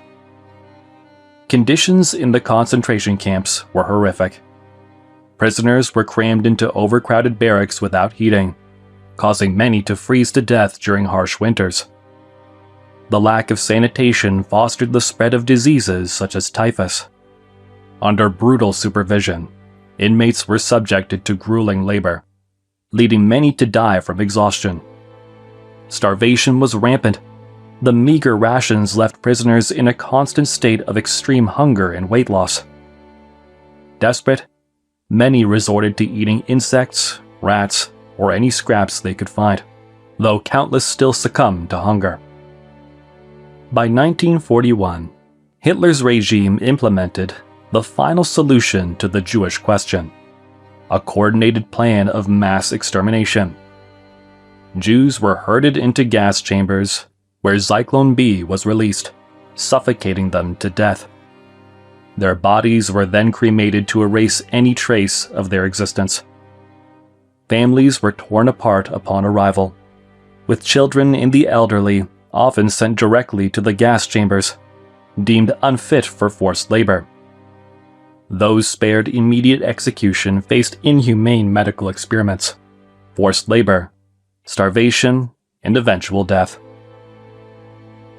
Conditions in the concentration camps were horrific. Prisoners were crammed into overcrowded barracks without heating, causing many to freeze to death during harsh winters. The lack of sanitation fostered the spread of diseases such as typhus. Under brutal supervision, inmates were subjected to grueling labor, leading many to die from exhaustion. Starvation was rampant. The meager rations left prisoners in a constant state of extreme hunger and weight loss. Desperate, many resorted to eating insects, rats, or any scraps they could find, though countless still succumbed to hunger. By 1941, Hitler's regime implemented the final solution to the Jewish question, a coordinated plan of mass extermination. Jews were herded into gas chambers where Zyklon B was released, suffocating them to death. Their bodies were then cremated to erase any trace of their existence. Families were torn apart upon arrival, with children and the elderly often sent directly to the gas chambers, deemed unfit for forced labor. Those spared immediate execution faced inhumane medical experiments, forced labor, starvation, and eventual death.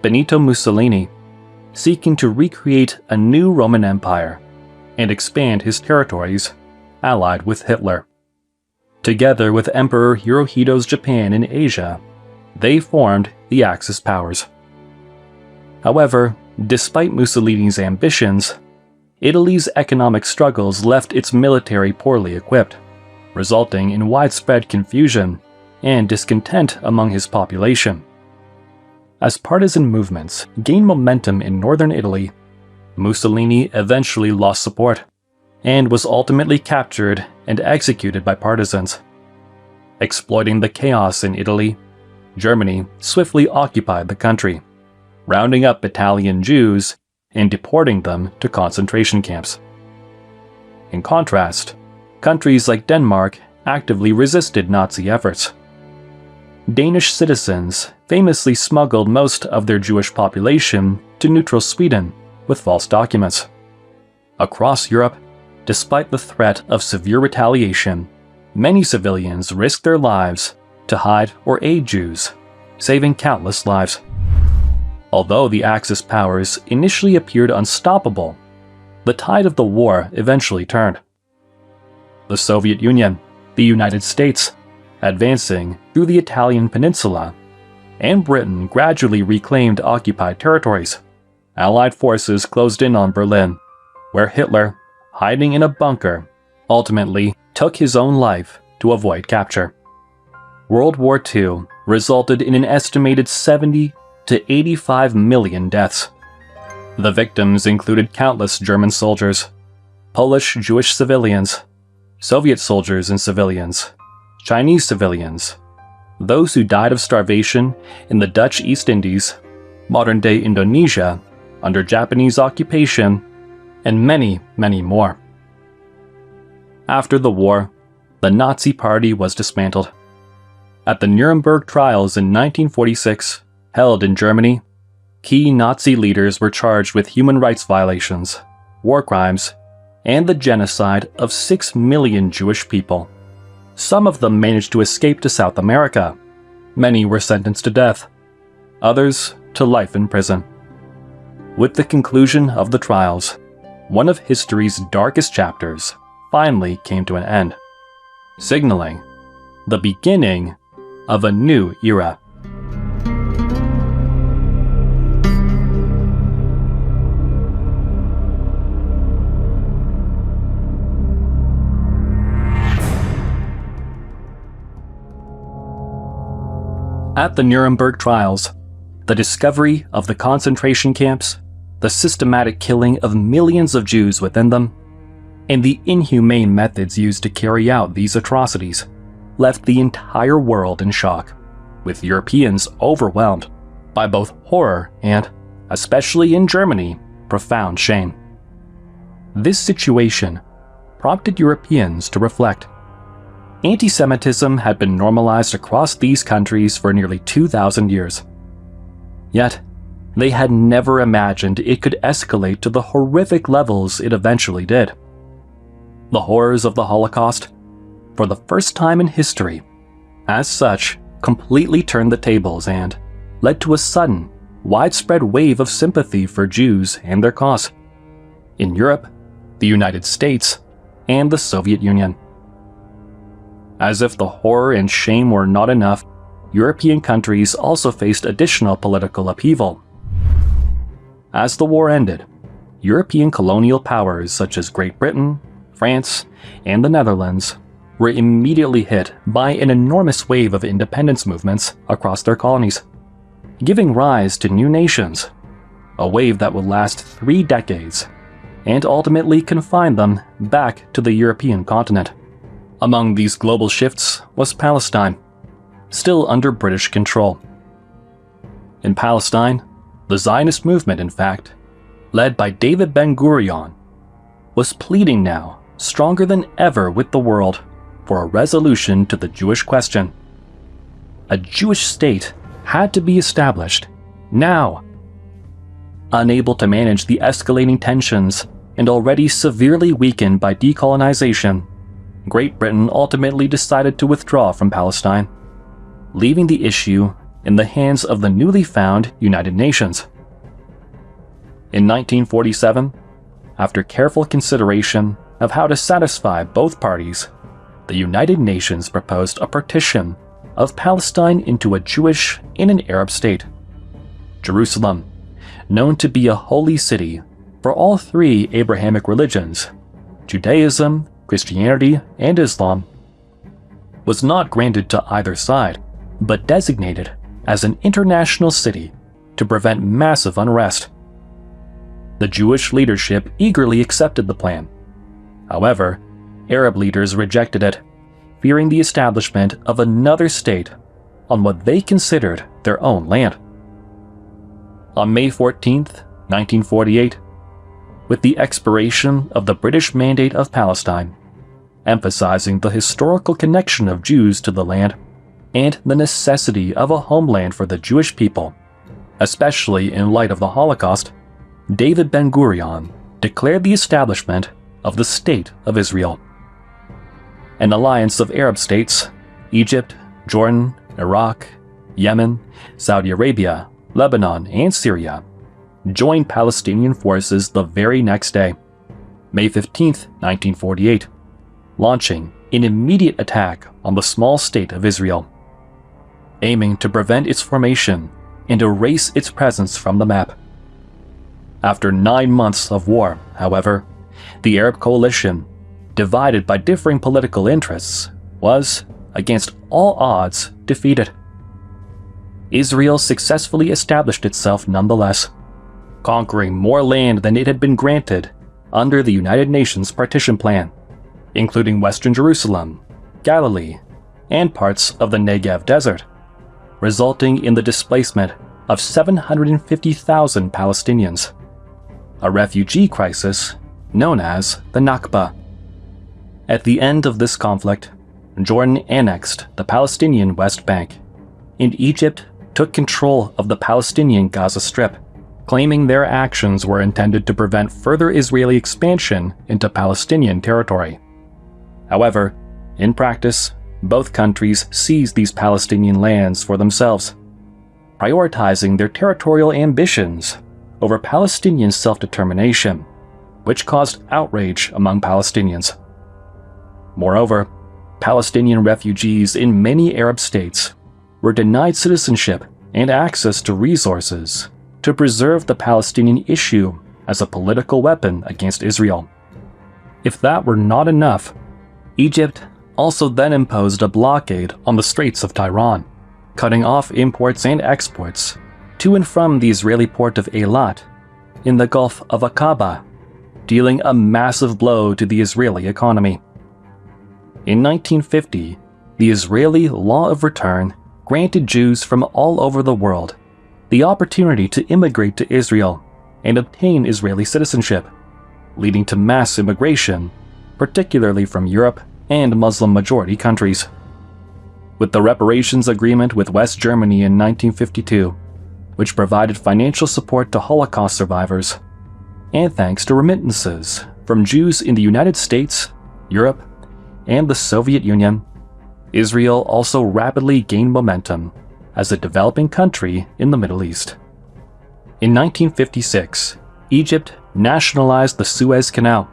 Benito Mussolini, seeking to recreate a new Roman Empire and expand his territories, allied with Hitler. Together with Emperor Hirohito's Japan in Asia, they formed the Axis powers. However, despite Mussolini's ambitions, Italy's economic struggles left its military poorly equipped, resulting in widespread confusion and discontent among his population. As partisan movements gained momentum in northern Italy, Mussolini eventually lost support and was ultimately captured and executed by partisans. Exploiting the chaos in Italy, Germany swiftly occupied the country, rounding up Italian Jews and deporting them to concentration camps. In contrast, countries like Denmark actively resisted Nazi efforts. Danish citizens famously smuggled most of their Jewish population to neutral Sweden with false documents. Across Europe, despite the threat of severe retaliation, many civilians risked their lives to hide or aid Jews, saving countless lives. Although the Axis powers initially appeared unstoppable, the tide of the war eventually turned. The Soviet Union, the United States, advancing through the Italian peninsula, and Britain gradually reclaimed occupied territories. Allied forces closed in on Berlin, where Hitler, hiding in a bunker, ultimately took his own life to avoid capture. World War II resulted in an estimated 70 to 85 million deaths. The victims included countless German soldiers, Polish Jewish civilians, Soviet soldiers and civilians, Chinese civilians, those who died of starvation in the Dutch East Indies, modern-day Indonesia, under Japanese occupation, and many, many more. After the war, the Nazi Party was dismantled. At the Nuremberg trials in 1946, held in Germany, key Nazi leaders were charged with human rights violations, war crimes, and the genocide of 6 million Jewish people. Some of them managed to escape to South America. Many were sentenced to death, others to life in prison. With the conclusion of the trials, one of history's darkest chapters finally came to an end, signaling the beginning of a new era. At the Nuremberg trials, the discovery of the concentration camps, the systematic killing of millions of Jews within them, and the inhumane methods used to carry out these atrocities left the entire world in shock, with Europeans overwhelmed by both horror and, especially in Germany, profound shame. This situation prompted Europeans to reflect. Anti-Semitism had been normalized across these countries for nearly 2,000 years. Yet, they had never imagined it could escalate to the horrific levels it eventually did. The horrors of the Holocaust, for the first time in history, as such, completely turned the tables and led to a sudden, widespread wave of sympathy for Jews and their cause in Europe, the United States, and the Soviet Union. As if the horror and shame were not enough, European countries also faced additional political upheaval. As the war ended, European colonial powers such as Great Britain, France, and the Netherlands were immediately hit by an enormous wave of independence movements across their colonies, giving rise to new nations, a wave that would last 3 decades and ultimately confine them back to the European continent. Among these global shifts was Palestine, still under British control. In Palestine, the Zionist movement, in fact, led by David Ben-Gurion, was pleading now, stronger than ever with the world, for a resolution to the Jewish question. A Jewish state had to be established, now. Unable to manage the escalating tensions and already severely weakened by decolonization, Great Britain ultimately decided to withdraw from Palestine, leaving the issue in the hands of the newly found United Nations. In 1947, after careful consideration of how to satisfy both parties, the United Nations proposed a partition of Palestine into a Jewish and an Arab state. Jerusalem, known to be a holy city for all 3 Abrahamic religions, Judaism, Christianity, and Islam, was not granted to either side, but designated as an international city to prevent massive unrest. The Jewish leadership eagerly accepted the plan. However, Arab leaders rejected it, fearing the establishment of another state on what they considered their own land. On May 14, 1948, with the expiration of the British Mandate of Palestine, emphasizing the historical connection of Jews to the land, and the necessity of a homeland for the Jewish people, especially in light of the Holocaust, David Ben-Gurion declared the establishment of the State of Israel. An alliance of Arab states, Egypt, Jordan, Iraq, Yemen, Saudi Arabia, Lebanon, and Syria, joined Palestinian forces the very next day, May 15, 1948, launching an immediate attack on the small state of Israel, aiming to prevent its formation and erase its presence from the map. After 9 months of war, however, the Arab coalition, divided by differing political interests, was, against all odds, defeated. Israel successfully established itself nonetheless, conquering more land than it had been granted under the United Nations Partition Plan, including Western Jerusalem, Galilee, and parts of the Negev Desert, resulting in the displacement of 750,000 Palestinians, a refugee crisis known as the Nakba. At the end of this conflict, Jordan annexed the Palestinian West Bank, and Egypt took control of the Palestinian Gaza Strip, claiming their actions were intended to prevent further Israeli expansion into Palestinian territory. However, in practice, both countries seized these Palestinian lands for themselves, prioritizing their territorial ambitions over Palestinian self-determination, which caused outrage among Palestinians. Moreover, Palestinian refugees in many Arab states were denied citizenship and access to resources to preserve the Palestinian issue as a political weapon against Israel. If that were not enough, Egypt also then imposed a blockade on the Straits of Tiran, cutting off imports and exports to and from the Israeli port of Eilat in the Gulf of Aqaba, dealing a massive blow to the Israeli economy. In 1950, the Israeli Law of Return granted Jews from all over the world the opportunity to immigrate to Israel and obtain Israeli citizenship, leading to mass immigration, particularly from Europe and Muslim-majority countries. With the reparations agreement with West Germany in 1952, which provided financial support to Holocaust survivors, and thanks to remittances from Jews in the United States, Europe, and the Soviet Union, Israel also rapidly gained momentum as a developing country in the Middle East. In 1956, Egypt nationalized the Suez Canal,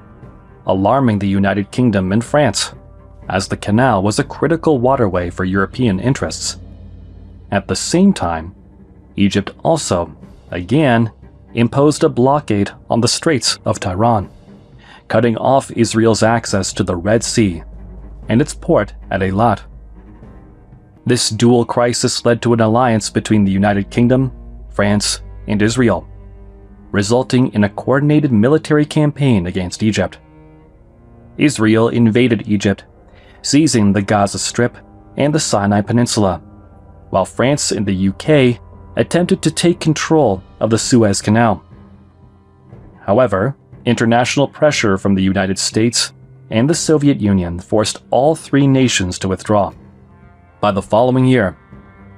alarming the United Kingdom and France, as the canal was a critical waterway for European interests. At the same time, Egypt also, again, imposed a blockade on the Straits of Tiran, cutting off Israel's access to the Red Sea and its port at Eilat. This dual crisis led to an alliance between the United Kingdom, France, and Israel, resulting in a coordinated military campaign against Egypt. Israel invaded Egypt, seizing the Gaza Strip and the Sinai Peninsula, while France and the UK attempted to take control of the Suez Canal. However, international pressure from the United States and the Soviet Union forced all three nations to withdraw. By the following year,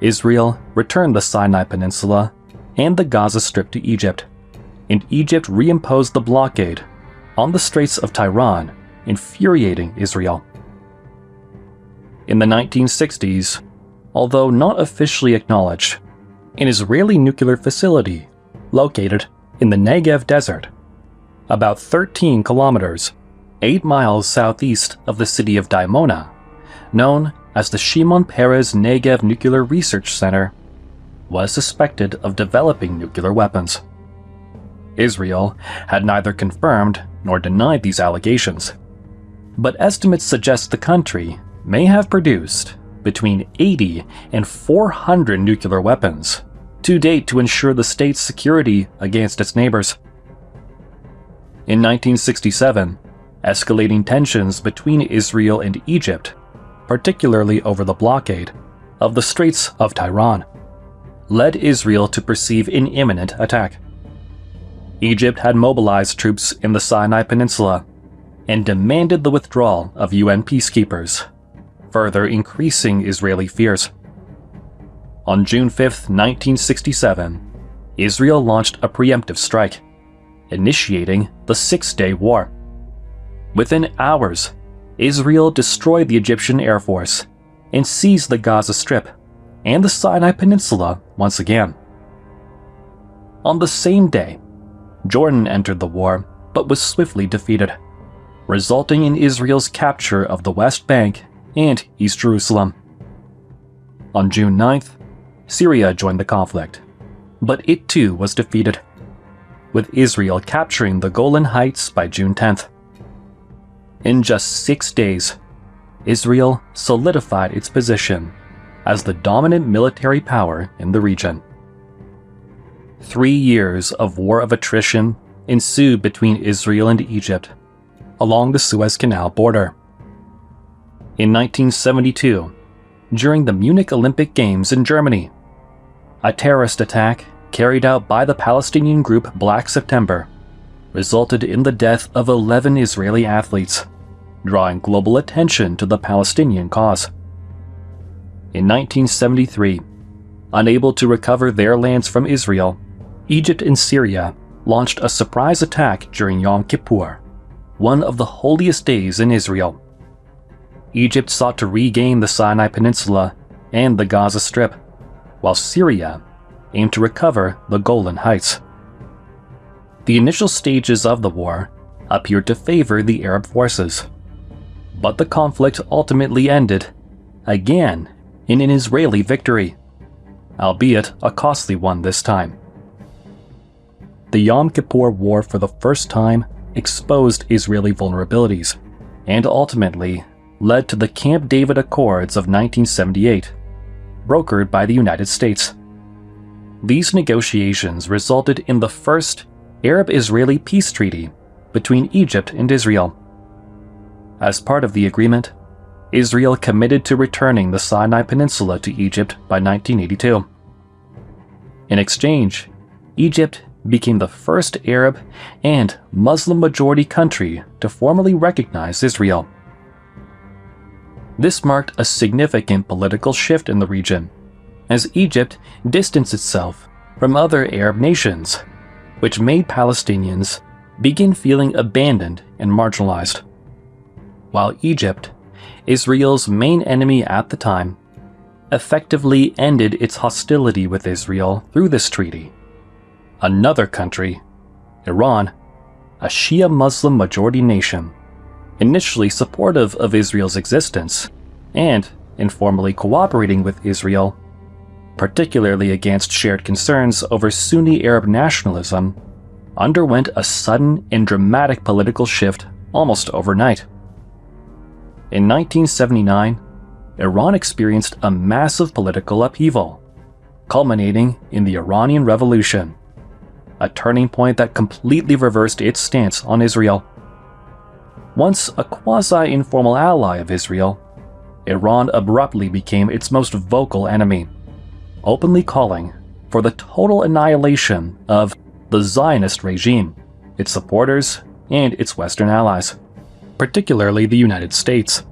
Israel returned the Sinai Peninsula and the Gaza Strip to Egypt, and Egypt reimposed the blockade on the Straits of Tiran, infuriating Israel. In the 1960s, although not officially acknowledged, an Israeli nuclear facility located in the Negev Desert, about 13 kilometers, 8 miles southeast of the city of Dimona, known as the Shimon Peres Negev Nuclear Research Center, was suspected of developing nuclear weapons. Israel had neither confirmed nor denied these allegations, but estimates suggest the country may have produced between 80 and 400 nuclear weapons to date to ensure the state's security against its neighbors. In 1967, escalating tensions between Israel and Egypt, particularly over the blockade of the Straits of Tiran, led Israel to perceive an imminent attack. Egypt had mobilized troops in the Sinai Peninsula and demanded the withdrawal of UN peacekeepers, further increasing Israeli fears. On June 5, 1967, Israel launched a preemptive strike, initiating the Six-Day War. Within hours, Israel destroyed the Egyptian Air Force and seized the Gaza Strip and the Sinai Peninsula once again. On the same day, Jordan entered the war but was swiftly defeated, resulting in Israel's capture of the West Bank and East Jerusalem. On June 9th, Syria joined the conflict, but it too was defeated, with Israel capturing the Golan Heights by June 10th. In just 6 days, Israel solidified its position as the dominant military power in the region. 3 years of war of attrition ensued between Israel and Egypt along the Suez Canal border. In 1972, during the Munich Olympic Games in Germany, a terrorist attack carried out by the Palestinian group Black September resulted in the death of 11 Israeli athletes, drawing global attention to the Palestinian cause. In 1973, unable to recover their lands from Israel, Egypt and Syria launched a surprise attack during Yom Kippur, one of the holiest days in Israel. Egypt sought to regain the Sinai Peninsula and the Gaza Strip, while Syria aimed to recover the Golan Heights. The initial stages of the war appeared to favor the Arab forces, but the conflict ultimately ended, again, in an Israeli victory, albeit a costly one this time. The Yom Kippur War for the first time exposed Israeli vulnerabilities, and ultimately led to the Camp David Accords of 1978, brokered by the United States. These negotiations resulted in the first Arab-Israeli peace treaty between Egypt and Israel. As part of the agreement, Israel committed to returning the Sinai Peninsula to Egypt by 1982. In exchange, Egypt became the first Arab and Muslim-majority country to formally recognize Israel. This marked a significant political shift in the region, as Egypt distanced itself from other Arab nations, which made Palestinians begin feeling abandoned and marginalized. While Egypt, Israel's main enemy at the time, effectively ended its hostility with Israel through this treaty, another country, Iran, a Shia Muslim majority nation, initially supportive of Israel's existence and informally cooperating with Israel, particularly against shared concerns over Sunni Arab nationalism, underwent a sudden and dramatic political shift almost overnight. In 1979, Iran experienced a massive political upheaval, culminating in the Iranian Revolution, a turning point that completely reversed its stance on Israel. Once a quasi-informal ally of Israel, Iran abruptly became its most vocal enemy, openly calling for the total annihilation of the Zionist regime, its supporters, and its Western allies, particularly the United States.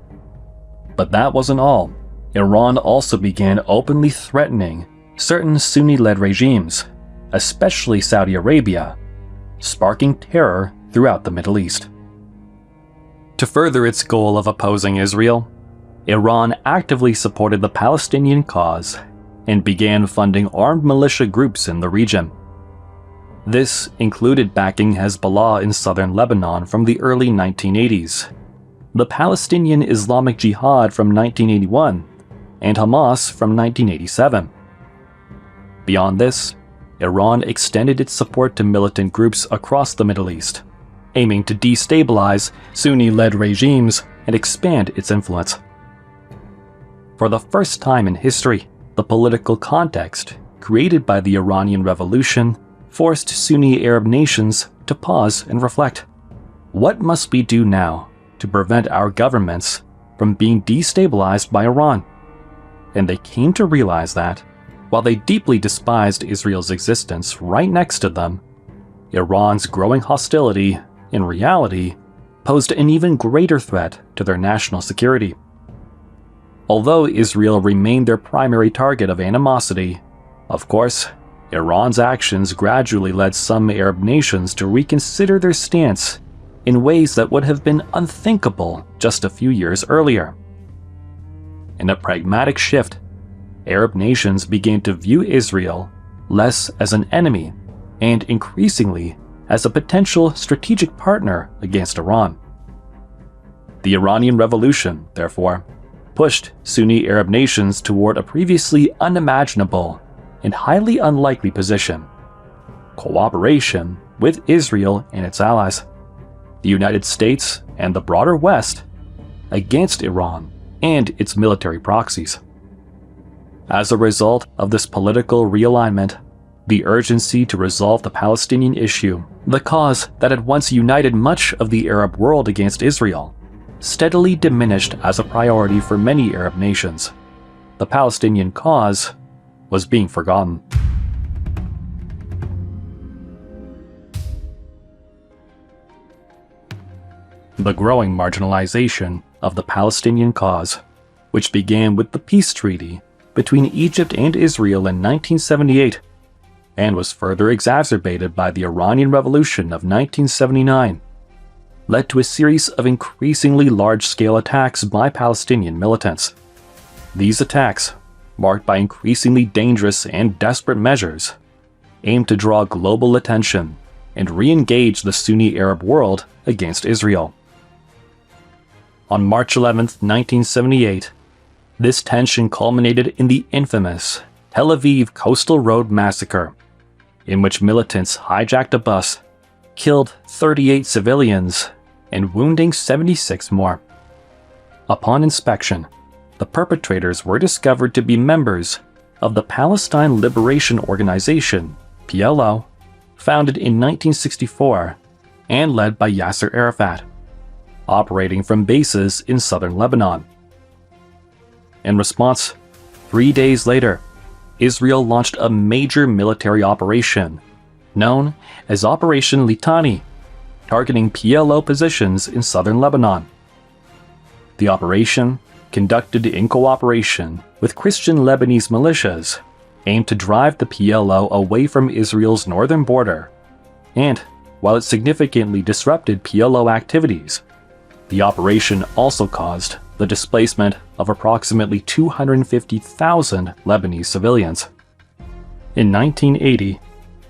But that wasn't all. Iran also began openly threatening certain Sunni-led regimes, especially Saudi Arabia, sparking terror throughout the Middle East. To further its goal of opposing Israel, Iran actively supported the Palestinian cause and began funding armed militia groups in the region. This included backing Hezbollah in southern Lebanon from the early 1980s, the Palestinian Islamic Jihad from 1981, and Hamas from 1987. Beyond this, Iran extended its support to militant groups across the Middle East, aiming to destabilize Sunni-led regimes and expand its influence. For the first time in history, the political context created by the Iranian Revolution forced Sunni Arab nations to pause and reflect. What must we do now to prevent our governments from being destabilized by Iran? And they came to realize that, while they deeply despised Israel's existence right next to them, Iran's growing hostility, in reality, posed an even greater threat to their national security. Although Israel remained their primary target of animosity, of course, Iran's actions gradually led some Arab nations to reconsider their stance in ways that would have been unthinkable just a few years earlier. In a pragmatic shift, Arab nations began to view Israel less as an enemy and increasingly as a potential strategic partner against Iran. The Iranian Revolution, therefore, pushed Sunni Arab nations toward a previously unimaginable and highly unlikely position: cooperation with Israel and its allies, the United States and the broader West, against Iran and its military proxies. As a result of this political realignment, the urgency to resolve the Palestinian issue, the cause that had once united much of the Arab world against Israel, steadily diminished as a priority for many Arab nations. The Palestinian cause was being forgotten. The growing marginalization of the Palestinian cause, which began with the peace treaty between Egypt and Israel in 1978, and was further exacerbated by the Iranian Revolution of 1979, led to a series of increasingly large-scale attacks by Palestinian militants. These attacks, marked by increasingly dangerous and desperate measures, aimed to draw global attention and re-engage the Sunni Arab world against Israel. On March 11, 1978, this tension culminated in the infamous Tel Aviv Coastal Road Massacre, in which militants hijacked a bus, killed 38 civilians, and wounding 76 more. Upon inspection, the perpetrators were discovered to be members of the Palestine Liberation Organization, PLO, founded in 1964 and led by Yasser Arafat, operating from bases in southern Lebanon. In response, 3 days later, Israel launched a major military operation known as Operation Litani, targeting PLO positions in southern Lebanon. The operation, conducted in cooperation with Christian Lebanese militias, aimed to drive the PLO away from Israel's northern border, and while it significantly disrupted PLO activities, the operation also caused the displacement of approximately 250,000 Lebanese civilians. In 1980,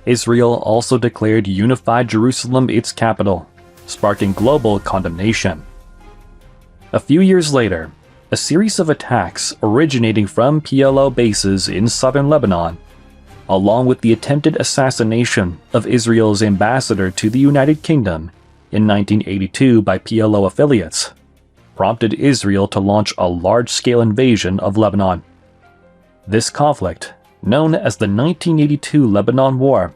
Israel also declared unified Jerusalem its capital, sparking global condemnation. A few years later, a series of attacks originating from PLO bases in southern Lebanon, along with the attempted assassination of Israel's ambassador to the United Kingdom in 1982 by PLO affiliates, prompted Israel to launch a large-scale invasion of Lebanon. This conflict, known as the 1982 Lebanon War,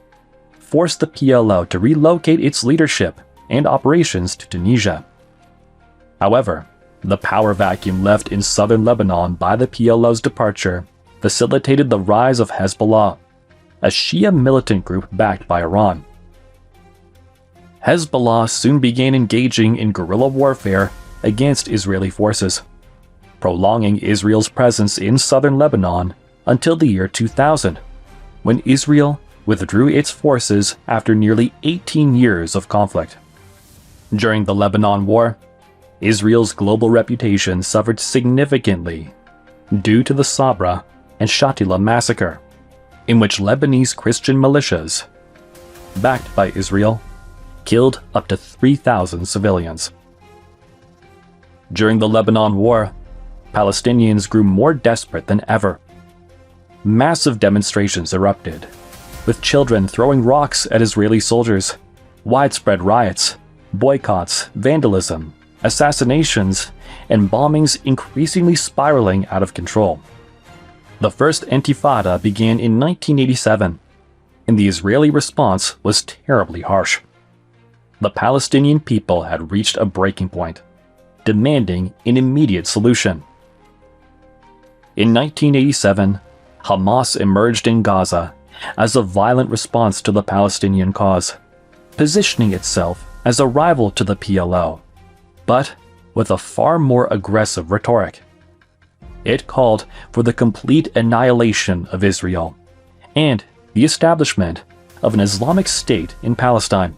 forced the PLO to relocate its leadership and operations to Tunisia. However, the power vacuum left in southern Lebanon by the PLO's departure facilitated the rise of Hezbollah, a Shia militant group backed by Iran. Hezbollah soon began engaging in guerrilla warfare against Israeli forces, prolonging Israel's presence in southern Lebanon until the year 2000, when Israel withdrew its forces after nearly 18 years of conflict. During the Lebanon War, Israel's global reputation suffered significantly due to the Sabra and Shatila massacre, in which Lebanese Christian militias, backed by Israel, killed up to 3,000 civilians. During the Lebanon War, Palestinians grew more desperate than ever. Massive demonstrations erupted, with children throwing rocks at Israeli soldiers, widespread riots, boycotts, vandalism, assassinations, and bombings increasingly spiraling out of control. The first Intifada began in 1987, and the Israeli response was terribly harsh. The Palestinian people had reached a breaking point, demanding an immediate solution. In 1987, Hamas emerged in Gaza as a violent response to the Palestinian cause, positioning itself as a rival to the PLO, but with a far more aggressive rhetoric. It called for the complete annihilation of Israel and the establishment of an Islamic state in Palestine.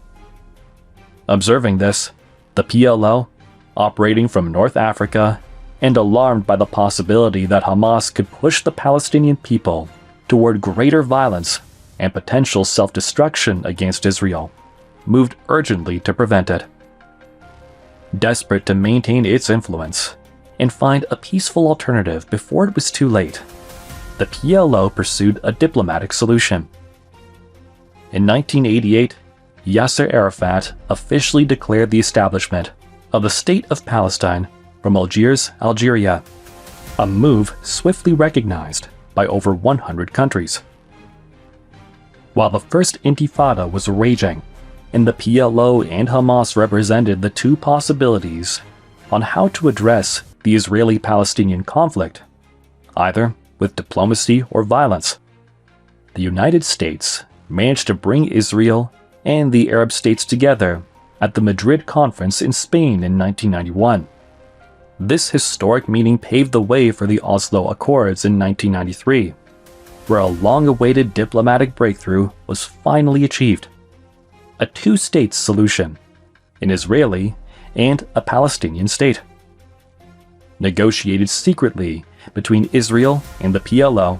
Observing this, the PLO, operating from North Africa and alarmed by the possibility that Hamas could push the Palestinian people toward greater violence and potential self-destruction against Israel, moved urgently to prevent it. Desperate to maintain its influence and find a peaceful alternative before it was too late, the PLO pursued a diplomatic solution. In 1988, Yasser Arafat officially declared the establishment of the State of Palestine from Algiers, Algeria, a move swiftly recognized by over 100 countries. While the First Intifada was raging, and the PLO and Hamas represented the two possibilities on how to address the Israeli-Palestinian conflict, either with diplomacy or violence, the United States managed to bring Israel and the Arab states together at the Madrid Conference in Spain in 1991. This historic meeting paved the way for the Oslo Accords in 1993, where a long-awaited diplomatic breakthrough was finally achieved. A two-state solution, an Israeli and a Palestinian state. Negotiated secretly between Israel and the PLO,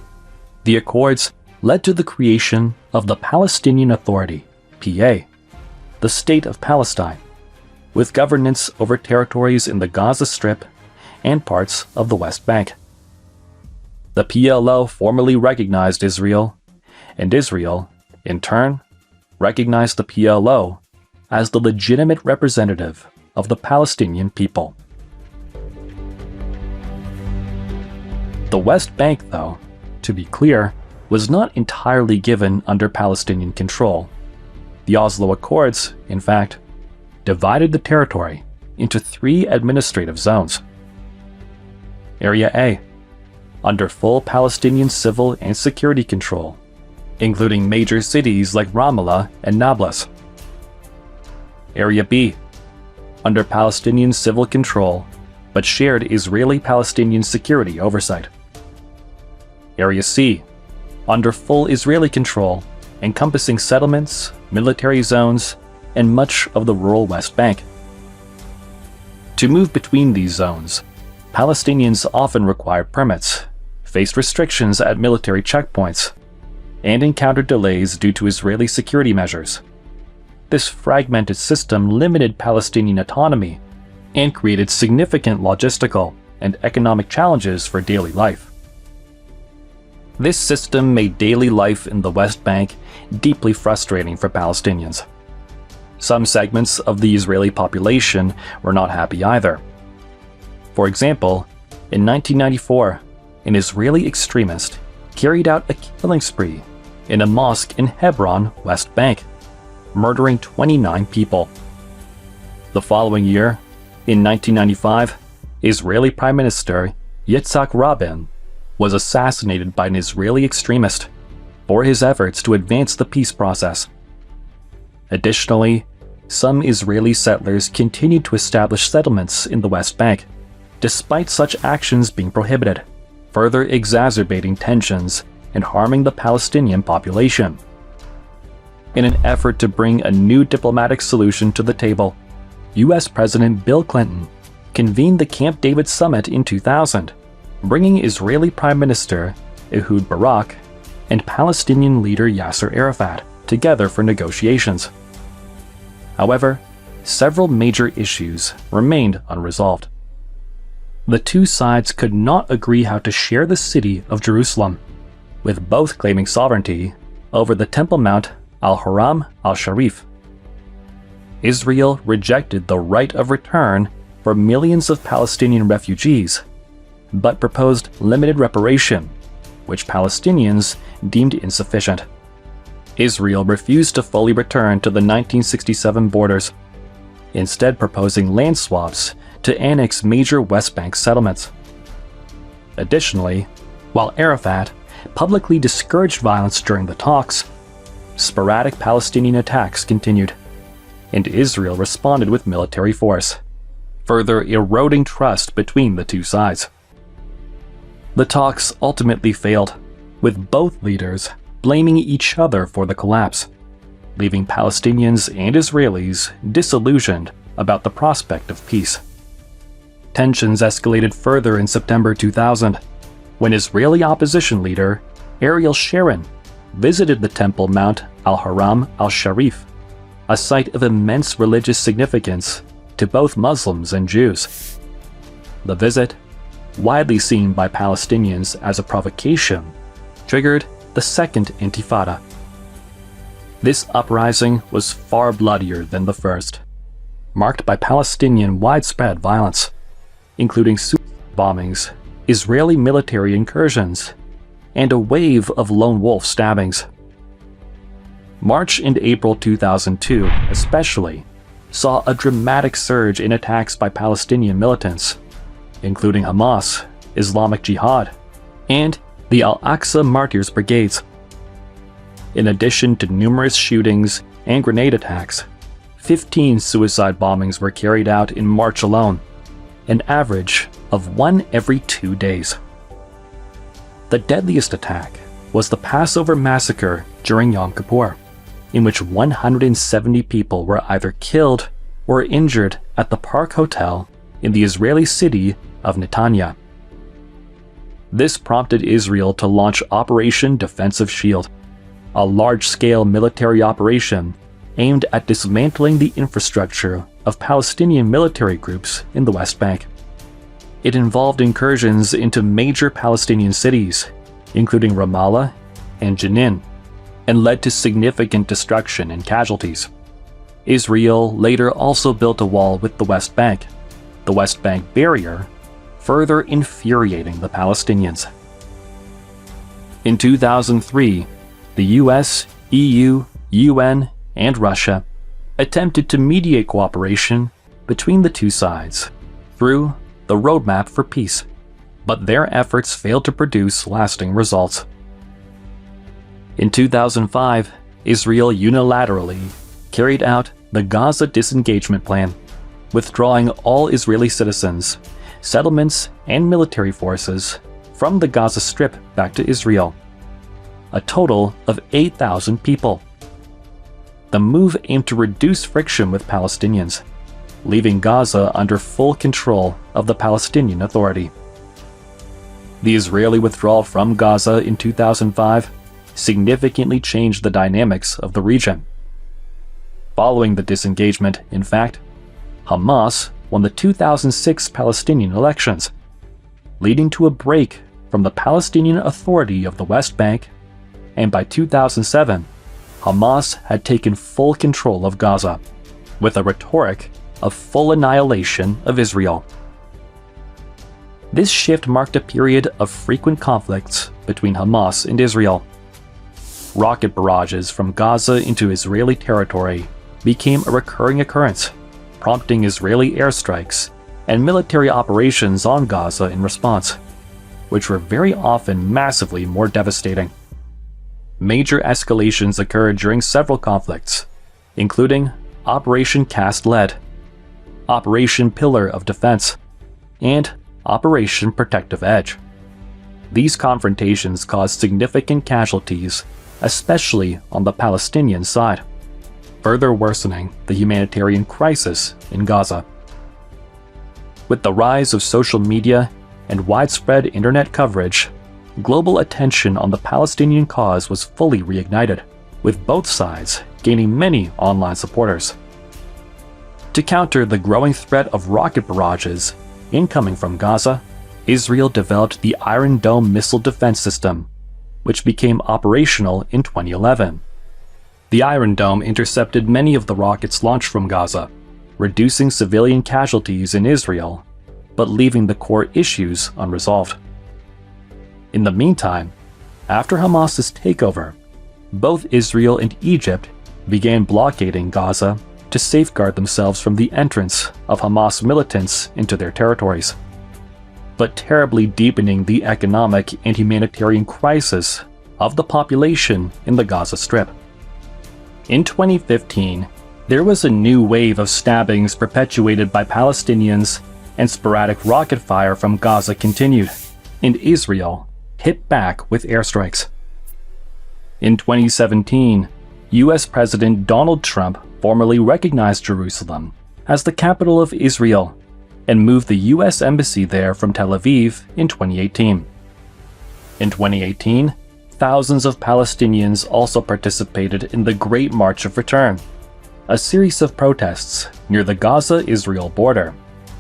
the accords led to the creation of the Palestinian Authority, PA, the State of Palestine, with governance over territories in the Gaza Strip and parts of the West Bank. The PLO formally recognized Israel, and Israel, in turn, recognized the PLO as the legitimate representative of the Palestinian people. The West Bank, though, to be clear, was not entirely given under Palestinian control. The Oslo Accords, in fact, divided the territory into 3 administrative zones. Area A, under full Palestinian civil and security control, including major cities like Ramallah and Nablus. Area B, under Palestinian civil control, but shared Israeli-Palestinian security oversight. Area C, under full Israeli control, encompassing settlements, military zones, and much of the rural West Bank. To move between these zones, Palestinians often required permits, faced restrictions at military checkpoints, and encountered delays due to Israeli security measures. This fragmented system limited Palestinian autonomy and created significant logistical and economic challenges for daily life. This system made daily life in the West Bank deeply frustrating for Palestinians. Some segments of the Israeli population were not happy either. For example, in 1994, an Israeli extremist carried out a killing spree in a mosque in Hebron, West Bank, murdering 29 people. The following year, in 1995, Israeli Prime Minister Yitzhak Rabin was assassinated by an Israeli extremist for his efforts to advance the peace process. Additionally, some Israeli settlers continued to establish settlements in the West Bank, despite such actions being prohibited, further exacerbating tensions and harming the Palestinian population. In an effort to bring a new diplomatic solution to the table, US President Bill Clinton convened the Camp David Summit in 2000, bringing Israeli Prime Minister Ehud Barak and Palestinian leader Yasser Arafat together for negotiations. However, several major issues remained unresolved. The two sides could not agree how to share the city of Jerusalem, with both claiming sovereignty over the Temple Mount al-Haram al-Sharif. Israel rejected the right of return for millions of Palestinian refugees, but proposed limited reparation, which Palestinians deemed insufficient. Israel refused to fully return to the 1967 borders, instead proposing land swaps to annex major West Bank settlements. Additionally, while Arafat publicly discouraged violence during the talks, sporadic Palestinian attacks continued, and Israel responded with military force, further eroding trust between the two sides. The talks ultimately failed, with both leaders blaming each other for the collapse, leaving Palestinians and Israelis disillusioned about the prospect of peace. Tensions escalated further in September 2000, when Israeli opposition leader Ariel Sharon visited the Temple Mount al-Haram al-Sharif, a site of immense religious significance to both Muslims and Jews. The visit, widely seen by Palestinians as a provocation, triggered the Second Intifada. This uprising was far bloodier than the first, marked by Palestinian widespread violence, including suicide bombings, Israeli military incursions, and a wave of lone wolf stabbings. March and April 2002 especially saw a dramatic surge in attacks by Palestinian militants, including Hamas, Islamic Jihad, and the Al-Aqsa Martyrs Brigades. In addition to numerous shootings and grenade attacks, 15 suicide bombings were carried out in March alone, an average of 1 every 2 days. The deadliest attack was the Passover massacre during Yom Kippur, in which 170 people were either killed or injured at the Park Hotel in the Israeli city of Netanya. This prompted Israel to launch Operation Defensive Shield, a large-scale military operation aimed at dismantling the infrastructure of Palestinian military groups in the West Bank. It involved incursions into major Palestinian cities, including Ramallah and Jenin, and led to significant destruction and casualties. Israel later also built a wall with the West Bank barrier, further infuriating the Palestinians. In 2003, the US, EU, UN, and Russia attempted to mediate cooperation between the two sides through the Roadmap for Peace, but their efforts failed to produce lasting results. In 2005, Israel unilaterally carried out the Gaza Disengagement Plan, withdrawing all Israeli citizens, settlements, and military forces from the Gaza Strip back to Israel, a total of 8,000 people. The move aimed to reduce friction with Palestinians, leaving Gaza under full control of the Palestinian Authority. The Israeli withdrawal from Gaza in 2005 significantly changed the dynamics of the region. Following the disengagement, in fact, Hamas won the 2006 Palestinian elections, leading to a break from the Palestinian Authority of the West Bank, and by 2007, Hamas had taken full control of Gaza, with a rhetoric of full annihilation of Israel. This shift marked a period of frequent conflicts between Hamas and Israel. Rocket barrages from Gaza into Israeli territory became a recurring occurrence, prompting Israeli airstrikes and military operations on Gaza in response, which were very often massively more devastating. Major escalations occurred during several conflicts, including Operation Cast Lead, Operation Pillar of Defense, and Operation Protective Edge. These confrontations caused significant casualties, especially on the Palestinian side, further worsening the humanitarian crisis in Gaza. With the rise of social media and widespread internet coverage, global attention on the Palestinian cause was fully reignited, with both sides gaining many online supporters. To counter the growing threat of rocket barrages incoming from Gaza, Israel developed the Iron Dome missile defense system, which became operational in 2011. The Iron Dome intercepted many of the rockets launched from Gaza, reducing civilian casualties in Israel, but leaving the core issues unresolved. In the meantime, after Hamas's takeover, both Israel and Egypt began blockading Gaza to safeguard themselves from the entrance of Hamas militants into their territories, but terribly deepening the economic and humanitarian crisis of the population in the Gaza Strip. In 2015, there was a new wave of stabbings perpetuated by Palestinians, and sporadic rocket fire from Gaza continued, and Israel hit back with airstrikes. In 2017, US President Donald Trump formally recognized Jerusalem as the capital of Israel and moved the US Embassy there from Tel Aviv in 2018. In 2018, thousands of Palestinians also participated in the Great March of Return, a series of protests near the Gaza-Israel border,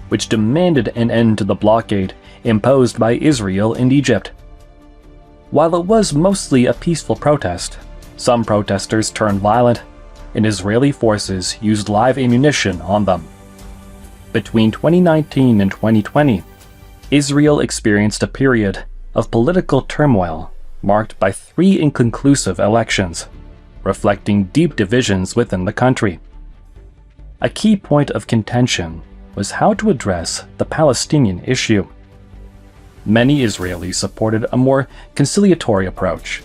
which demanded an end to the blockade imposed by Israel and Egypt. While it was mostly a peaceful protest, some protesters turned violent, and Israeli forces used live ammunition on them. Between 2019 and 2020, Israel experienced a period of political turmoil marked by 3 inconclusive elections, reflecting deep divisions within the country. A key point of contention was how to address the Palestinian issue. Many Israelis supported a more conciliatory approach,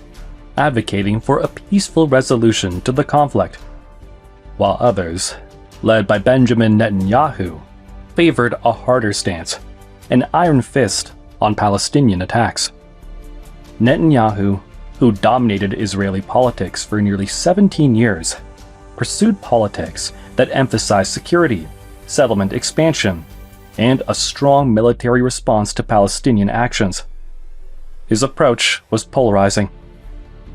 advocating for a peaceful resolution to the conflict, while others, led by Benjamin Netanyahu, favored a harder stance, an iron fist on Palestinian attacks. Netanyahu, who dominated Israeli politics for nearly 17 years, pursued politics that emphasized security, settlement expansion, and a strong military response to Palestinian actions. His approach was polarizing,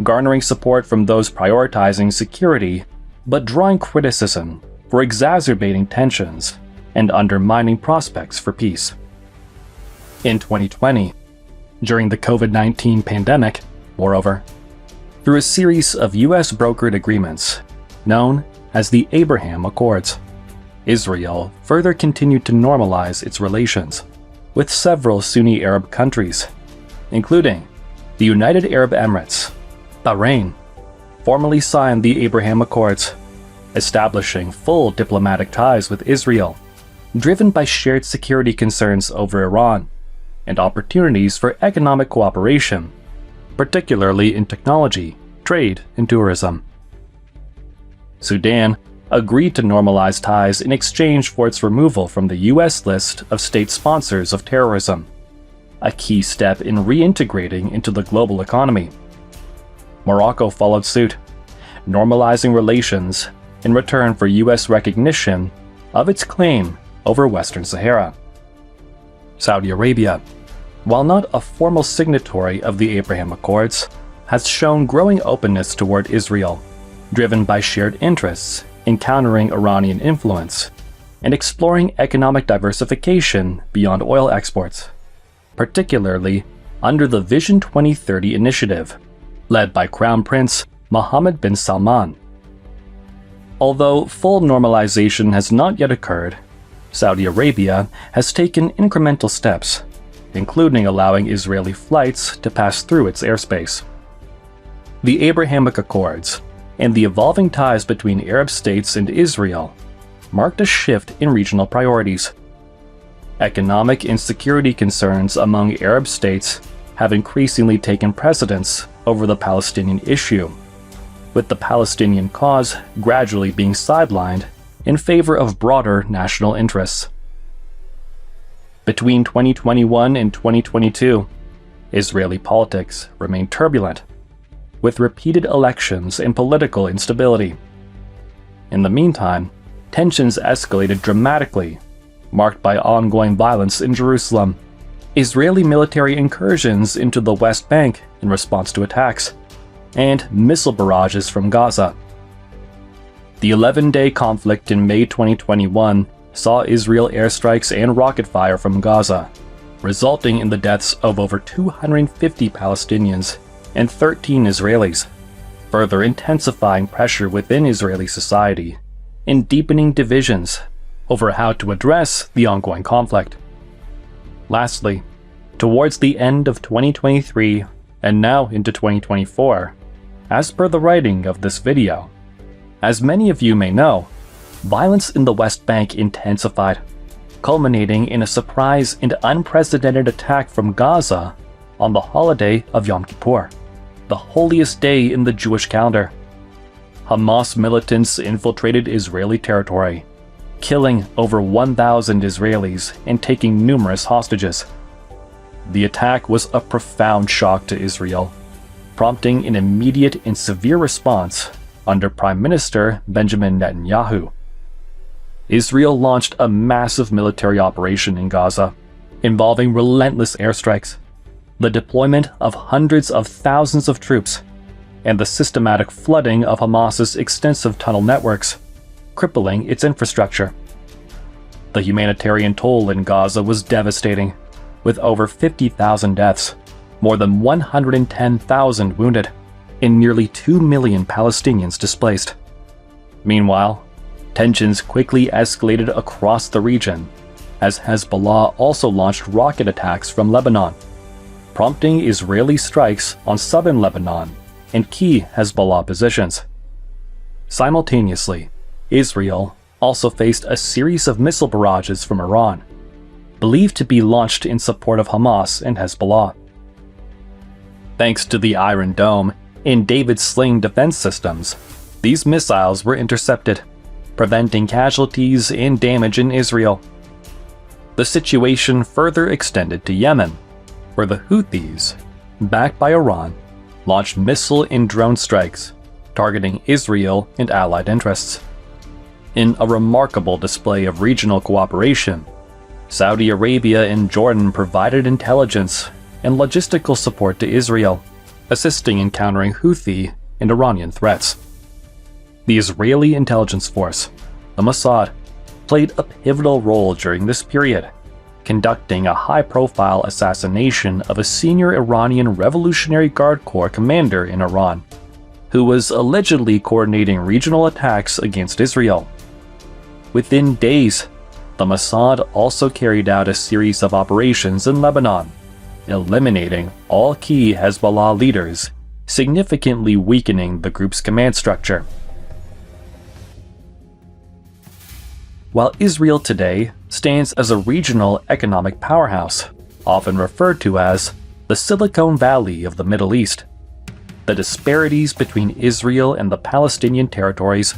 garnering support from those prioritizing security but drawing criticism for exacerbating tensions and undermining prospects for peace. In 2020, during the COVID-19 pandemic, moreover, through a series of US brokered agreements known as the Abraham Accords, Israel further continued to normalize its relations with several Sunni Arab countries, including the United Arab Emirates. Bahrain formally signed the Abraham Accords, establishing full diplomatic ties with Israel, driven by shared security concerns over Iran and opportunities for economic cooperation, particularly in technology, trade, and tourism. Sudan agreed to normalize ties in exchange for its removal from the US list of state sponsors of terrorism, a key step in reintegrating into the global economy. Morocco followed suit, normalizing relations in return for US recognition of its claim over Western Sahara. Saudi Arabia, while not a formal signatory of the Abraham Accords, has shown growing openness toward Israel, driven by shared interests in countering Iranian influence and exploring economic diversification beyond oil exports, particularly under the Vision 2030 initiative, led by Crown Prince Mohammed bin Salman. Although full normalization has not yet occurred, Saudi Arabia has taken incremental steps, including allowing Israeli flights to pass through its airspace. The Abrahamic Accords and the evolving ties between Arab states and Israel marked a shift in regional priorities. Economic and security concerns among Arab states have increasingly taken precedence over the Palestinian issue, with the Palestinian cause gradually being sidelined in favor of broader national interests. Between 2021 and 2022, Israeli politics remained turbulent, with repeated elections and political instability. In the meantime, tensions escalated dramatically, marked by ongoing violence in Jerusalem, Israeli military incursions into the West Bank in response to attacks, and missile barrages from Gaza. The 11-day conflict in May 2021 saw Israel airstrikes and rocket fire from Gaza, resulting in the deaths of over 250 Palestinians and 13 Israelis, further intensifying pressure within Israeli society and deepening divisions over how to address the ongoing conflict. Lastly, towards the end of 2023 and now into 2024, as per the writing of this video, as many of you may know, violence in the West Bank intensified, culminating in a surprise and unprecedented attack from Gaza on the holiday of Yom Kippur, the holiest day in the Jewish calendar. Hamas militants infiltrated Israeli territory, killing over 1,000 Israelis and taking numerous hostages. The attack was a profound shock to Israel, prompting an immediate and severe response under Prime Minister Benjamin Netanyahu. Israel launched a massive military operation in Gaza, involving relentless airstrikes, the deployment of hundreds of thousands of troops, and the systematic flooding of Hamas's extensive tunnel networks, crippling its infrastructure. The humanitarian toll in Gaza was devastating, with over 50,000 deaths, more than 110,000 wounded, and nearly 2 million Palestinians displaced. Meanwhile, tensions quickly escalated across the region, as Hezbollah also launched rocket attacks from Lebanon, prompting Israeli strikes on southern Lebanon and key Hezbollah positions. Simultaneously, Israel also faced a series of missile barrages from Iran, believed to be launched in support of Hamas and Hezbollah. Thanks to the Iron Dome and David Sling defense systems, these missiles were intercepted, preventing casualties and damage in Israel. The situation further extended to Yemen, where the Houthis, backed by Iran, launched missile and drone strikes, targeting Israel and allied interests. In a remarkable display of regional cooperation, Saudi Arabia and Jordan provided intelligence and logistical support to Israel, assisting in countering Houthi and Iranian threats. The Israeli intelligence force, the Mossad, played a pivotal role during this period, conducting a high-profile assassination of a senior Iranian Revolutionary Guard Corps commander in Iran, who was allegedly coordinating regional attacks against Israel. Within days, the Mossad also carried out a series of operations in Lebanon, eliminating all key Hezbollah leaders, significantly weakening the group's command structure. While Israel today stands as a regional economic powerhouse, often referred to as the Silicon Valley of the Middle East, the disparities between Israel and the Palestinian territories,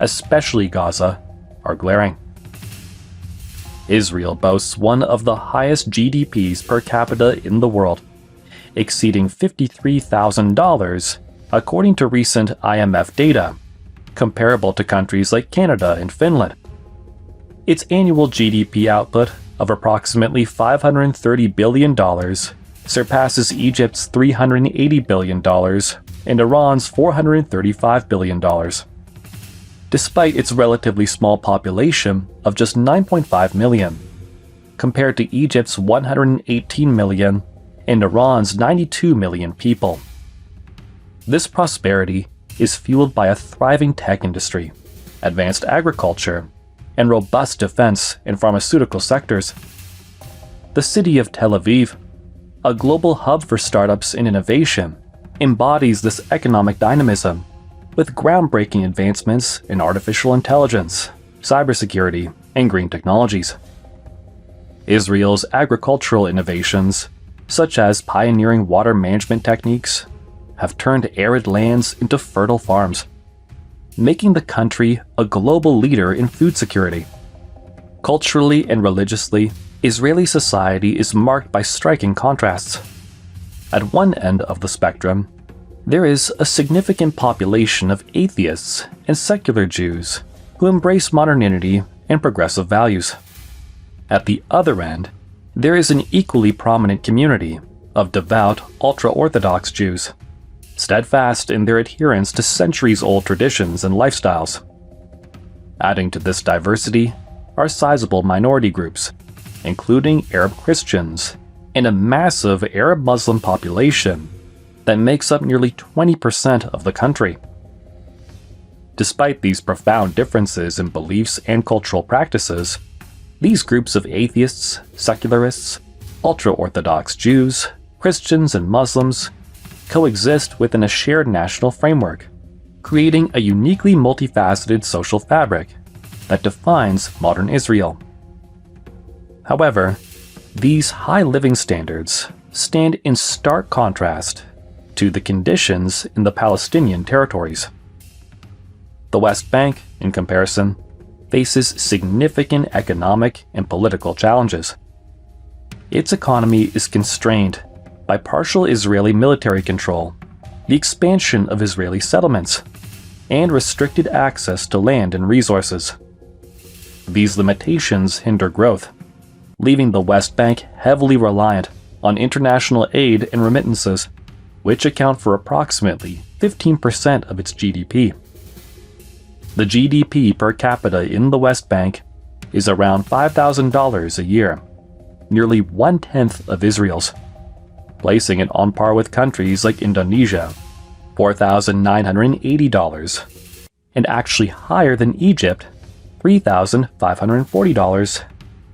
especially Gaza, are glaring. Israel boasts one of the highest GDPs per capita in the world, exceeding $53,000 according to recent IMF data, comparable to countries like Canada and Finland. Its annual GDP output of approximately $530 billion surpasses Egypt's $380 billion and Iran's $435 billion. Despite its relatively small population of just 9.5 million, compared to Egypt's 118 million and Iran's 92 million people. This prosperity is fueled by a thriving tech industry, advanced agriculture, and robust defense and pharmaceutical sectors. The city of Tel Aviv, a global hub for startups and innovation, embodies this economic dynamism, with groundbreaking advancements in artificial intelligence, cybersecurity, and green technologies. Israel's agricultural innovations, such as pioneering water management techniques, have turned arid lands into fertile farms, making the country a global leader in food security. Culturally and religiously, Israeli society is marked by striking contrasts. At one end of the spectrum, there is a significant population of atheists and secular Jews who embrace modernity and progressive values. At the other end, there is an equally prominent community of devout, ultra-Orthodox Jews, steadfast in their adherence to centuries-old traditions and lifestyles. Adding to this diversity are sizable minority groups, including Arab Christians and a massive Arab Muslim population that makes up nearly 20% of the country. Despite these profound differences in beliefs and cultural practices, these groups of atheists, secularists, ultra-Orthodox Jews, Christians, and Muslims coexist within a shared national framework, creating a uniquely multifaceted social fabric that defines modern Israel. However, these high living standards stand in stark contrast to the conditions in the Palestinian territories. The West Bank, in comparison, faces significant economic and political challenges. Its economy is constrained by partial Israeli military control, the expansion of Israeli settlements, and restricted access to land and resources. These limitations hinder growth, leaving the West Bank heavily reliant on international aid and remittances, which account for approximately 15% of its GDP. The GDP per capita in the West Bank is around $5,000 a year, nearly one-tenth of Israel's, placing it on par with countries like Indonesia, $4,980, and actually higher than Egypt, $3,540,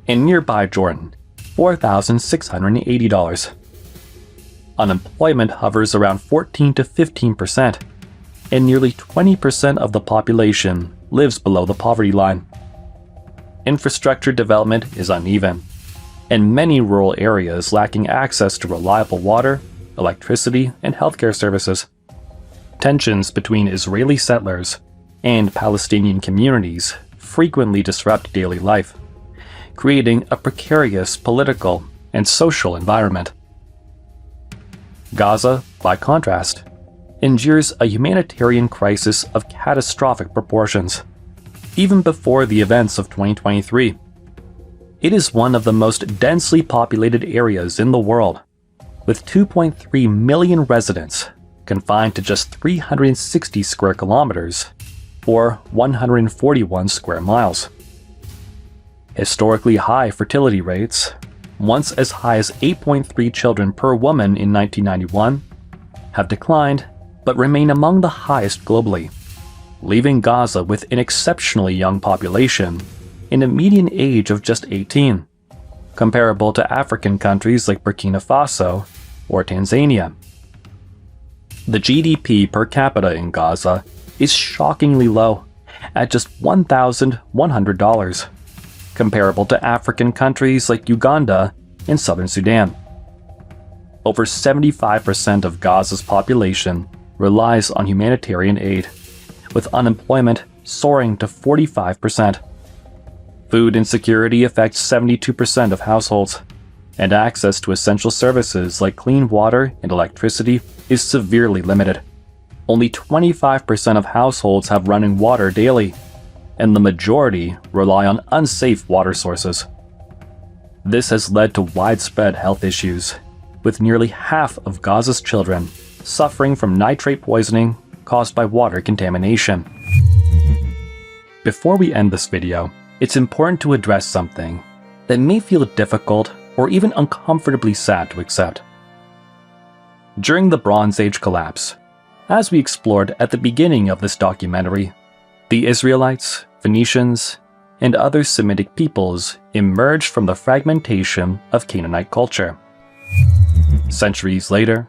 and nearby Jordan, $4,680. Unemployment hovers around 14 to 15%, and nearly 20% of the population lives below the poverty line. Infrastructure development is uneven, and many rural areas lacking access to reliable water, electricity, and healthcare services. Tensions between Israeli settlers and Palestinian communities frequently disrupt daily life, creating a precarious political and social environment. Gaza, by contrast, endures a humanitarian crisis of catastrophic proportions, even before the events of 2023. It is one of the most densely populated areas in the world, with 2.3 million residents confined to just 360 square kilometers, or 141 square miles. Historically high fertility rates, once as high as 8.3 children per woman in 1991, have declined but remain among the highest globally, leaving Gaza with an exceptionally young population in a median age of just 18, comparable to African countries like Burkina Faso or Tanzania. The GDP per capita in Gaza is shockingly low, at just $1,100, comparable to African countries like Uganda and Southern Sudan. Over 75% of Gaza's population relies on humanitarian aid, with unemployment soaring to 45%. Food insecurity affects 72% of households, and access to essential services like clean water and electricity is severely limited. Only 25% of households have running water daily, and the majority rely on unsafe water sources. This has led to widespread health issues, with nearly half of Gaza's children suffering from nitrate poisoning caused by water contamination. Before we end this video, it's important to address something that may feel difficult or even uncomfortably sad to accept. During the Bronze Age collapse, as we explored at the beginning of this documentary, the Israelites, Phoenicians, and other Semitic peoples emerged from the fragmentation of Canaanite culture. Centuries later,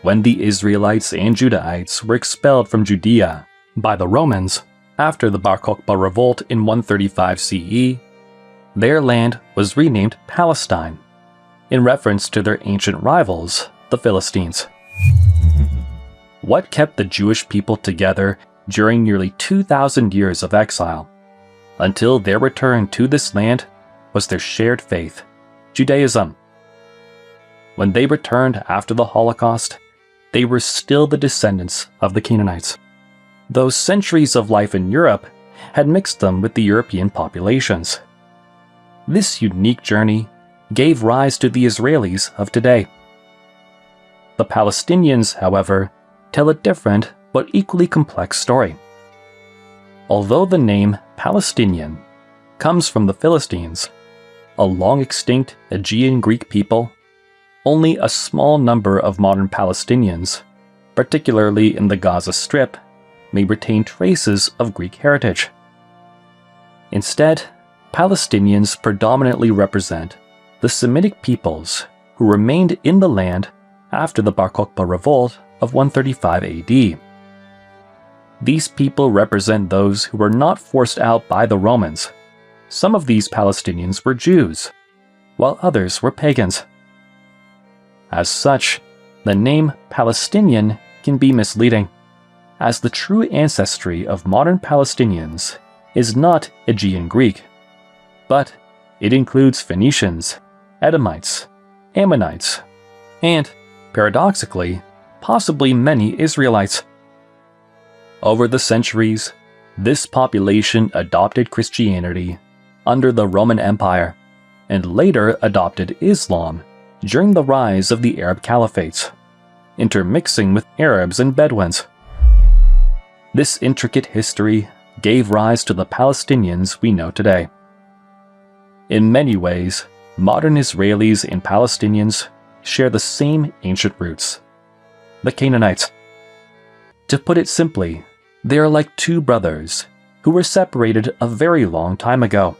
when the Israelites and Judahites were expelled from Judea by the Romans after the Bar Kokhba revolt in 135 CE, their land was renamed Palestine, in reference to their ancient rivals, the Philistines. What kept the Jewish people together during nearly 2,000 years of exile, until their return to this land, was their shared faith, Judaism. When they returned after the Holocaust, they were still the descendants of the Canaanites, though centuries of life in Europe had mixed them with the European populations. This unique journey gave rise to the Israelis of today. The Palestinians, however, tell a different but equally complex story. Although the name Palestinian comes from the Philistines, a long-extinct Aegean Greek people, only a small number of modern Palestinians, particularly in the Gaza Strip, may retain traces of Greek heritage. Instead, Palestinians predominantly represent the Semitic peoples who remained in the land after the Bar Kokhba revolt of 135 AD. These people represent those who were not forced out by the Romans. Some of these Palestinians were Jews, while others were pagans. As such, the name Palestinian can be misleading, as the true ancestry of modern Palestinians is not Aegean Greek, but it includes Phoenicians, Edomites, Ammonites, and, paradoxically, possibly many Israelites. Over the centuries, this population adopted Christianity under the Roman Empire and later adopted Islam during the rise of the Arab Caliphates, intermixing with Arabs and Bedouins. This intricate history gave rise to the Palestinians we know today. In many ways, modern Israelis and Palestinians share the same ancient roots: the Canaanites. To put it simply, they are like two brothers who were separated a very long time ago.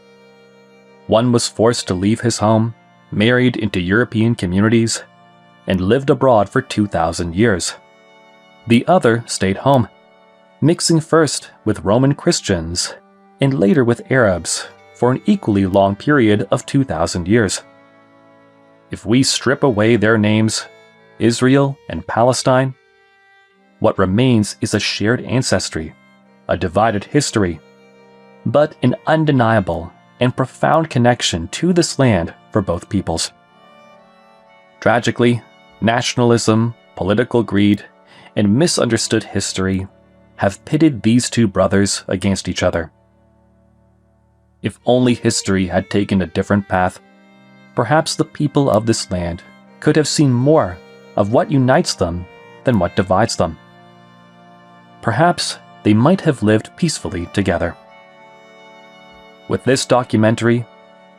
One was forced to leave his home, married into European communities, and lived abroad for 2,000 years. The other stayed home, mixing first with Roman Christians and later with Arabs for an equally long period of 2,000 years. If we strip away their names, Israel and Palestine, what remains is a shared ancestry, a divided history, but an undeniable and profound connection to this land for both peoples. Tragically, nationalism, political greed, and misunderstood history have pitted these two brothers against each other. If only history had taken a different path, perhaps the people of this land could have seen more of what unites them than what divides them. Perhaps they might have lived peacefully together. With this documentary,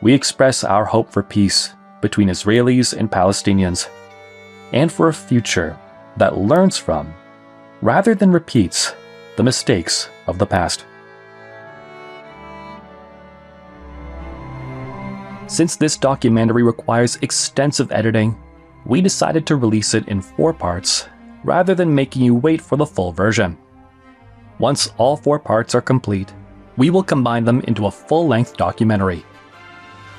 we express our hope for peace between Israelis and Palestinians, and for a future that learns from, rather than repeats, the mistakes of the past. Since this documentary requires extensive editing, we decided to release it in 4 parts rather than making you wait for the full version. Once all 4 parts are complete, we will combine them into a full-length documentary.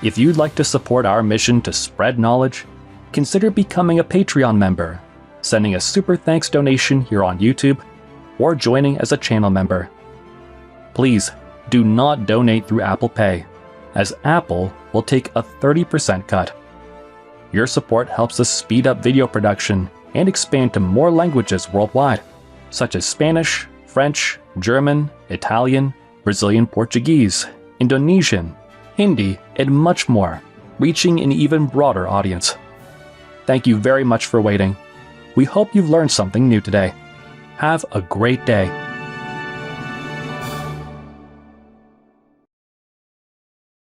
If you'd like to support our mission to spread knowledge, consider becoming a Patreon member, sending a super thanks donation here on YouTube, or joining as a channel member. Please do not donate through Apple Pay, as Apple will take a 30% cut. Your support helps us speed up video production and expand to more languages worldwide, such as Spanish, French, German, Italian, Brazilian Portuguese, Indonesian, Hindi, and much more, reaching an even broader audience. Thank you very much for waiting. We hope you've learned something new today. Have a great day.